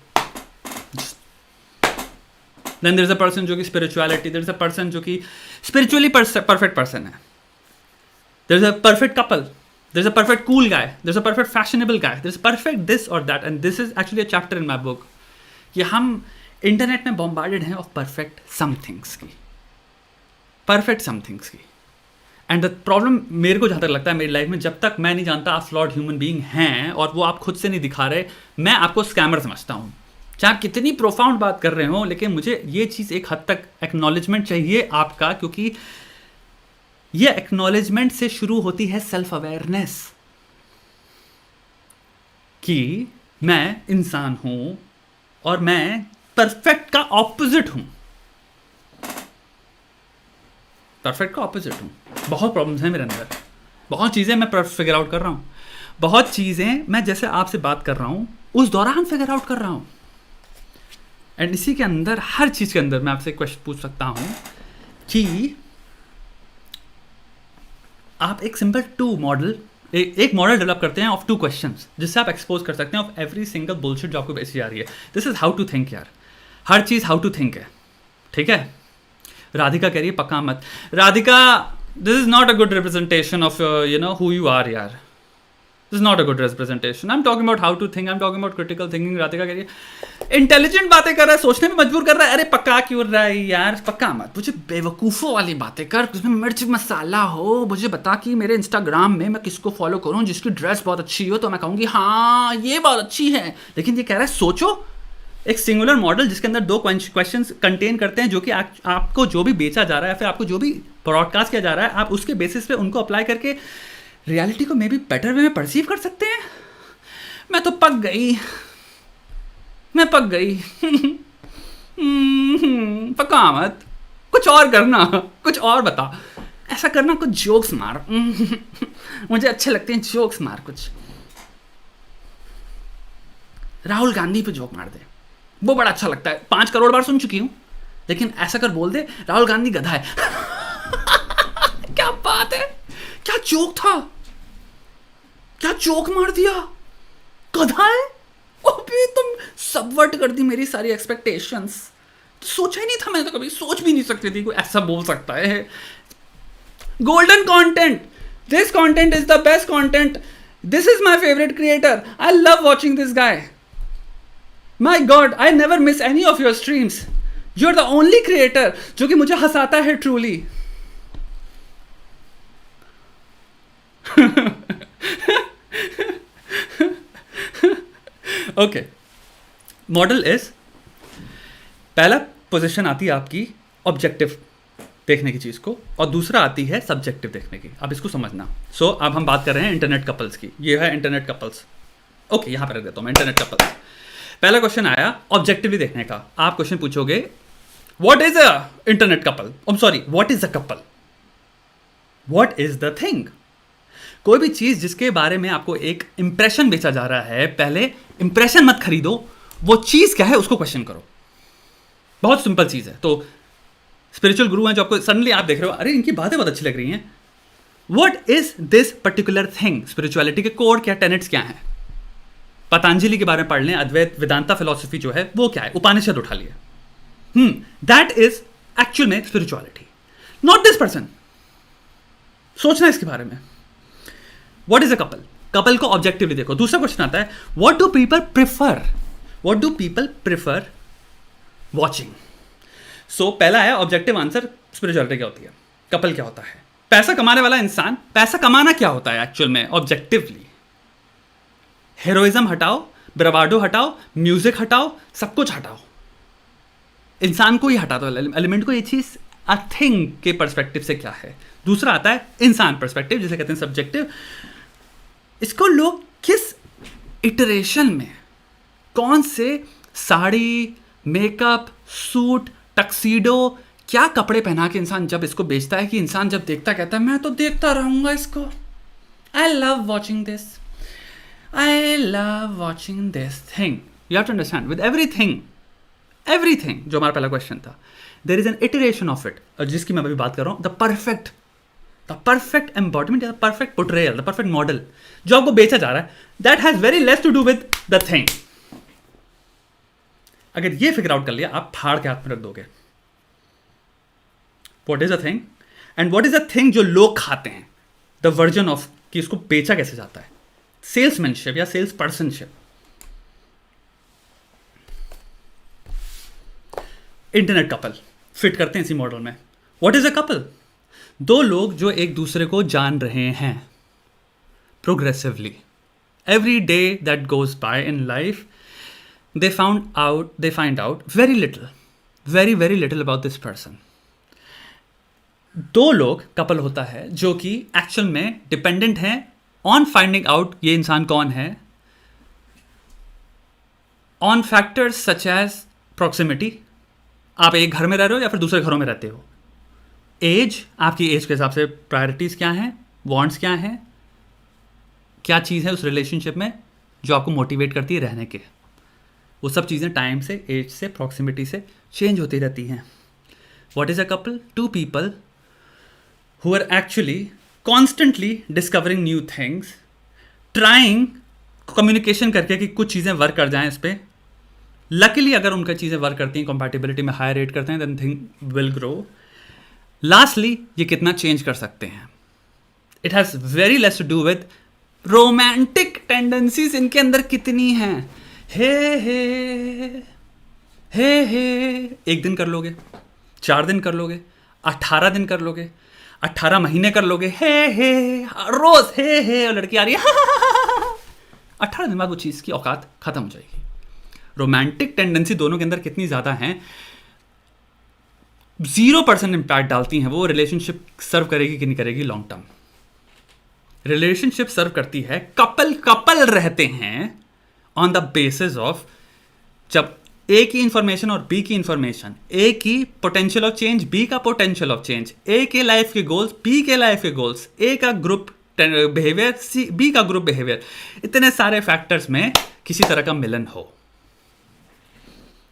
then there is a person जो कि spirituality, there is a person जो कि स्पिरिचुअली परफेक्ट पर्सन है, there is a perfect couple, there is a perfect cool guy, there is a perfect fashionable guy, there is perfect this और that. And this is actually a chapter in my book कि हम internet में bombarded हैं of perfect somethings की, perfect somethings की। And the problem मेरे को जहाँ तक लगता है मेरी लाइफ में, जब तक मैं नहीं जानता आप फ्लॉड ह्यूमन बीइंग हैं और वो आप खुद से नहीं दिखा रहे, मैं आपको स्कैमर समझता हूँ। चाहे आप कितनी प्रोफाउंड बात कर रहे हो, लेकिन मुझे ये चीज़ एक हद तक एक्नॉलेजमेंट चाहिए आपका, क्योंकि ये एक्नॉलेजमेंट से शुरू होती है सेल्फ अवेयरनेस कि मैं इंसान हूँ और मैं परफेक्ट का ऑपोजिट हूँ, परफेक्ट का ऑपोजिट हूँ। बहुत प्रॉब्लम्स हैं मेरे अंदर, बहुत चीज़ें मैं फिगर आउट कर रहा हूँ, बहुत चीज़ें मैं जैसे आपसे बात कर रहा हूँ उस दौरान फिगर आउट कर रहा हूँ। एंड इसी के अंदर, हर चीज़ के अंदर मैं आपसे क्वेश्चन पूछ सकता हूँ कि आप एक सिंपल एक मॉडल डेवलप करते हैं ऑफ 2 क्वेश्चंस, जिससे आप एक्सपोज कर सकते हैं ऑफ एवरी सिंगल बुलशिट जो आपको बेसी आ रही है। This is how to think यार, हर चीज़ हाउ टू थिंक है, ठीक है। राधिका कह रही है पक्का मत। Radhika, this is not a good representation of you know who you are यार, this is not a good representation. I am talking about how to think, I am talking about critical thinking. Radhika कह रही है intelligent बातें कर रहा है, सोचने में मजबूर कर रहा है। अरे पक्का क्यों रहा है यार, पक्का मत, मुझे बेवकूफ़ों वाली बातें कर, उसमें मिर्च मसाला हो। मुझे बता कि मेरे इंस्टाग्राम में मैं किसको फॉलो करूँ, जिसकी ड्रेस बहुत अच्छी हो तो मैं कहूँगी हाँ ये बहुत अच्छी है। लेकिन ये कह रहा है सोचो, एक सिंगुलर मॉडल जिसके अंदर 2 क्वेश्चंस कंटेन करते हैं, जो कि आपको जो भी बेचा जा रहा है, फिर आपको जो भी ब्रॉडकास्ट किया जा रहा है, आप उसके बेसिस पे उनको अप्लाई करके रियलिटी को मे बी बेटर वे में परसीव कर सकते हैं। मैं तो पक गई, मैं पक गई। पका मत, कुछ और करना, कुछ और बता, ऐसा करना, कुछ जोक्स मार। मुझे अच्छे लगते हैं जोक्स मार, कुछ राहुल गांधी पे जोक मार दे, वो बड़ा अच्छा लगता है। 5 करोड़ बार सुन चुकी हूं, लेकिन ऐसा कर बोल दे राहुल गांधी गधा है। क्या बात है, क्या जोक था, क्या जोक मार दिया, गधा है। अभी तुम सबवर्ट कर दी मेरी सारी एक्सपेक्टेशंस। तो सोचा ही नहीं था, मैंने तो कभी सोच भी नहीं सकती थी कोई ऐसा बोल सकता है। Golden content, this content is the best content, this is my favourite creator, I love watching this guy. My God, I never miss any of your streams, you are the only creator जो कि मुझे हंसाता है truly. Okay, model is, पहला position आती है आपकी objective देखने की चीज़ को, और दूसरा आती है सब्जेक्टिव देखने की। अब इसको समझना। सो अब हम बात कर रहे हैं इंटरनेट कपल्स की। ये है इंटरनेट कपल्स। ओके, यहां पर रख देता हूं मैं इंटरनेट कपल्स। पहला क्वेश्चन आया ऑब्जेक्टिवली देखने का। आप क्वेश्चन पूछोगे what is a internet couple, sorry what is a couple, what is the thing. कोई भी चीज जिसके बारे में आपको एक इंप्रेशन बेचा जा रहा है, पहले इंप्रेशन मत खरीदो, वो चीज क्या है उसको क्वेश्चन करो। बहुत सिंपल चीज है। तो स्पिरिचुअल गुरु हैं जो आपको सडनली आप देख रहे हो, अरे इनकी बातें बहुत अच्छी लग रही हैं, what is this particular thing. Spirituality के कोर क्या, टेनेट्स क्या हैं, पतंजलि के बारे में पढ़ लें, अद्वैत वेदांता फिलॉसफी जो है वो क्या है, उपनिषद उठा लिया। दैट इज एक्चुअल में स्पिरिचुअलिटी, नॉट दिस पर्सन। सोचना इसके बारे में। What is a couple, couple को ऑब्जेक्टिवली देखो। दूसरा क्वेश्चन आता है what do people prefer, what do people prefer watching. So पहला है ऑब्जेक्टिव आंसर, स्पिरिचुअलिटी क्या होती है, कपल क्या होता है, पैसा कमाने वाला इंसान, पैसा कमाना क्या होता है एक्चुअल में ऑब्जेक्टिवली। हेरोइज्म हटाओ, ब्रावाडो हटाओ, म्यूजिक हटाओ, सब कुछ हटाओ, इंसान को ही हटा दो, एलिमेंट को। ये चीज अ थिंग के पर्सपेक्टिव से क्या है, दूसरा आता है इंसान पर्सपेक्टिव, जिसे कहते हैं सब्जेक्टिव। इसको लोग किस इटरेशन में, कौन से साड़ी, मेकअप, सूट, टक्सीडो, क्या कपड़े पहना के इंसान जब इसको बेचता है कि इंसान जब देखता कहता है मैं तो देखता रहूंगा इसको, I love watching this, I love watching this thing. You have to understand with everything जो हमारा पहला क्वेश्चन था, there is an iteration of it, और जिसकी मैं अभी बात कर रहा हूं, the perfect embodiment, the perfect portrayal, the perfect model जो आपको बेचा जा रहा है, that has very less to do with the thing. अगर ये फिगर आउट कर लिया, आप फाड़ के हाथ में रख दोगे what is a thing and what is a thing जो लोग खाते हैं, द वर्जन ऑफ कि इसको बेचा कैसे जाता है, सेल्समैनशिप या सेल्स पर्सनशिप। इंटरनेट कपल फिट करते हैं इसी मॉडल में। What is a couple? दो लोग जो एक दूसरे को जान रहे हैं progressively, every day that goes by in life they find out very little about this person। दो लोग कपल होता है जो कि एक्चुअल में डिपेंडेंट हैं ऑन फाइंडिंग आउट ये इंसान कौन है, on factors such as proximity, आप एक घर में रह रहे हो या फिर दूसरे घरों में रहते हो, एज, आपकी एज के हिसाब से प्रायोरिटीज क्या हैं, वांट्स क्या हैं, क्या चीज़ है उस रिलेशनशिप में जो आपको मोटिवेट करती है रहने के, वो सब चीज़ें टाइम से, एज से, प्रॉक्सिमिटी से चेंज होती रहती हैं। What is a couple? Two people who are actually constantly discovering new things, trying communication करके कि कुछ चीज़ें वर्क कर जाएं इस पर। लकीली अगर उनका चीज़ें वर्क करती हैं, कंपैटिबिलिटी में हाई रेट करते हैं, then thing will grow. Lastly ये कितना चेंज कर सकते हैं, it has very less to do with romantic tendencies इनके अंदर कितनी हैं। हे एक दिन कर लोगे, 4 दिन कर लोगे, 18 दिन कर लोगे, 18 महीने कर लोगे, हे रोज हे और लड़की आ रही है 18 दिन बाद वो चीज़ की औकात खत्म हो जाएगी। रोमांटिक टेंडेंसी दोनों के अंदर कितनी ज़्यादा हैं, 0% इम्पैक्ट डालती हैं वो रिलेशनशिप सर्व करेगी कि नहीं करेगी लॉन्ग टर्म। रिलेशनशिप सर्व करती है, कपल रहते हैं ऑन द बेसिस ऑफ जब ए की इंफॉर्मेशन और बी की इंफॉर्मेशन, ए की पोटेंशियल ऑफ चेंज, बी का पोटेंशियल ऑफ चेंज, ए के लाइफ के गोल्स, बी के लाइफ के गोल्स, ए का ग्रुप बिहेवियर, सी बी का ग्रुप बिहेवियर, इतने सारे फैक्टर्स में किसी तरह का मिलन हो,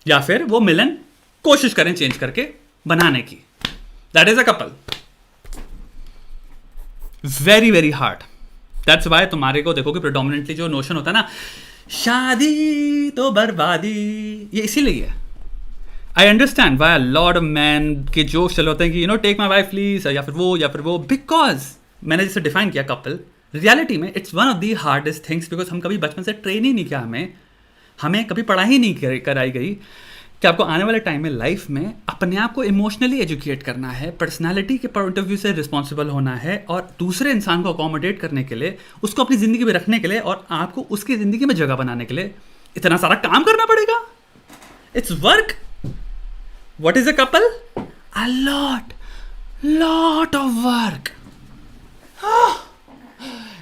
या फिर वो मिलन कोशिश करें चेंज करके बनाने की, that is a couple. Very very hard. That's why तुम्हारे को देखोगे प्रेडोमिनेंटली जो नोशन होता है ना, शादी तो बर्बादी, ये इसीलिए है। I understand why lord of man के जोक्स चल होते हैं कि टेक माई वाइफ प्लीज, या फिर वो बिकॉज मैंने जैसे डिफाइन किया कपल, रियलिटी में it's one of the hardest things, because हम कभी बचपन से ट्रेन ही नहीं किया, हमें कभी पढ़ाई नहीं कराई गई कि आपको आने वाले टाइम में लाइफ में अपने आप को इमोशनली एजुकेट करना है, पर्सनालिटी के पॉइंट ऑफ व्यू से रिस्पॉन्सिबल होना है, और दूसरे इंसान को अकोमोडेट करने के लिए, उसको अपनी ज़िंदगी में रखने के लिए, और आपको उसकी ज़िंदगी में जगह बनाने के लिए इतना सारा काम करना पड़ेगा। It's work. What is a couple? A lot of work.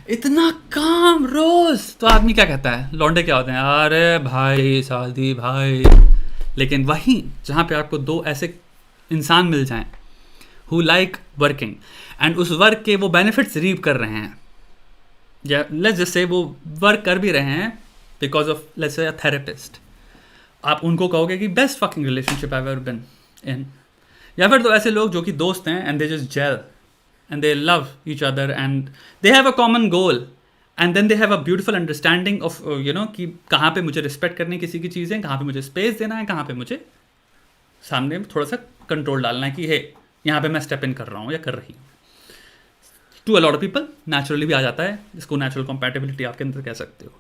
इतना काम रोज। तो आदमी क्या कहता है, लौंडे क्या होते हैं, अरे भाई शादी भाई। लेकिन वहीं जहाँ पे आपको दो ऐसे इंसान मिल जाएं हु लाइक वर्किंग एंड उस वर्क के वो बेनिफिट्स रीप कर रहे हैं, या लेट्स जस्ट से वो वर्क कर भी रहे हैं because of let's say a therapist, आप उनको कहोगे कि best fucking relationship I have ever been in. या फिर तो ऐसे लोग जो कि दोस्त हैं and they just gel and they love each other and they have a common goal and then they have a beautiful understanding of कि कहाँ पे मुझे रिस्पेक्ट करनी किसी की चीज़ें, कहाँ पे मुझे स्पेस देना है, कहाँ पे मुझे सामने थोड़ा सा कंट्रोल डालना है कि हे यहाँ पे मैं स्टेप इन कर रहा हूँ या कर रही हूँ। To a lot of people naturally भी आ जाता है, इसको नेचुरल कंपैटिबिलिटी आपके अंदर कह सकते हो।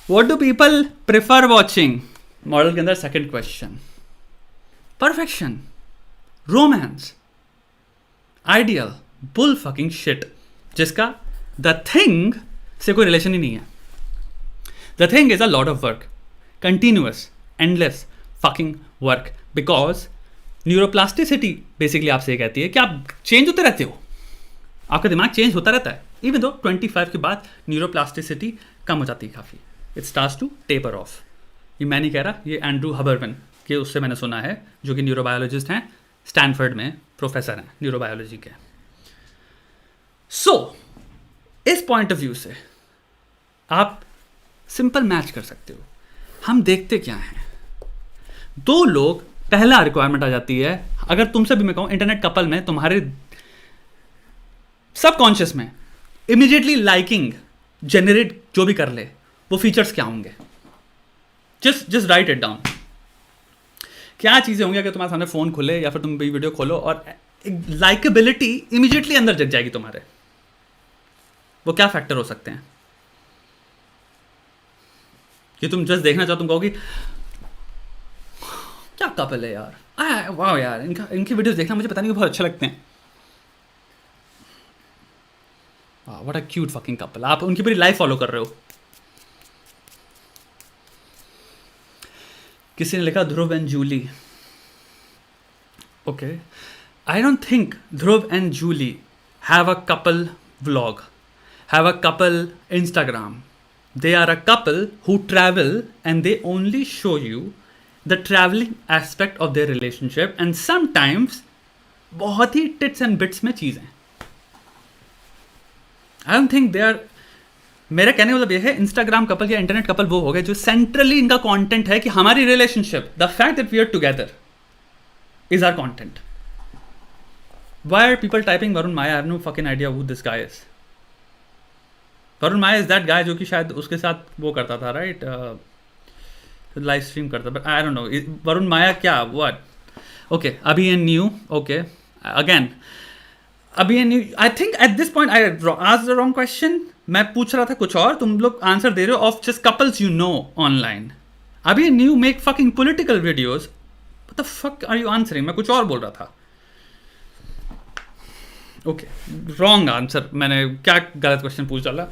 What do people prefer watching? Model के अंदर second question, perfection, romance, ideal, bull fucking shit, जिसका द थिंग से कोई रिलेशन ही नहीं है। The thing is a lot of work, continuous, endless fucking work, because neuroplasticity basically आपसे ये कहती है कि आप चेंज होते रहते हो, आपका दिमाग चेंज होता रहता है। इवन दो 25 के बाद न्यूरोप्लास्टिसिटी कम हो जाती है काफ़ी, it starts to taper off. ये मैं नहीं कह रहा, ये एंड्रू हबरमैन के उससे मैंने सुना है, जो कि न्यूरोबायोलॉजिस्ट हैं, स्टैनफोर्ड में प्रोफेसर हैं न्यूरोबायोलॉजी के। सो इस पॉइंट ऑफ व्यू से आप सिंपल मैच कर सकते हो। हम देखते क्या हैं, दो लोग, पहला रिक्वायरमेंट आ जाती है, अगर तुमसे भी मैं कहूं इंटरनेट कपल में तुम्हारे सबकॉन्शियस में इमीडिएटली लाइकिंग जनरेट जो भी कर ले, वो फीचर्स क्या होंगे? Just right it down. क्या चीजें होंगी अगर तुम्हारे सामने फोन खुले या फिर तुम भी वीडियो खोलो और लाइकेबिलिटी इमीडिएटली अंदर जग जाएगी तुम्हारे? वो क्या फैक्टर हो सकते हैं कि तुम जस्ट देखना चाहो, तुम कहोगी क्या कपल है यार, वाह यार, इनकी वीडियोस देखना मुझे पता नहीं बहुत अच्छे लगते हैं, what a cute fucking couple. आप उनकी पूरी लाइफ फॉलो कर रहे हो। किसी ने लिखा Dhruv and Julie. Okay, I don't think Dhruv and Julie have a couple vlog, have a couple Instagram. They are a couple who travel and they only show you the traveling aspect of their relationship and sometimes बहुत ही tits and bits में चीज़ें। I don't think they are, मेरा कहने का मतलब ये है Instagram couple या इंटरनेट कपल वो हो गए जो सेंट्रली इनका कंटेंट है कि हमारी relationship, the fact that we are together is our content. Why are people typing Varun Maya? I have no fucking idea who this guy is. Varun Maya is that guy जो कि शायद उसके साथ वो करता था, राइट, लाइव स्ट्रीम करता, but I don't know Varun Maya क्या, what. Okay, Abhi and Niyu, okay, again Abhi and Niyu. I think at this point I asked the wrong question. मैं पूछ रहा था कुछ और, तुम लोग आंसर दे रहे हो of just couples you know online. Abhi and Niyu make fucking political videos, what the fuck are you answering? मैं कुछ और बोल रहा था। ओके, रॉन्ग आंसर, मैंने क्या गलत क्वेश्चन पूछ डाला।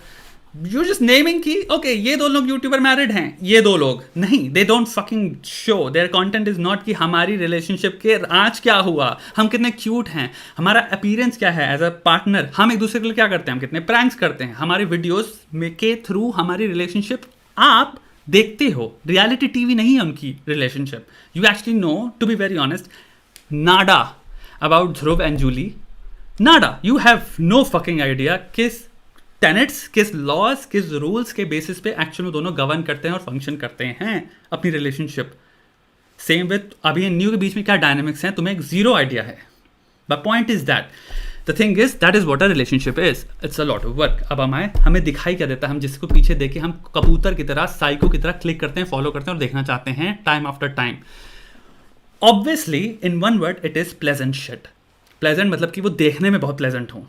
यू जस्ट नेमिंग की ओके ये दो लोग यूट्यूबर मैरिड हैं, ये दो लोग नहीं, they don't fucking show their content is not कि हमारी रिलेशनशिप के आज क्या हुआ, हम कितने क्यूट हैं, हमारा अपीयरेंस क्या है एज अ पार्टनर, हम एक दूसरे के लिए क्या करते हैं, हम कितने प्रैंक्स करते हैं, हमारी वीडियोस में के थ्रू हमारी रिलेशनशिप आप देखते हो। रियलिटी टीवी नहीं है उनकी relationship. You actually know, to be very honest, nada about Dhruv and Julie, nada. You have no fucking idea किस टेनेट्स, किस लॉज, किस रूल्स के बेसिस पे एक्चुअली दोनों गवर्न करते हैं और फंक्शन करते हैं अपनी relationship. Same with Abhi Niyu के बीच में क्या डायनामिक्स हैं, तुम्हें एक जीरो आइडिया है। The point is that the thing is that is what a relationship is, it's a lot of work. अब हमें दिखाई क्या देता है, हम जिसको पीछे देखे हम कबूतर की तरह, साइको की तरह क्लिक करते हैं, फॉलो करते हैं और देखना चाहते हैं time after time. Obviously in one word it is pleasant shit. Pleasant मतलब कि वो देखने में बहुत प्लेजेंट हो,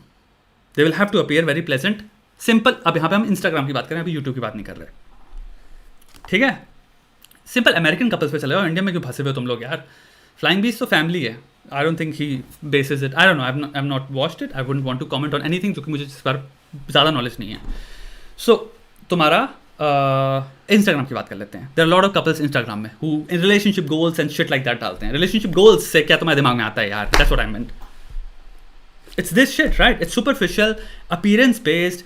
they will have to appear very pleasant, simple. अब यहाँ पे हम इंस्टाग्राम की बात करें, अभी यूट्यूब की बात नहीं कर रहे, ठीक है। सिंपल अमेरिकन कपल्स पे चले जाओ, इंडिया में क्यों फंसे हुए हो तुम लोग यार? फ्लाइंग बीच तो फैमिली है, I don't think he basis it, I don't know, I have not watched it, I wouldn't want to comment on anything, जो कि मुझे इस पर ज़्यादा नॉलेज नहीं है। सो तुम्हारा इंस्टाग्राम की बात कर लेते हैं। There are lot of couples Instagram में who in relationship goals and shit like that डालते हैं। रिलेशनशिप गोल्स से क्या तुम्हारे दिमाग में आता है यार? That's what I meant. It's this shit, right? It's superficial, appearance-based,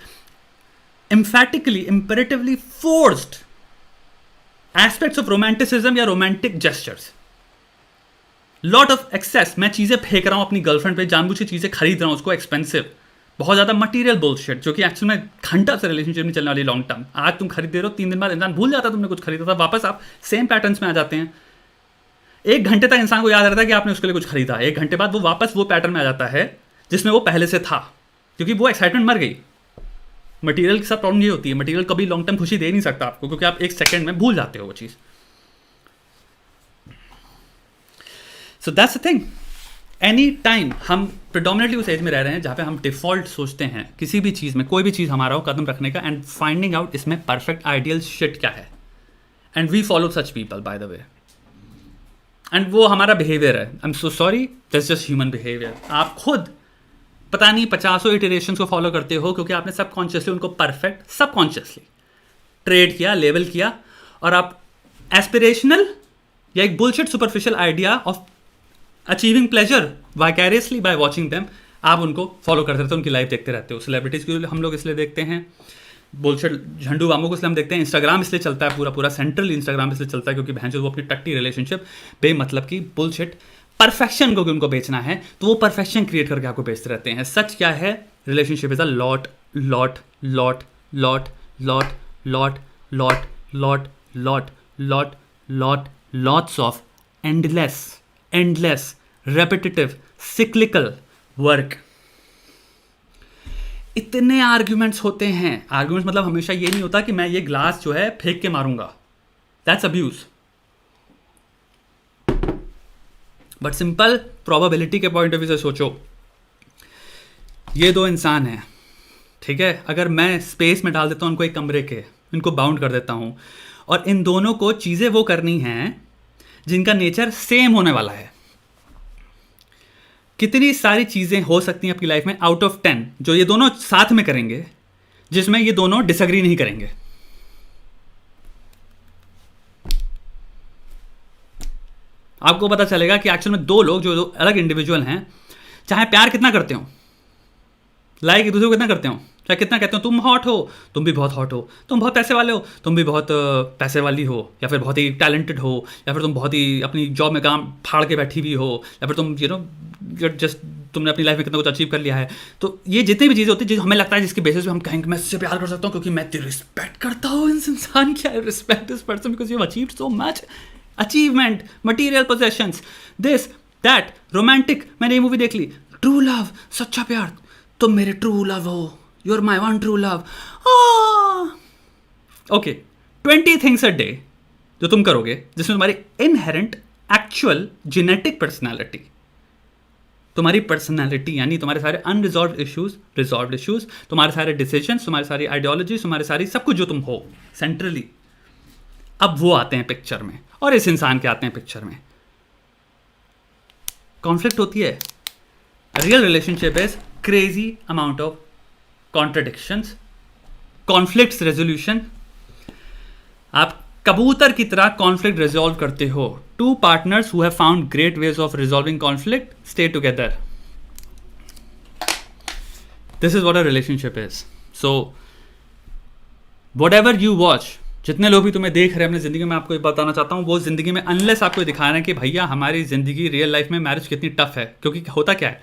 emphatically, imperatively forced aspects of romanticism या romantic gestures. Lot of excess. मैं चीज़ें फेंक रहा हूँ अपनी गर्लफ्रेंड पे, जानबूझ के चीज़ें खरीद रहा हूँ उसको एक्सपेंसिव, बहुत ज़्यादा मटीरियल बुलशिट, जो कि एक्चुअल में घंटा से रिलेशनशिप नहीं चलने वाली लॉन्ग टर्म। आज तुम खरीद दे रहे हो, 3 दिन बाद इंसान भूल जाता है तुमने कुछ खरीदा था, वापस आप सेम पैटर्न्स में आ जाते हैं। 1 घंटे तक इंसान को याद रहता है कि आपने उसके लिए कुछ खरीदा, 1 घंटे बाद वो वापस वो पैटर्न में आ जाता है जिसमें वो पहले से था, क्योंकि वो एक्साइटमेंट मर गई। मटेरियल के साथ प्रॉब्लम ये होती है, मटेरियल कभी लॉन्ग टर्म खुशी दे नहीं सकता आपको, क्योंकि आप 1 सेकंड में भूल जाते हो वो चीज़। So that's the thing. Any time हम प्रिडोमिनेटली उस एज में रह रहे हैं जहाँ पे हम डिफॉल्ट सोचते हैं किसी भी चीज़ में, कोई भी चीज़ हमारा हो कदम रखने का, एंड फाइंडिंग आउट इसमें परफेक्ट आइडियल शिट क्या है, and we follow such people by the way, and वो हमारा बिहेवियर है। I am so sorry, that's just human behaviour. आप खुद पता नहीं 50 इटरेशंस को फॉलो करते हो क्योंकि आपने सबकॉन्शियसली उनको परफेक्ट सबकॉन्शियसली ट्रेड किया, लेवल किया, और आप एस्पिरेशनल या एक bullshit superficial idea of achieving pleasure vicariously by watching them. आप उनको फॉलो करते रहते हो, उनकी लाइफ देखते रहते हो। सेलिब्रिटीज़ की हम लोग इसलिए देखते हैं, बुलशिट झंडू बामों को इसलिए हम देखते हैं। इंस्टाग्राम इसलिए चलता है, पूरा पूरा सेंट्रल इंस्टाग्राम इसलिए चलता है क्योंकि बहन जो वो अपनी टट्टी रिलेशनशिप बेमतलब की बुलशिट परफेक्शन को उनको बेचना है, तो वो परफेक्शन क्रिएट करके आपको बेचते रहते हैं। सच क्या है? Relationship is a lot lot lot lot lot lot lot lot lot lot lot lots of endless repetitive cyclical work. इतने आर्ग्यूमेंट्स होते हैं। आर्ग्यूमेंट्स मतलब हमेशा ये नहीं होता कि मैं ये ग्लास जो है फेंक के मारूंगा, that's abuse. But simple probability के पॉइंट ऑफ व्यू से सोचो, ये दो इंसान हैं, ठीक है? अगर मैं स्पेस में डाल देता हूं उनको एक कमरे के, इनको बाउंड कर देता हूं, और इन दोनों को चीजें वो करनी हैं जिनका नेचर सेम होने वाला है। कितनी सारी चीजें हो सकती हैं आपकी लाइफ में आउट ऑफ 10 जो ये दोनों साथ में करेंगे, जिसमें ये दोनों डिसएग्री नहीं करेंगे। आपको पता चलेगा कि एक्चुअल में दो लोग जो अलग इंडिविजुअल हैं, चाहे प्यार कितना करते हो, लाइक एक दूसरे को कितना करते हो, चाहे कितना कहते हो तुम हॉट हो, तुम भी बहुत हॉट हो, तुम बहुत पैसे वाले हो, तुम भी बहुत पैसे वाली हो, या फिर बहुत ही टैलेंटेड हो, या फिर तुम बहुत ही अपनी जॉब में काम फाड़ के बैठी हुई हो, या फिर तुम जस्ट तुमने अपनी लाइफ में कितना कुछ अचीव कर लिया है। तो ये जितनी भी चीज़ें होती हैं जो हमें लगता है जिसके बेसिस पे हम कहेंगे मैं इससे प्यार कर सकता हूँ क्योंकि मैं तेरी रिस्पेक्ट करता हूँ, इस इंसान की I respect this person because you have achieved so much, achievement, material possessions, this that, romantic, मैंने ये मूवी देख ली, ट्रू लव, सच्चा प्यार, तुम मेरे ट्रू लव हो, you are my one true love. Okay, 20 things a day जो तुम करोगे जिसमें तुम्हारी इनहेरेंट एक्चुअल जेनेटिक पर्सनैलिटी, तुम्हारी पर्सनैलिटी यानी तुम्हारे सारे अनरिजॉल्व इश्यूज, रिजॉल्व इश्यूज, तुम्हारे सारे डिसीजंस, तुम्हारी सारी आइडियोलॉजीज, तुम्हारे सारी सब कुछ जो तुम हो सेंट्रली, अब वो आते हैं पिक्चर में, और इस इंसान के आते हैं पिक्चर में। कॉन्फ्लिक्ट होती है। Real relationship is crazy amount of contradictions, conflicts resolution. आप कबूतर की तरह कॉन्फ्लिक्ट रिजॉल्व करते हो। Two partners who have found great ways of resolving conflict stay together. This is what a relationship is. So whatever you watch, जितने लोग भी तुम्हें देख रहे हैं अपनी जिंदगी में, आपको बताना चाहता हूँ वो जिंदगी में अनलेस आपको दिखा रहे हैं कि भैया हमारी जिंदगी रियल लाइफ में मैरिज कितनी टफ है। क्योंकि होता क्या है,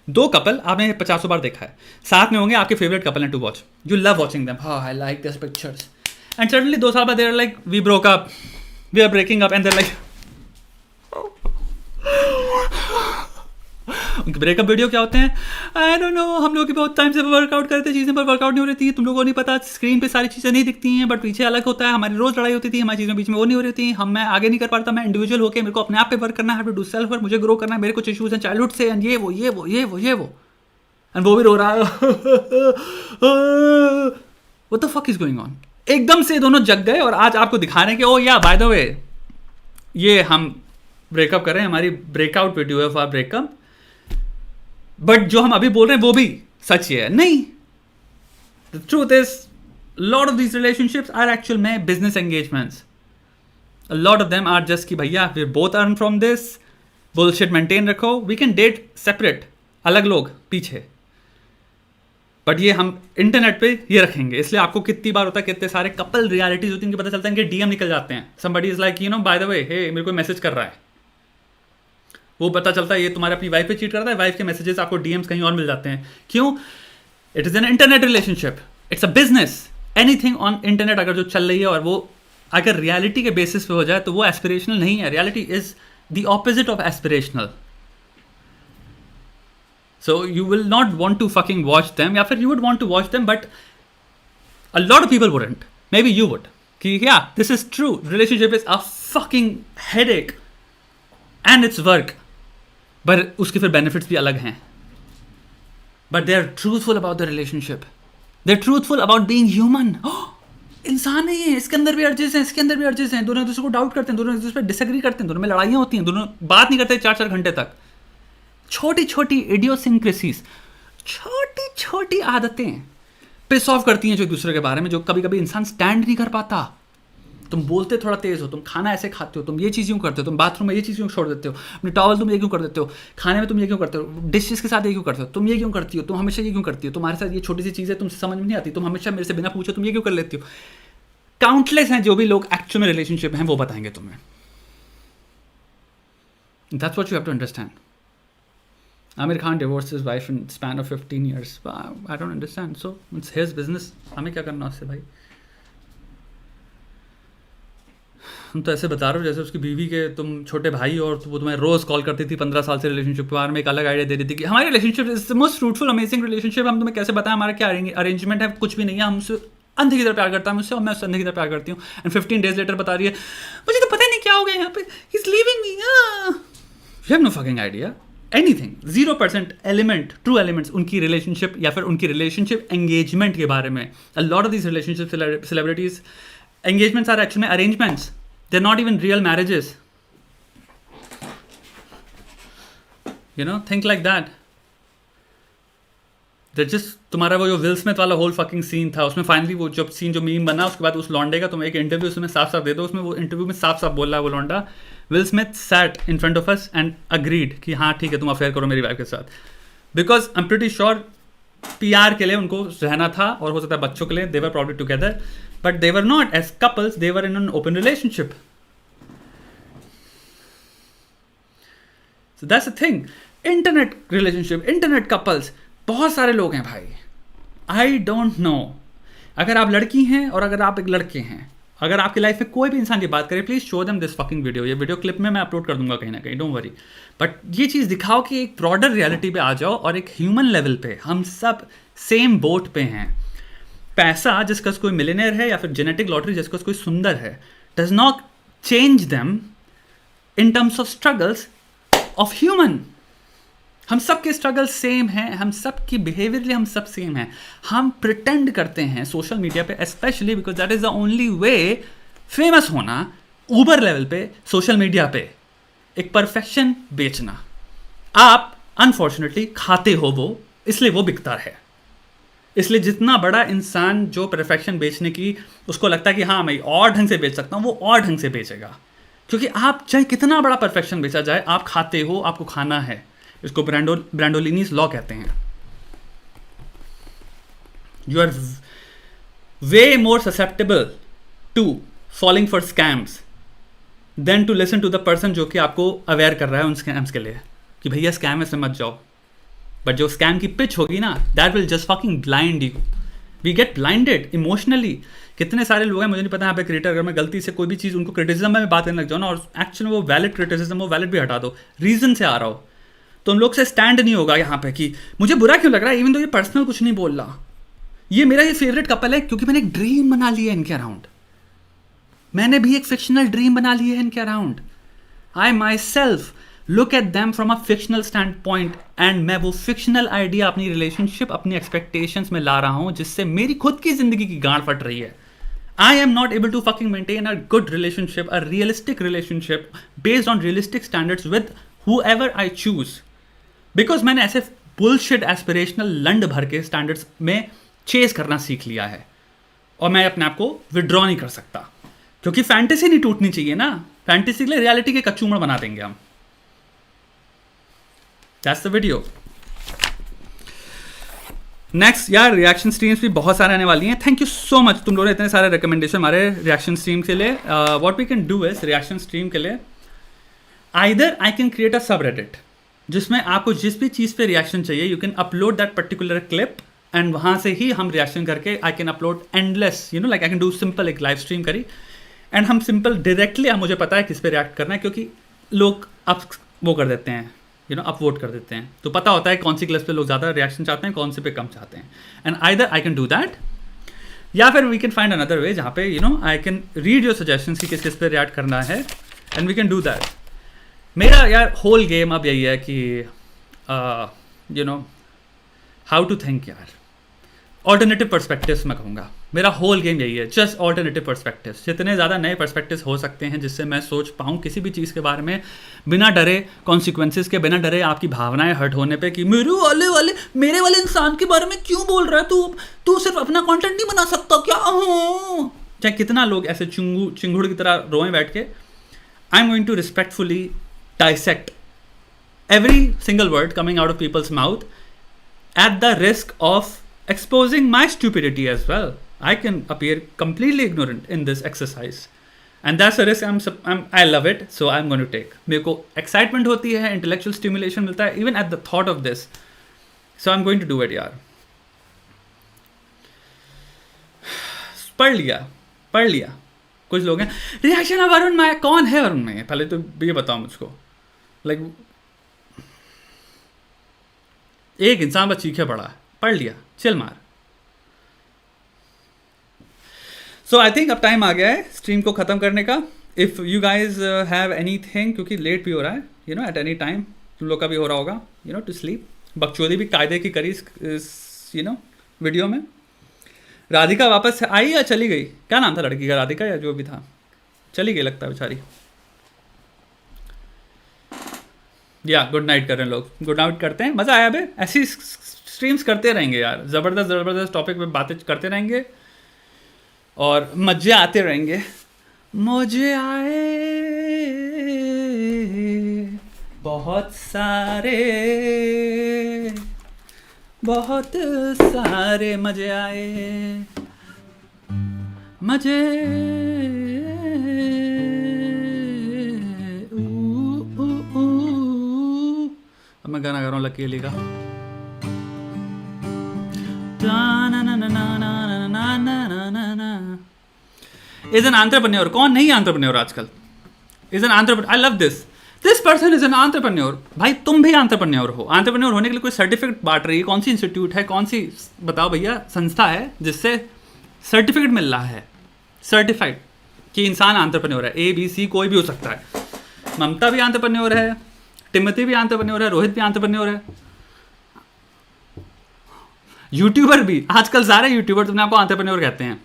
दो कपल आपने 50 बार देखा है, साथ में होंगे, आपके फेवरेट कपल हैं to watch, you love watching them, हाँ I like this pictures, and suddenly 2 साल बाद they are like we broke up, we are breaking up, and they are like उनके ब्रेकअप वीडियो क्या होते हैं, आई डोंट नो, हम लोग बहुत टाइम से वर्कआउट करते हैं, चीज़ें पर वर्कआउट नहीं हो रही थी, तुम लोगों को नहीं पता, स्क्रीन पे सारी चीज़ें नहीं दिखती हैं बट पीछे अलग होता है, हमारी रोज लड़ाई होती थी, हमारी चीज़ों बीच में वो नहीं हो रही थी, मैं आगे नहीं कर पाता, मैं इंडिविजुअल होकर मेरे को अपने आप पे वर्क करना है, टू डू सेल्फ वर्क, मुझे ग्रो करना है, मेरे कुछ इशूज़ हैं चाइल्डहुड से, एंड ये वो एंड वो भी रो रहा है, what the fuck is going on. एकदम से दोनों जग गए और आज आपको दिखा रहे हैं कि ओ या बाय द वे ये हम ब्रेकअप कर रहे हैं, हमारी ब्रेकआउट वीडियो है फॉर ब्रेकअप, बट जो हम अभी बोल रहे हैं वो भी सच ही है। नहीं, the truth is lot of these relationships are actual में business engagements. A lot of them are just कि भैया we both earn from this, bullshit maintain रखो, वी कैन डेट सेपरेट, अलग लोग पीछे, बट ये हम इंटरनेट पे ये रखेंगे। इसलिए आपको कितनी बार होता है, कितने सारे कपल रियलिटीज होती हैं कि पता चलता है कि डीएम निकल जाते हैं, somebody is like you know by the way hey मेरे को मैसेज कर रहा है, वो पता चलता है ये तुम्हारे अपनी वाइफ पे चीट करता है, वाइफ के मैसेजेस आपको डीएम्स कहीं और मिल जाते हैं। क्यों? It is an internet relationship, it's a business, anything on internet अगर जो चल रही है और वो अगर रियलिटी के बेसिस पे हो जाए तो वो एस्पिरेशनल नहीं है। Reality is the opposite of aspirational. So you will not want to fucking watch them, या फिर you would want to watch them, but a lot of people wouldn't. Maybe you would. कि yeah, this is true. Relationship is a fucking headache, and it's work. But उसके फिर benefits भी अलग हैं. But they are truthful about the relationship. They're truthful about being human. इंसान है ये, इसके अंदर भी अर्जेस हैं, इसके अंदर भी अर्जेस हैं, दोनों एक दूसरे को डाउट करते हैं, दोनों एक दूसरे पर डिसएग्री करते हैं, दोनों में लड़ाइयाँ होती हैं, दोनों बात नहीं करते 4-4 घंटे तक। छोटी छोटी इडियोसिंक्रेसीज, छोटी छोटी आदतें पिस ऑफ करती हैं जो एक दूसरे के बारे में, जो कभी कभी इंसान स्टैंड नहीं कर पाता। तुम बोलते थोड़ा तेज़ हो, तुम खाना ऐसे खाते हो, तुम ये चीज़ यूँ करते हो, तुम बाथरूम में ये चीज़ क्यों छोड़ देते हो, अपनी टॉवल तुम ये क्यों कर देते हो, खाने में तुम ये क्यों करते हो, डिशेस के साथ ये क्यों करते हो, तुम ये क्यों करती हो, तुम हमेशा ये क्यों करती हो, तुम्हारे साथ ये छोटी सी चीज़ें तुमसे समझ में नहीं आती, तुम हमेशा मेरे से बिना पूछे तुम ये क्यों कर लेती हो। काउंटलेस हैं जो भी लोग एक्चुअल में रिलेशनशिप हैं वो बताएंगे तुम्हें। That's what you have to understand. Amir Khan divorced his wife in span of 15 years. I don't understand. So it's his business. हमें क्या करना उससे भाई। हम तो ऐसे बता रहे हो जैसे उसकी बीवी के तुम छोटे भाई और वो तुम्हें रोज कॉल करती थी 15 साल से रिलेशनशिप के बारे में, एक अलग आइडिया दे रही थी कि हमारी relationship is the most fruitful amazing relationship. हम तुम्हें कैसे बताएं हमारा क्या अरेंजमेंट है, कुछ भी नहीं है, हम उससे अंधे की तरह प्यार करता है मुझसे और मैं उससे अंधे की तरह प्यार करती हूँ। एंड 15 days लेटर बता रही है मुझे तो पता नहीं क्या हो गया यहाँ पे, he is leaving me. You have no fucking idea anything. 0% element, true elements उनकी relationship या फिर उनकी relationship engagement के बारे में। A lot of these relationship celebrities engagements are actually arrangements. They're not even real marriages. You know, think like that. They're just तुम्हारा वो जो विल स्मिथ वाला होल फकिंग सीन था, उसमें फाइनली वो जब सीन जो मीम बना उसके बाद उस लौंडे का तुम एक इंटरव्यू उसमें साफ साफ दे दो, उसमें वो इंटरव्यू में साफ साफ बोल रहा है वो लौंडा, will Smith sat in front of us and agreed कि हाँ ठीक है तुम अफेयर करो मेरी वाइफ के साथ, because I am pretty sure PR के लिए उनको रहना था और हो सकता है बच्चों के लिए, they were probably together but they were not as couples, they were in an open relationship. So that's the thing, internet relationship, internet couples, बहुत सारे लोग हैं भाई। आई डोंट नो, अगर आप लड़की हैं और अगर आप एक लड़के हैं, अगर आपकी लाइफ में कोई भी इंसान की बात करे please show them this fucking video. ये वीडियो क्लिप में मैं अपलोड कर दूंगा कहीं ना कहीं, डोंट वरी, बट ये चीज़ दिखाओ कि एक ब्रॉडर रियलिटी पे आ जाओ और एक ह्यूमन लेवल पे हम सब सेम बोट पे हैं। पैसा जिसका कोई मिलियनेयर है या फिर जेनेटिक लॉटरी जिसका कोई सुंदर है does not change them in terms of struggles of human. हम सब के स्ट्रगल सेम हैं, हम सब की बिहेवियरली हम सब सेम हैं। हम प्रिटेंड करते हैं सोशल मीडिया पे specially because that is the only way famous होना, ऊबर लेवल पे सोशल मीडिया पे एक परफेक्शन बेचना। आप अनफॉर्चुनेटली खाते हो वो, इसलिए वो बिकता है। इसलिए जितना बड़ा इंसान जो परफेक्शन बेचने की उसको लगता है कि हाँ मैं और ढंग से बेच सकता हूँ, वो और ढंग से बेचेगा, क्योंकि आप चाहे कितना बड़ा परफेक्शन बेचा जाए, आप खाते हो, आपको खाना है। इसको ब्रांडोलिनीज लॉ कहते हैं। You are way more susceptible to falling for scams than to listen to the person जो कि आपको अवेयर कर रहा है उन स्कैम्स के लिए कि भैया स्कैम में से मत जाओ। बट जो स्कैम की पिच होगी ना, that will just fucking blind you. We get blinded emotionally. कितने सारे लोग हैं, मुझे नहीं पता यहाँ पे क्रिएटर, अगर मैं गलती से कोई भी चीज़ उनको क्रिटिसिज्म में बात करने लग जाओ ना और एक्चुअली वो वैलिड क्रिटिसिज्म, वो वैलिड भी हटा दो, रीजन से आ रहा हो, तो उन लोग से स्टैंड नहीं होगा यहाँ पे कि मुझे बुरा क्यों लग रहा है, इवन तो ये पर्सनल कुछ नहीं बोल रहा, ये मेरा ये फेवरेट कपल है क्योंकि मैंने एक ड्रीम बना लिया है इनके अराउंड, मैंने भी एक फिक्शनल ड्रीम बना लिया है इनके around. I my self look at them from a fictional stand point and मैं वो फिक्शनल आइडिया अपनी रिलेशनशिप, अपनी एक्सपेक्टेशंस में ला रहा हूँ जिससे मेरी खुद की जिंदगी की गांड फट रही है। I am not able to fucking maintain a good relationship, a realistic relationship based on realistic standards with whoever I choose, because मैंने ऐसे बुलशिट एस्पिरेशनल लंड भर के स्टैंडर्ड्स में चेस करना सीख लिया है और मैं अपने आप को विड्रॉ नहीं कर सकता, क्योंकि फैंटेसी नहीं टूटनी चाहिए ना। फैंटेसी के लिए रियलिटी के कचूमड़ बना देंगे हम। That's the video. नेक्स्ट यार, रिएक्शन स्ट्रीम्स भी बहुत सारे आने वाली हैं। थैंक यू सो मच तुम लोगों ने इतने सारे रिकमेंडेशन हमारे रिएक्शन स्ट्रीम के लिए। What we can do is, reaction stream के लिए either I can create a subreddit जिसमें आपको जिस भी चीज़ पे रिएक्शन चाहिए, you can upload that particular clip and वहाँ से ही हम रिएक्शन करके I can upload endless, you know like I can do simple एक लाइव स्ट्रीम करी एंड हम सिंपल डायरेक्टली, मुझे पता है किस पे रिएक्ट करना है क्योंकि लोग अब वो कर देते हैं, यू नो अपवोट कर देते हैं, तो पता होता है कौन सी क्लिप्स पे लोग ज़्यादा रिएक्शन चाहते हैं, कौन से पे कम चाहते हैं। And either I can do that या फिर we can find another way जहाँ पे you know I can read your suggestions कि किस किस पे रिएक्ट करना है and we can do that. मेरा यार होल गेम अब यही है कि you know how to think यार, ऑल्टरनेटिव पर्सपेक्टिव्स मैं कहूँगा। मेरा होल गेम यही है, जस्ट ऑल्टरनेटिव पर्सपेक्टिव्स। जितने ज़्यादा नए पर्सपेक्टिव्स हो सकते हैं जिससे मैं सोच पाऊँ किसी भी चीज़ के बारे में बिना डरे कॉन्सिक्वेंसेस के, बिना डरे आपकी भावनाएं हर्ट होने पे कि मेरे वाले इंसान के बारे में क्यों बोल रहा है तू सिर्फ अपना कंटेंट नहीं बना सकता क्या? चाहे कितना लोग ऐसे चिंगुड़ की तरह रोएं बैठ के, I am going to respectfully dissect every single word coming out of people's mouth at the risk of exposing my stupidity as well. I can appear completely ignorant in this exercise and that's a risk I love it, so I'm going to take. मेरे को excitement होती है, intellectual stimulation मिलता है even at the thought of this, so I'm going to do it यार. पढ़ लिया. कुछ लोग हैं रिएक्शन ऑफ वरुण मैं, कौन है वरुण मैं, पहले तो ये बताओ मुझको. लाइक एक इंसान बस चीखे पड़ा, पढ़ लिया, चिल मार. सो आई थिंक अब टाइम आ गया है स्ट्रीम को ख़त्म करने का. If you guys have any thing, क्योंकि लेट भी हो रहा है, you no, at any time तुम लोग का भी हो रहा होगा, यू नो, टू स्लीप. बकचोदी भी कायदे की करी इस यू नो वीडियो में. राधिका वापस आई या चली गई? क्या नाम था लड़की का, राधिका या जो भी था? चली गई लगता है बेचारी. या गुड नाइट कर रहे हैं लोग, गुड नाइट करते हैं. मज़ा आया बे, ऐसी स्ट्रीम्स करते रहेंगे यार, ज़बरदस्त टॉपिक पे बातें करते रहेंगे और मज़े आते रहेंगे. मज़े आए बहुत सारे मज़े आए, मज़े. मैं गाना गा रहा हूँ लकी अली का. Is an entrepreneur. कौन नहीं एंटरप्रेन्योर आजकल? Is an entrepreneur. I love this person is an entrepreneur. भाई तुम भी एंटरप्रेन्योर हो. एंटरप्रेन्योर होने के लिए कोई सर्टिफिकेट बांट रही है? कौन सी इंस्टीट्यूट है, कौन सी बताओ भैया संस्था है जिससे सर्टिफिकेट मिल रहा है, सर्टिफाइड कि इंसान एंटरप्रेन्योर है? ABC कोई भी हो सकता है. ममता भी एंटरप्रेन्योर है, टिमोथी भी एंटरप्रेन्योर है, रोहित भी एंटरप्रेन्योर है, यूट्यूबर भी. आजकल सारे यूट्यूबर तुमने आपको एंटरप्रेन्योर कहते हैं.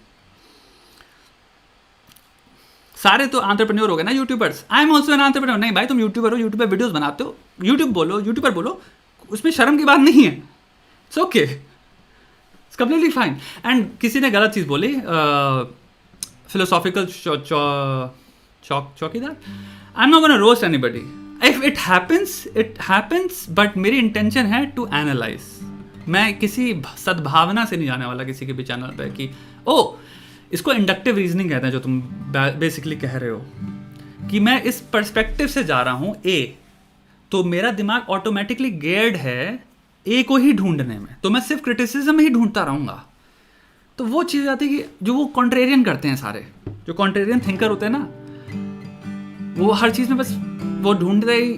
सारे तो एंटरप्रेन्योर हो गए ना YouTubers. I am also an entrepreneur. नहीं भाई, तुम यूट्यूबर हो, यूट्यूब पे वीडियोस बनाते हो, यूट्यूबर बोलो, उसमें शर्म की बात नहीं है. It's okay, it's completely fine. And किसी ने गलत चीज़ बोली, फिलोसॉफिकल चौकीदार. आई am not gonna roast anybody. If it happens, but मेरी इंटेंशन है टू एनालाइज. मैं किसी सद्भावना से नहीं जाने वाला किसी के भी चैनल पे कि इसको इंडक्टिव रीजनिंग कहते हैं जो तुम बेसिकली कह रहे हो, कि मैं इस पर्सपेक्टिव से जा रहा हूँ तो मेरा दिमाग ऑटोमेटिकली गेयर्ड है को ही ढूंढने में, तो मैं सिर्फ क्रिटिसिज्म ही ढूंढता रहूँगा. तो वो चीज़ आती है कि जो वो कॉन्ट्रेरियन करते हैं, सारे जो कॉन्ट्रेरियन थिंकर होते हैं ना, वो हर चीज़ में बस वो ढूंढते ही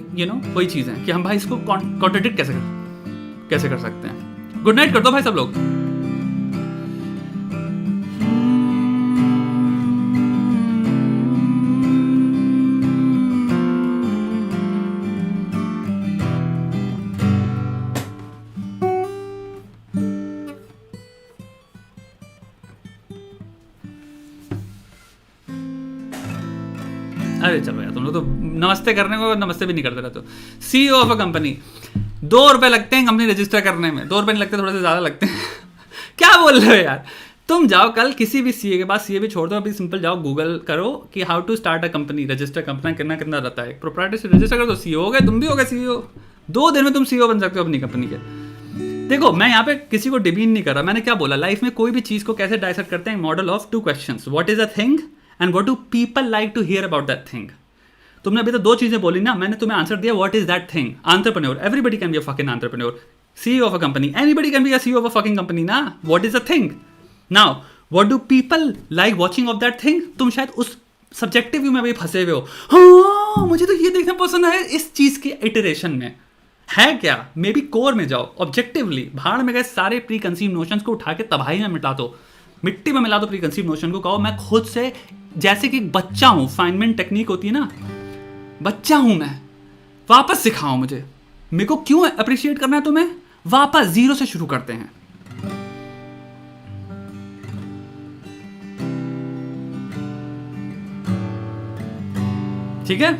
वही चीज़ है कि हम भाई इसको कॉन्ट्रडिक्ट कैसे कर सकते हैं. गुड नाइट कर दो भाई सब लोग. अरे चलो यार, तुम लोग तो नमस्ते करने को नमस्ते भी नहीं करते रहते हो. CEO ऑफ अ कंपनी, 2 रुपये लगते हैं कंपनी रजिस्टर करने में. 2 रुपये नहीं लगते, थोड़े से ज़्यादा लगते हैं. क्या बोल रहे हो यार? तुम जाओ कल किसी भी CA के पास, CA भी छोड़ दो, अभी सिंपल जाओ गूगल करो कि how to start a company, register company कितना रहता है. प्रोप्राइटर से रजिस्टर कर दो, CEO हो गए, तुम भी हो गए CEO. 2 दिन में तुम CEO बन सकते हो अपनी कंपनी के. देखो, मैं यहाँ पे किसी को डिमीन नहीं कर रहा. मैंने क्या बोला, लाइफ में कोई भी चीज़ को कैसे डाइसेक्ट करते हैं, model of 2 questions. What is a thing and what do people like to hear about that thing. तुमने अभी तो 2 चीजें बोली ना, मैंने तुम्हें आंसर दिया. What is that thing? Entrepreneur. Everybody can be a fucking entrepreneur. CEO of a company, anybody can be a CEO of a fucking company ना. What is a thing? Now what do people like watching of that thing. तुम शायद उस subjective view में भी फंसे हुए हो. हाँ, मुझे तो ये देखना पसंद है इस चीज के इटरेशन में है क्या. मे बी कोर में जाओ, ऑब्जेक्टिवली भाड़ में गए सारे प्री कंसीव नोशंस को उठा के तबाही में मिटा दो, मिट्टी में मिला दो प्री कंसीव नोशन को. कहो मैं खुद से जैसे कि बच्चा हूं, फाइनमेंट टेक्निक होती है ना, बच्चा हूं मैं, वापस सिखाओ मुझे. मेरे को क्यों अप्रिशिएट करना है तुम्हें? वापस 0 से शुरू करते हैं. ठीक है.